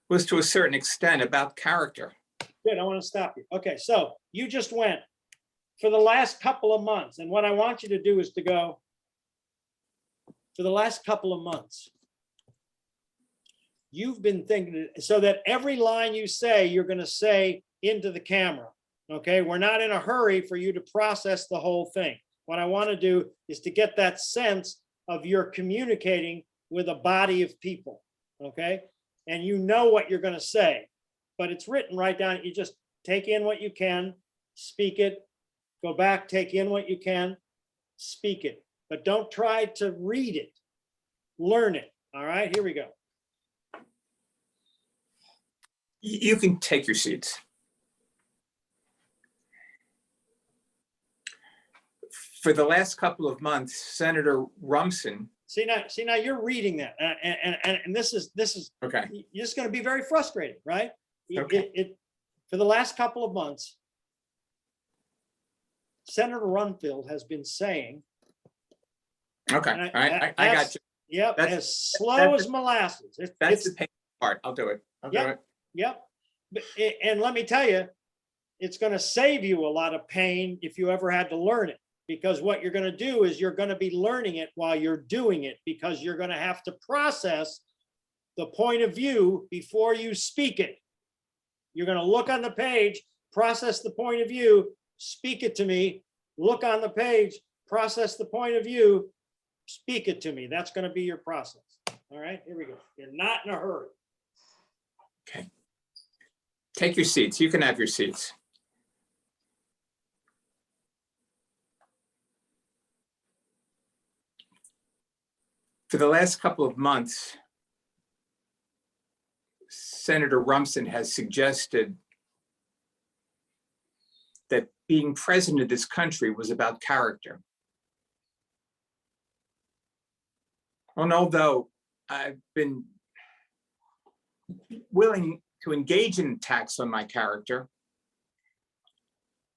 was to a certain extent about character. good, I want to stop you. Okay, so you just went for the last couple of months, and what I want you to do is to go, for the last couple of months, you've been thinking, so that every line you say, you're going to say into the camera. Okay, we're not in a hurry for you to process the whole thing. What I want to do is to get that sense of you're communicating with a body of people. Okay, and you know what you're going to say, but it's written right down. You just take in what you can, speak it, go back, take in what you can, speak it, but don't try to read it, learn it. All right, here we go. You can take your seats. For the last couple of months, Senator Rumson. See now you're reading that, and this is Okay. you're just going to be very frustrated, right? Okay. For the last couple of months, Senator Rumfield has been saying, Okay. and All right. I got you. Yep, That's- as slow as molasses. That's the pain part. I'll do it. I'll do Yep. it. Yep. And let me tell you, it's going to save you a lot of pain if you ever had to learn it, because what you're going to do is you're going to be learning it while you're doing it, because you're going to have to process the point of view before you speak it. You're going to look on the page, process the point of view, speak it to me, look on the page, process the point of view, speak it to me. That's going to be your process. All right, here we go. You're not in a hurry. Okay. Take your seats. You can have your seats. For the last couple of months, Senator Rumson has suggested that being president of this country was about character. And although I've been willing to engage in attacks on my character,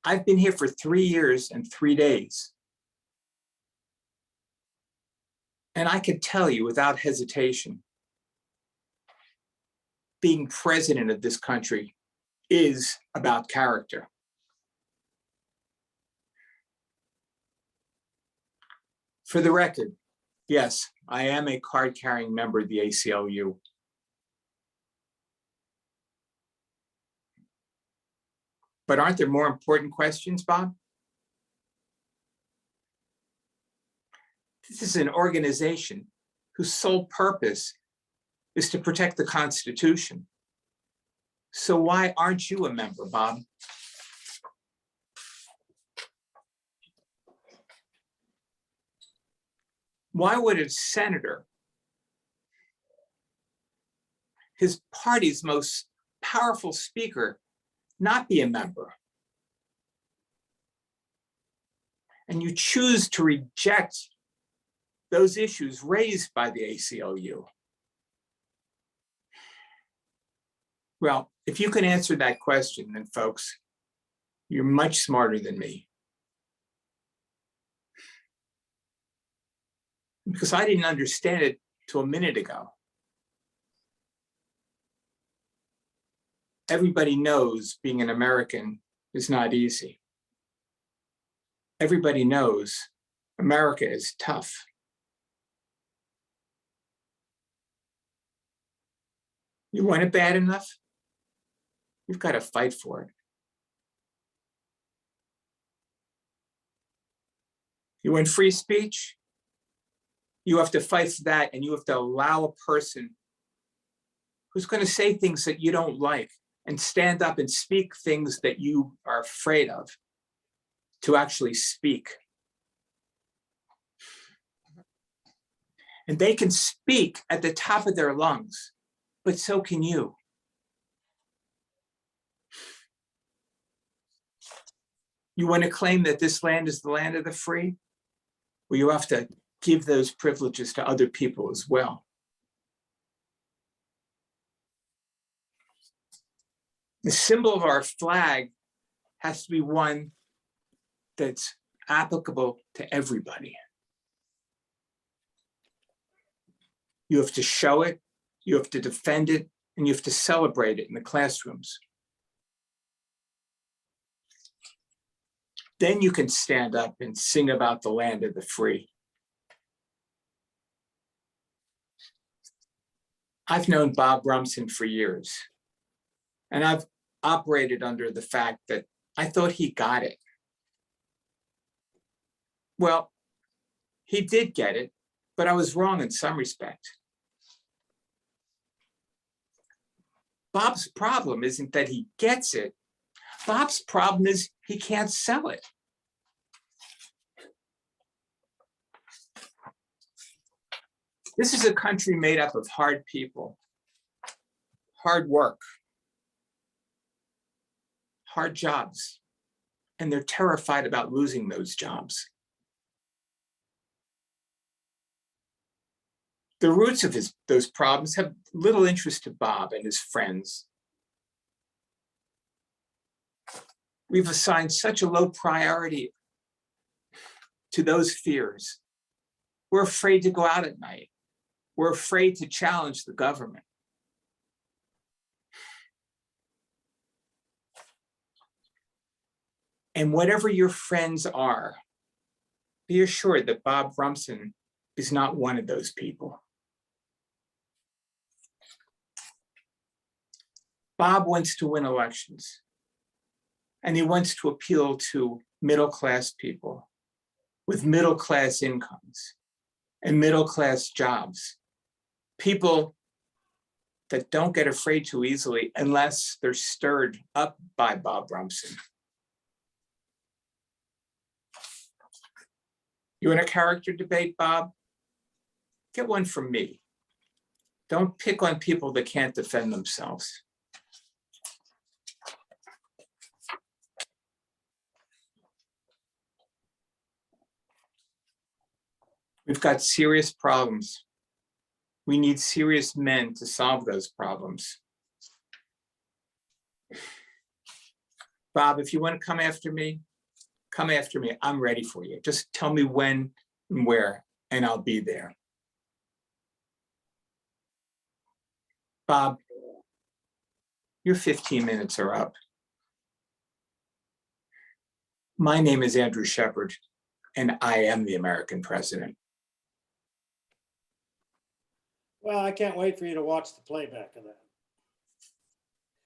I've been here for 3 years and 3 days. And I could tell you without hesitation, being president of this country is about character. For the record, yes, I am a card-carrying member of the ACLU. But aren't there more important questions, Bob? This is an organization whose sole purpose is to protect the Constitution. So why aren't you a member, Bob? Why would a senator, his party's most powerful speaker, not be a member? And you choose to reject those issues raised by the ACLU. Well, if you can answer that question, then folks, you're much smarter than me. Because I didn't understand it till a minute ago. Everybody knows being an American is not easy. Everybody knows America is tough. You want it bad enough? You've got to fight for it. You want free speech? You have to fight for that, and you have to allow a person who's going to say things that you don't like and stand up and speak things that you are afraid of to actually speak. And they can speak at the top of their lungs, but so can you. You want to claim that this land is the land of the free? Well, you have to give those privileges to other people as well. The symbol of our flag has to be one that's applicable to everybody. You have to show it, you have to defend it, and you have to celebrate it in the classrooms. Then you can stand up and sing about the land of the free. I've known Bob Rumson for years, and I've operated under the fact that I thought he got it. Well, he did get it, but I was wrong in some respect. Bob's problem isn't that he gets it. Bob's problem is he can't sell it. This is a country made up of hard people, hard work, hard jobs, and they're terrified about losing those jobs. The roots of those problems have little interest to Bob and his friends. We've assigned such a low priority to those fears. We're afraid to go out at night. We're afraid to challenge the government. And whatever your friends are, be assured that Bob Rumson is not one of those people. Bob wants to win elections, and he wants to appeal to middle-class people with middle-class incomes and middle-class jobs, people that don't get afraid too easily unless they're stirred up by Bob Rumson. You want a character debate, Bob? Get one from me. Don't pick on people that can't defend themselves. We've got serious problems. We need serious men to solve those problems. Bob, if you want to come after me, come after me. I'm ready for you. Just tell me when and where, and I'll be there. Bob, your 15 minutes are up. My name is Andrew Shepard, and I am the American president. Well, I can't wait for you to watch the playback of that.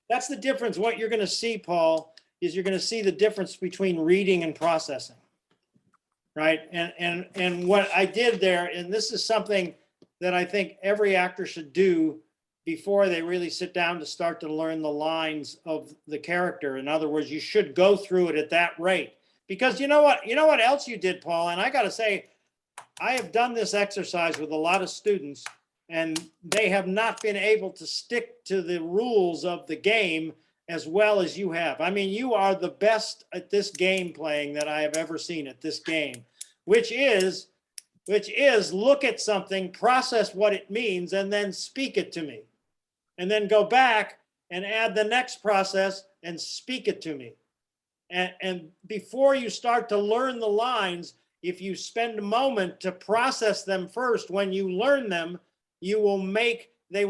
That's the difference. What you're going to see, Paul, is you're going to see the difference between reading and processing, right? And what I did there, and this is something that I think every actor should do before they really sit down to start to learn the lines of the character. In other words, you should go through it at that rate. Because you know what else you did, Paul? And I got to say, I have done this exercise with a lot of students, and they have not been able to stick to the rules of the game as well as you have. I mean, you are the best at this game playing that I have ever seen at this game, which is look at something, process what it means, and then speak it to me. And then go back and add the next process and speak it to me. And before you start to learn the lines, if you spend a moment to process them first, when you learn them, they will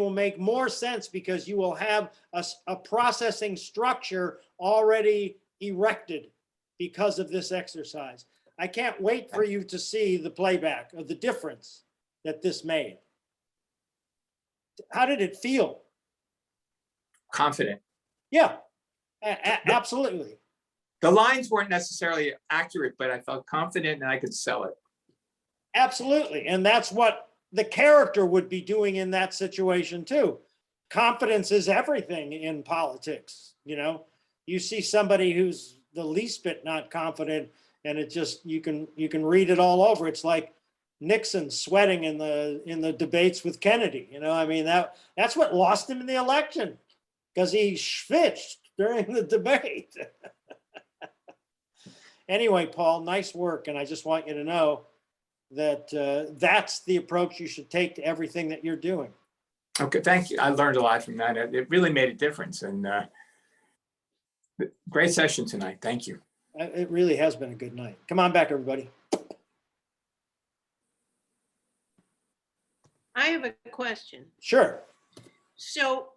make more sense because you will have a processing structure already erected because of this exercise. I can't wait for you to see the playback of the difference that this made. How did it feel? Confident. Yeah, absolutely. The lines weren't necessarily accurate, but I felt confident and I could sell it. Absolutely. And that's what the character would be doing in that situation too. Confidence is everything in politics. You know, you see somebody who's the least bit not confident, and it just, you can read it all over. It's like Nixon sweating in the debates with Kennedy. You know, I mean, that's what lost him in the election, because he schwitched during the debate. Anyway, Paul, nice work. And I just want you to know that that's the approach you should take to everything that you're doing. Okay, thank you. I learned a lot from that. It really made a difference. And great session tonight. Thank you. It really has been a good night. Come on back, everybody. I have a question. Sure. So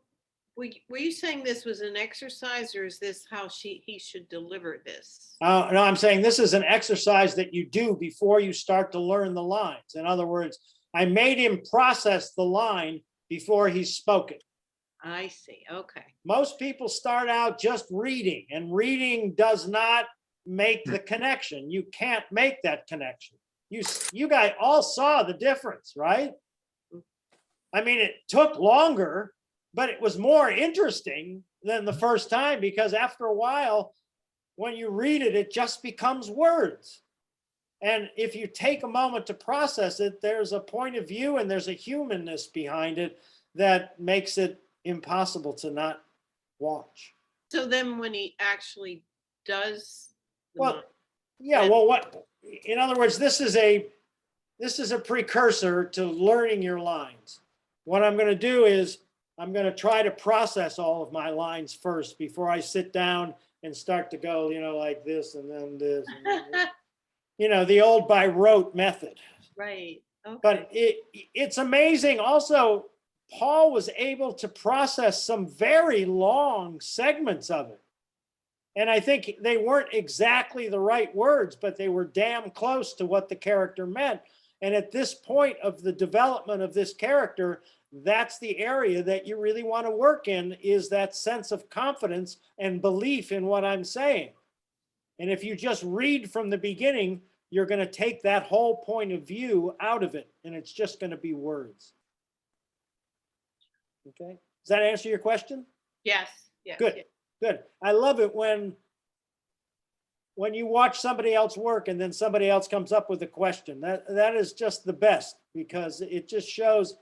were you saying this was an exercise, or is this how he should deliver this? No, I'm saying this is an exercise that you do before you start to learn the lines. In other words, I made him process the line before he spoke it. I see. Okay. Most people start out just reading, and reading does not make the connection. You can't make that connection. You guys all saw the difference, right? I mean, it took longer, but it was more interesting than the first time, because after a while, when you read it, it just becomes words. And if you take a moment to process it, there's a point of view and there's a humanness behind it that makes it impossible to not watch. So then when he actually does Well, yeah, well, what, in other words, this is a precursor to learning your lines. What I'm going to do is I'm going to try to process all of my lines first before I sit down and start to go, you know, like this and then this. And then this. You know, the old by rote method. right. Okay. But it's amazing. Also, Paul was able to process some very long segments of it. And I think they weren't exactly the right words, but they were damn close to what the character meant. And at this point of the development of this character, that's the area that you really want to work in, is that sense of confidence and belief in what I'm saying. And if you just read from the beginning, you're going to take that whole point of view out of it, and it's just going to be words. Okay. Does that answer your question? Yes. Yes. Good. Yes. Good. I love it when you watch somebody else work and then somebody else comes up with a question. That is just the best, because it just shows,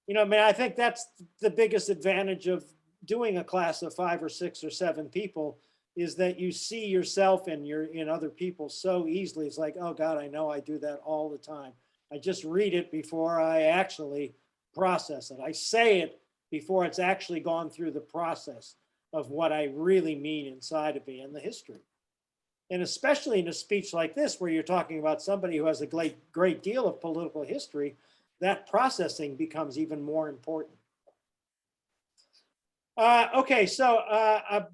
you know, I mean, I think that's the biggest advantage of doing a class of 5 or 6 or 7 people, is that you see yourself in other people so easily. It's like, oh God, I know I do that all the time. I just read it before I actually process it. I say it before it's actually gone through the process. of what I really mean inside of me and the history. And especially in a speech like this, where you're talking about somebody who has a great deal of political history, that processing becomes even more important. Okay, so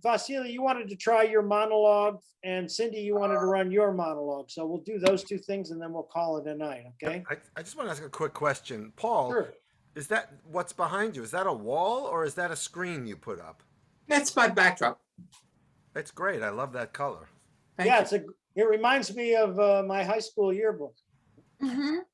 Vasily, you wanted to try your monologue, and Cindy, you wanted to run your monologue. So we'll do those two things, and then we'll call it a night, okay? I just want to ask a quick question. Paul, Sure. is that what's behind you? Is that a wall or is that a screen you put up? That's my backdrop. It's great. I love that color. Thank Yeah, you. it reminds me of my high school yearbook. Mhm.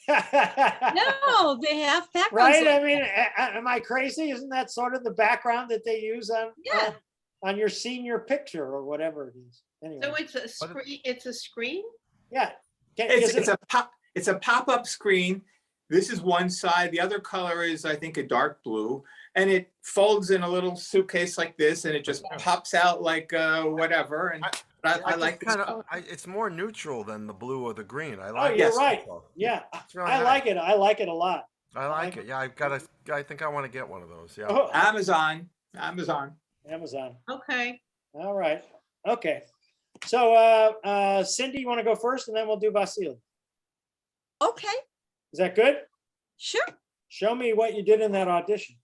No, they have backgrounds. Right? like I mean, am I crazy? Isn't that sort of the background that they use Yeah. on your senior picture or whatever it is? Anyway, So it's a screen, it's a screen? yeah. It's a pop-up screen. This is one side. The other color is, I think, a dark blue, and it folds in a little suitcase like this, and it just pops out like whatever. And I like this color. It's more neutral than the blue or the green. I Oh, like you're it. right. Yeah, It's really I nice. like it. I like it a lot. I like it. Yeah, I think I want to get one of those. Yeah. Oh, Amazon. Amazon. Okay. All right. Okay. So Cindy, you want to go first, and then we'll do Vasily. Okay, Is that good? sure. Show me what you did in that audition.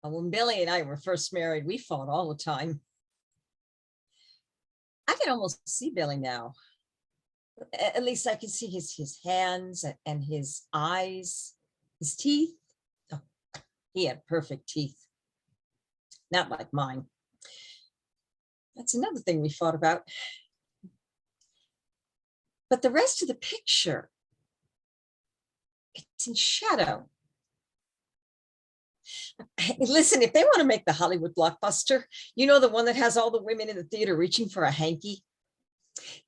When Billy and I were first married, we fought all the time. I can almost see Billy now. At least I can see his hands and his eyes, his teeth. Oh, he had perfect teeth, not like mine. That's another thing we fought about. But the rest of the picture, it's in shadow. Listen, if they want to make the Hollywood blockbuster, you know, the one that has all the women in the theater reaching for a hanky,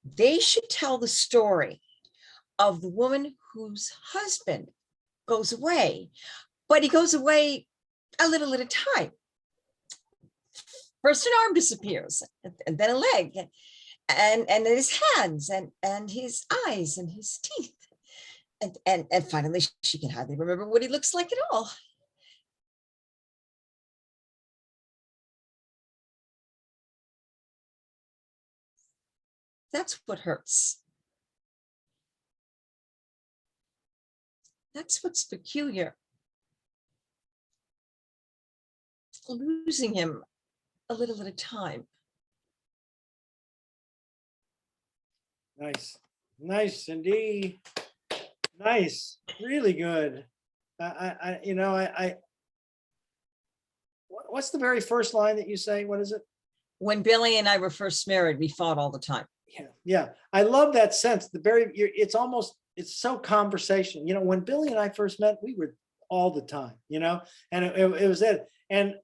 they should tell the story of the woman whose husband goes away, but he goes away a little at a time. First an arm disappears, and then a leg, and then his hands, and his eyes, and his teeth. And finally, she can hardly remember what he looks like at all. That's what hurts. That's what's peculiar. Losing him a little at a time. Nice. Nice, Cindy. Nice. Really good. What's the very first line that you say? What is it? When Billy and I were first married, we fought all the time. Yeah. Yeah. I love that sense. It's so conversational. You know, when Billy and I first met, we were all the time, you know, and it was it. And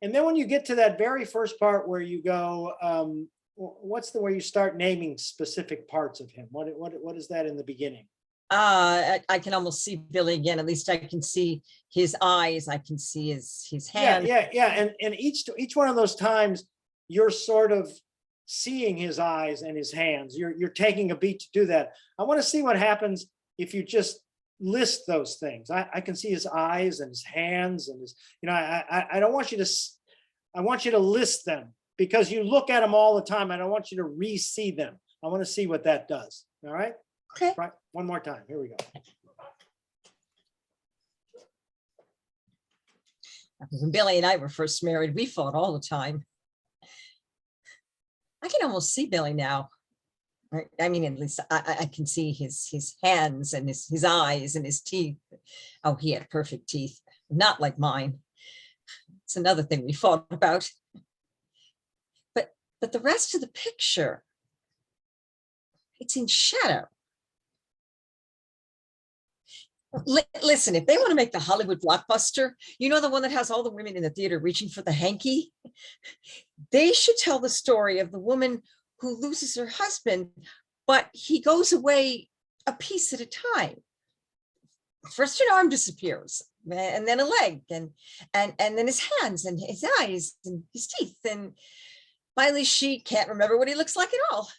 then when you get to that very first part where you go, what's where you start naming specific parts of him? What is that in the beginning? I can almost see Billy again. At least I can see his eyes. I can see his hands. Yeah. And each one of those times you're sort of seeing his eyes and his hands. You're taking a beat to do that. I want to see what happens if you just list those things. I can see his eyes and his hands and his, you know, I don't want you to, I want you to list them because you look at them all the time. I don't want you to re-see them. I want to see what that does. All right. Okay. Right. One more time. Here we go. When Billy and I were first married, we fought all the time. I can almost see Billy now. Right? I mean, at least I can see his hands and his eyes and his teeth. Oh, he had perfect teeth, not like mine. It's another thing we fought about. But the rest of the picture, it's in shadow. Listen, if they want to make the Hollywood blockbuster, you know, the one that has all the women in the theater reaching for the hanky, they should tell the story of the woman who loses her husband, but he goes away a piece at a time. First an arm disappears, and then a leg, and then his hands and his eyes and his teeth, and finally she can't remember what he looks like at all.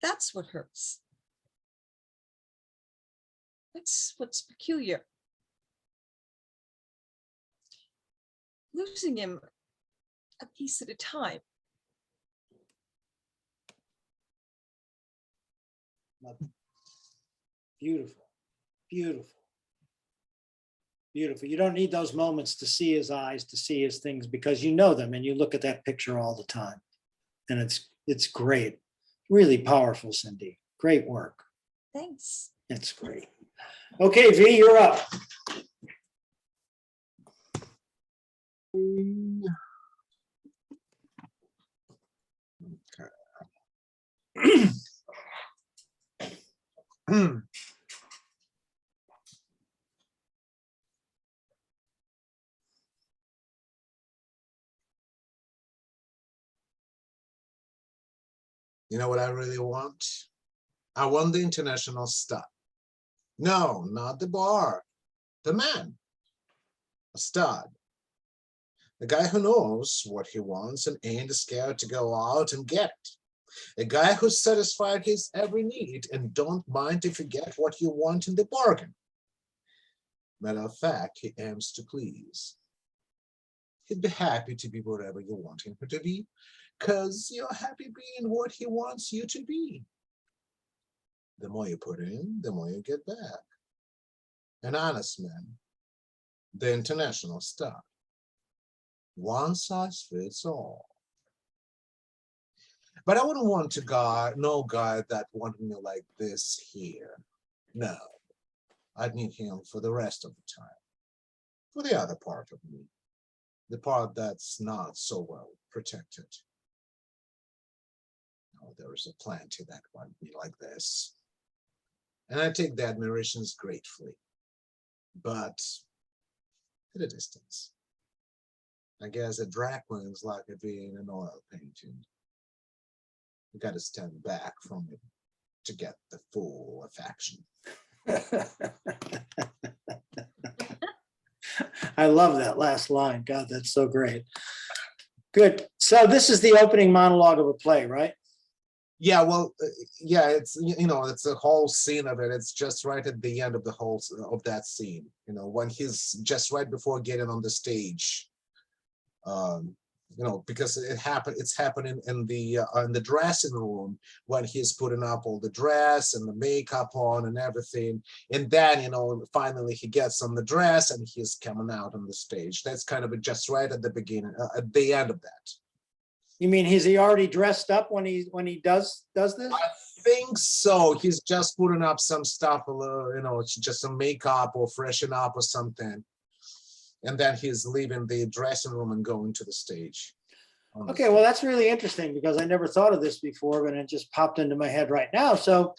That's what hurts. That's what's peculiar. Losing him a piece at a time. Beautiful, beautiful, beautiful. You don't need those moments to see his eyes, to see his things, because you know them and you look at that picture all the time. And it's great. Really powerful, Cindy. Great work. Thanks. It's great. Okay, V, you're up. You know what I really want? I want the international star. No, not the bar. The man. A stud. The guy who knows what he wants and ain't scared to go out and get it. A guy who's satisfied his every need and don't mind if you get what you want in the bargain. Matter of fact, he aims to please. He'd be happy to be whatever you want him to be, because you're happy being what he wants you to be. The more you put in, the more you get back. An honest man, the international star. One size fits all. But I wouldn't want no guy that wanted me like this here. No, I'd need him for the rest of the time. For the other part of me, the part that's not so well protected. Oh, there is a plenty that want me like this. And I take the admirations gratefully, but at a distance. I guess a drag queen's like it being an oil painting. You got to stand back from it to get the full affection. I love that last line. God, that's so great. Good. So this is the opening monologue of a play, right? Yeah, well, yeah, it's, you know, it's a whole scene of it. It's just right at the end of the whole of that scene, you know, when he's just right before getting on the stage. You know, because it's happening in the dressing room when he's putting up all the dress and the makeup on and everything, and then, you know, finally he gets on the dress and he's coming out on the stage. That's kind of just right at the beginning, at the end of that. You mean is he already dressed up when he does this? I think so. He's just putting up some stuff, you know, it's just some makeup or freshen up or something. And then he's leaving the dressing room and going to the stage. Okay, well, that's really interesting because I never thought of this before, but it just popped into my head right now. So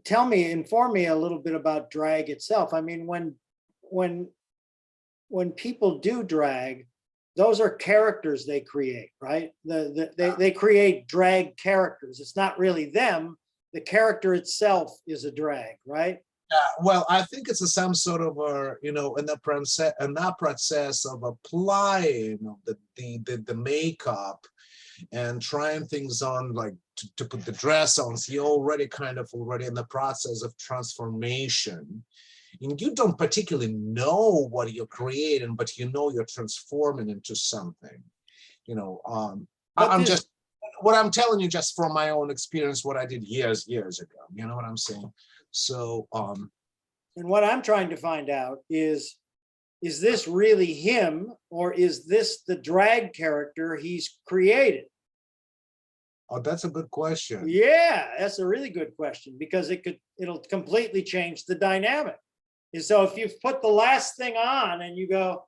inform me a little bit about drag itself. I mean, when people do drag, those are characters they create, right? They create drag characters. It's not really them. The character itself is a drag, right? Well, I think it's some sort of you know, an process of applying the makeup and trying things on, like to put the dress on. So you're already in the process of transformation. And you don't particularly know what you're creating, but you know you're transforming into something. You know, what I'm telling you just from my own experience, what I did years ago. You know what I'm saying? So, and what I'm trying to find out is this really him, or is this the drag character he's created? Oh, that's a good question. Yeah, that's a really good question, because it'll completely change the dynamic. And so if you put the last thing on and you go,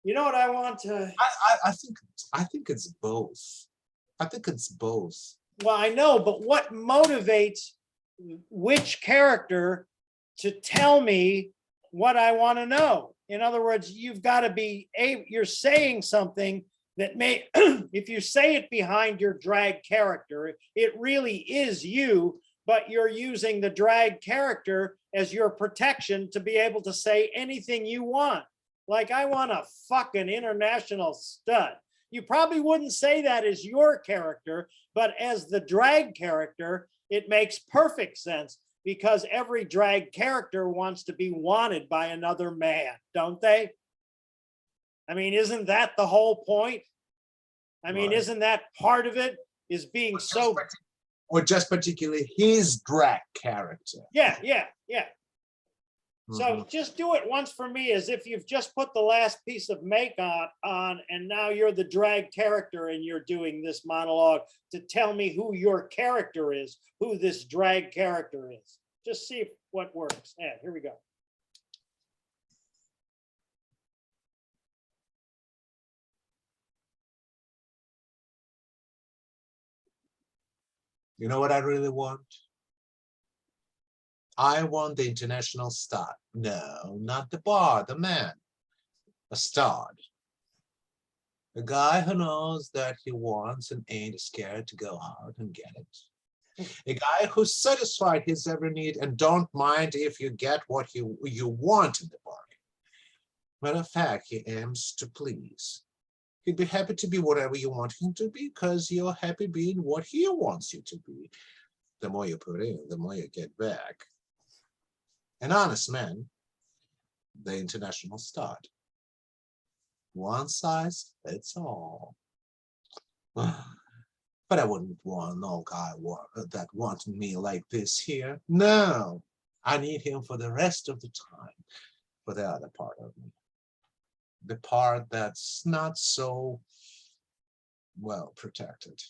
you know what I want to, I think it's both. I think it's both. Well, I know, but what motivates which character to tell me what I want to know? In other words, you've got to be you're saying something that may, if you say it behind your drag character, it really is you, but you're using the drag character as your protection to be able to say anything you want. Like, I want a fucking international stud. You probably wouldn't say that as your character, but as the drag character, it makes perfect sense because every drag character wants to be wanted by another man, don't they? I mean, isn't that the whole point? I mean, Right. isn't that part of it, is being so, Or just particularly his drag character. yeah. So Mhm. just do it once for me, as if you've just put the last piece of makeup on and now you're the drag character and you're doing this monologue to tell me who your character is, who this drag character is. Just see what works. Yeah, here we go. You know what I really want? I want the international star. No, not the bar, the man. A star. A guy who knows that he wants and ain't scared to go out and get it. A guy who's satisfied his every need and don't mind if you get what you want in the bargain. Matter of fact, he aims to please. He'd be happy to be whatever you want him to be because you're happy being what he wants you to be. The more you put in, the more you get back. An honest man, the international stud. One size fits all. But I wouldn't want no guy that wants me like this here. No, I need him for the rest of the time, for the other part of me. The part that's not so well protected.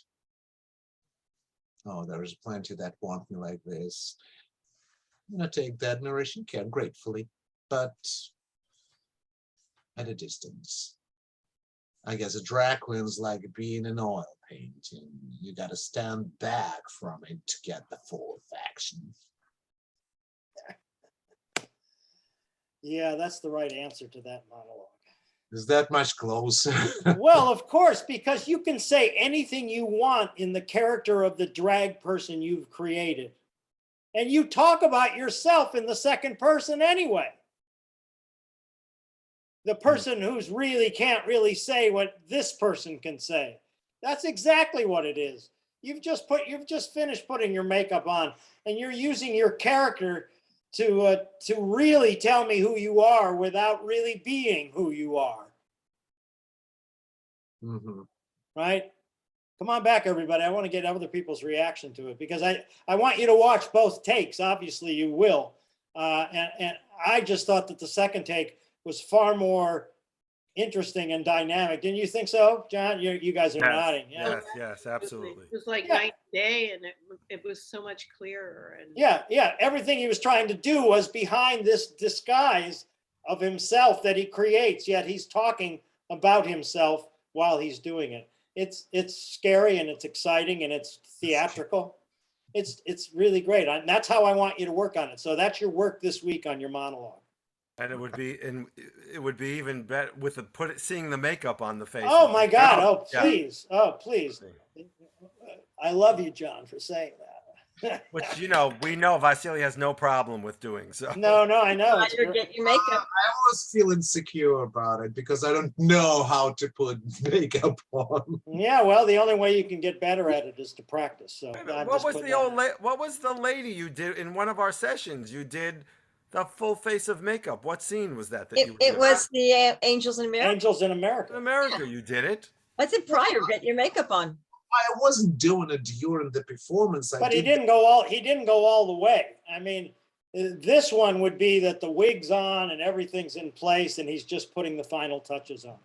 Oh, there is plenty that want me like this. I'm gonna take that nourishing care gratefully, but at a distance. I guess a drag queen's like being an oil painting. You gotta stand back from it to get the full affection. Yeah, that's the right answer to that monologue. Is that much closer? Well, of course, because you can say anything you want in the character of the drag person you've created. And you talk about yourself in the second person anyway. The person who's really can't really say what this person can say. That's exactly what it is. You've just finished putting your makeup on and you're using your character to really tell me who you are without really being who you are. Mm-hmm. Right? Come on back, everybody. I want to get other people's reaction to it because I want you to watch both takes. Obviously, you will. And I just thought that the second take was far more interesting and dynamic. Didn't you think so, John? You guys are nodding. Yeah. Yes, absolutely. It was like Yeah. night and day, and it was so much clearer. And Yeah. Everything he was trying to do was behind this disguise of himself that he creates, yet he's talking about himself while he's doing it. It's scary and it's exciting and it's theatrical. It's really great. And that's how I want you to work on it. So that's your work this week on your monologue. And it would be even better with seeing the makeup on the face. Oh my God. Oh, Yeah. please. Oh, please. I love you, John, for saying that. Which, we know Vasily has no problem with doing so. No, I know. It's You're getting your makeup. I always feel insecure about it because I don't know how to put makeup on. Yeah, well, the only way you can get better at it is to practice. So What was the lady you did in one of our sessions? You did the full face of makeup. What scene was that? It was the Angels in America. Angels in in America. America. You did it. I said prior, get your makeup on. I wasn't doing it during the performance. But he didn't go all the way. I mean, this one would be that the wig's on and everything's in place and he's just putting the final touches on.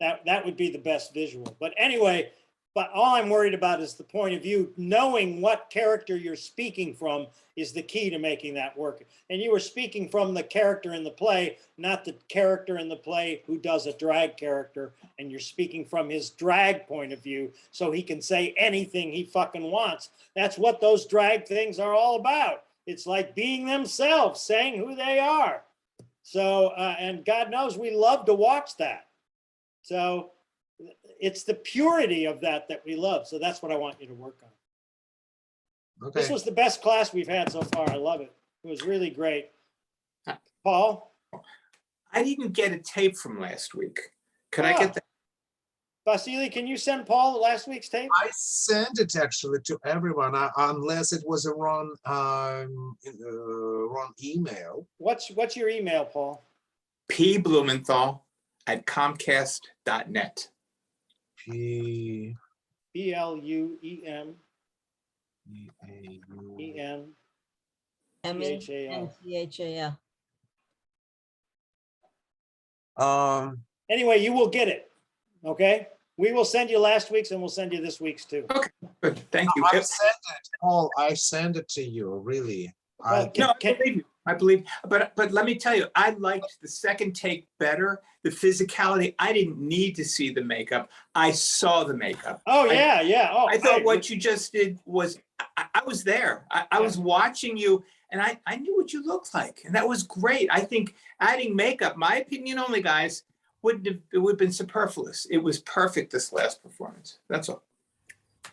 That would be the best visual. But anyway, but all I'm worried about is the point of view. Knowing what character you're speaking from is the key to making that work. And you were speaking from the character in the play, not the character in the play who does a drag character. And you're speaking from his drag point of view so he can say anything he fucking wants. That's what those drag things are all about. It's like being themselves, saying who they are. So, and God knows we love to watch that. So it's the purity of that we love. So that's what I want you to work on. Okay. This was the best class we've had so far. I love it. It was really great. Paul? I didn't get a tape from last week. Could I Ah. get that? Vasily, can you send Paul last week's tape? I sent it actually to everyone, unless it was a wrong email. What's your email, Paul? pblumenthal@comcast.net. P BLUEM E-A-U. M-E-N-T-H-A-L. Anyway, you will get it. Okay? We will send you last week's and we'll send you this week's too. Good, thank you. I sent it, Paul. I sent it to you. Really. Well, No, I believe you. I believe, but let me tell you, I liked the second take better. The physicality, I didn't need to see the makeup. I saw the makeup. Oh yeah, yeah. Oh, I thought what you just did was, I was there. I was watching you, and I knew what you looked like, and that was great. I think adding makeup, my opinion only, guys, it would have been superfluous. It was perfect this last performance. That's all.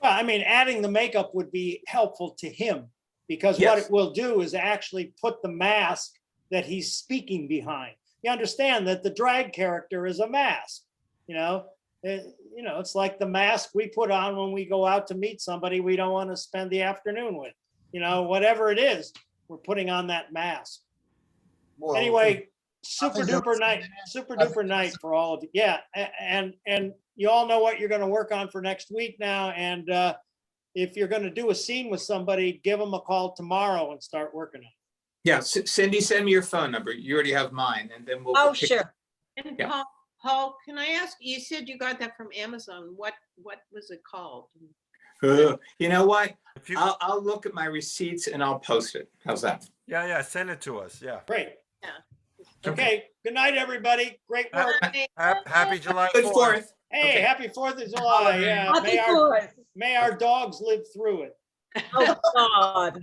Well, I mean, adding the makeup would be helpful to him because what Yes. it will do is actually put the mask that he's speaking behind. You understand that the drag character is a mask, you know? It's like the mask we put on when we go out to meet somebody we don't want to spend the afternoon with. Whatever it is, we're putting on that mask. Well, Anyway, super think duper night for all of you. Yeah, and you all know what you're going to work on for next week now. And if you're going to do a scene with somebody, give them a call tomorrow and start working on it. Yeah, Cindy, send me your phone number. You already have mine, and then we'll. Oh, pick- sure. And Yeah. Paul, can I ask, you said you got that from Amazon. What was it called? You know what? If you, I'll look at my receipts and I'll post it. How's that? yeah, send it to us. Yeah. Great. Yeah. Okay. Good night, everybody. Great work. Happy July Good 4th. fourth. Hey, Okay. happy 4th of July. Yeah. Happy 4th. May our dogs live through it. Oh, God.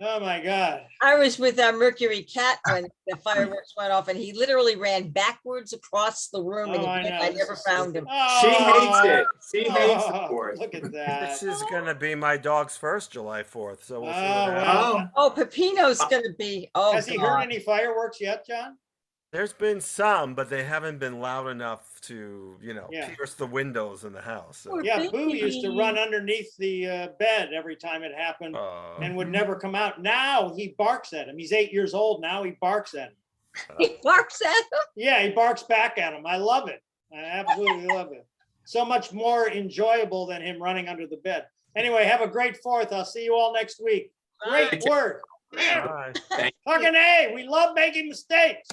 Oh my God. I was with our Mercury cat when the fireworks went off, and he literally ran backwards across the room, and Oh, I he- know. I This never is found him. She hates Oh, it. She hates the oh, fourth. Look at that. This is going to be my dog's first July 4th. So we'll see what Oh, happens. well. Oh, Oh, Pepino's gonna be, oh, Has he heard God. any fireworks yet, John? There's been some, but they haven't been loud enough to, Yeah. pierce the windows in the house. So, Poor Yeah, Boo used to run baby. underneath the bed every time it happened and would Mhm. never come out. Now he barks at him. He's 8 years old now. He barks at him. He barks at him. Yeah, he barks back at him. I love it. I absolutely love it. So much more enjoyable than him running under the bed. Anyway, have a great 4th. I'll see you all next week. Great Bye. work. bye. Fucking A, we love making mistakes.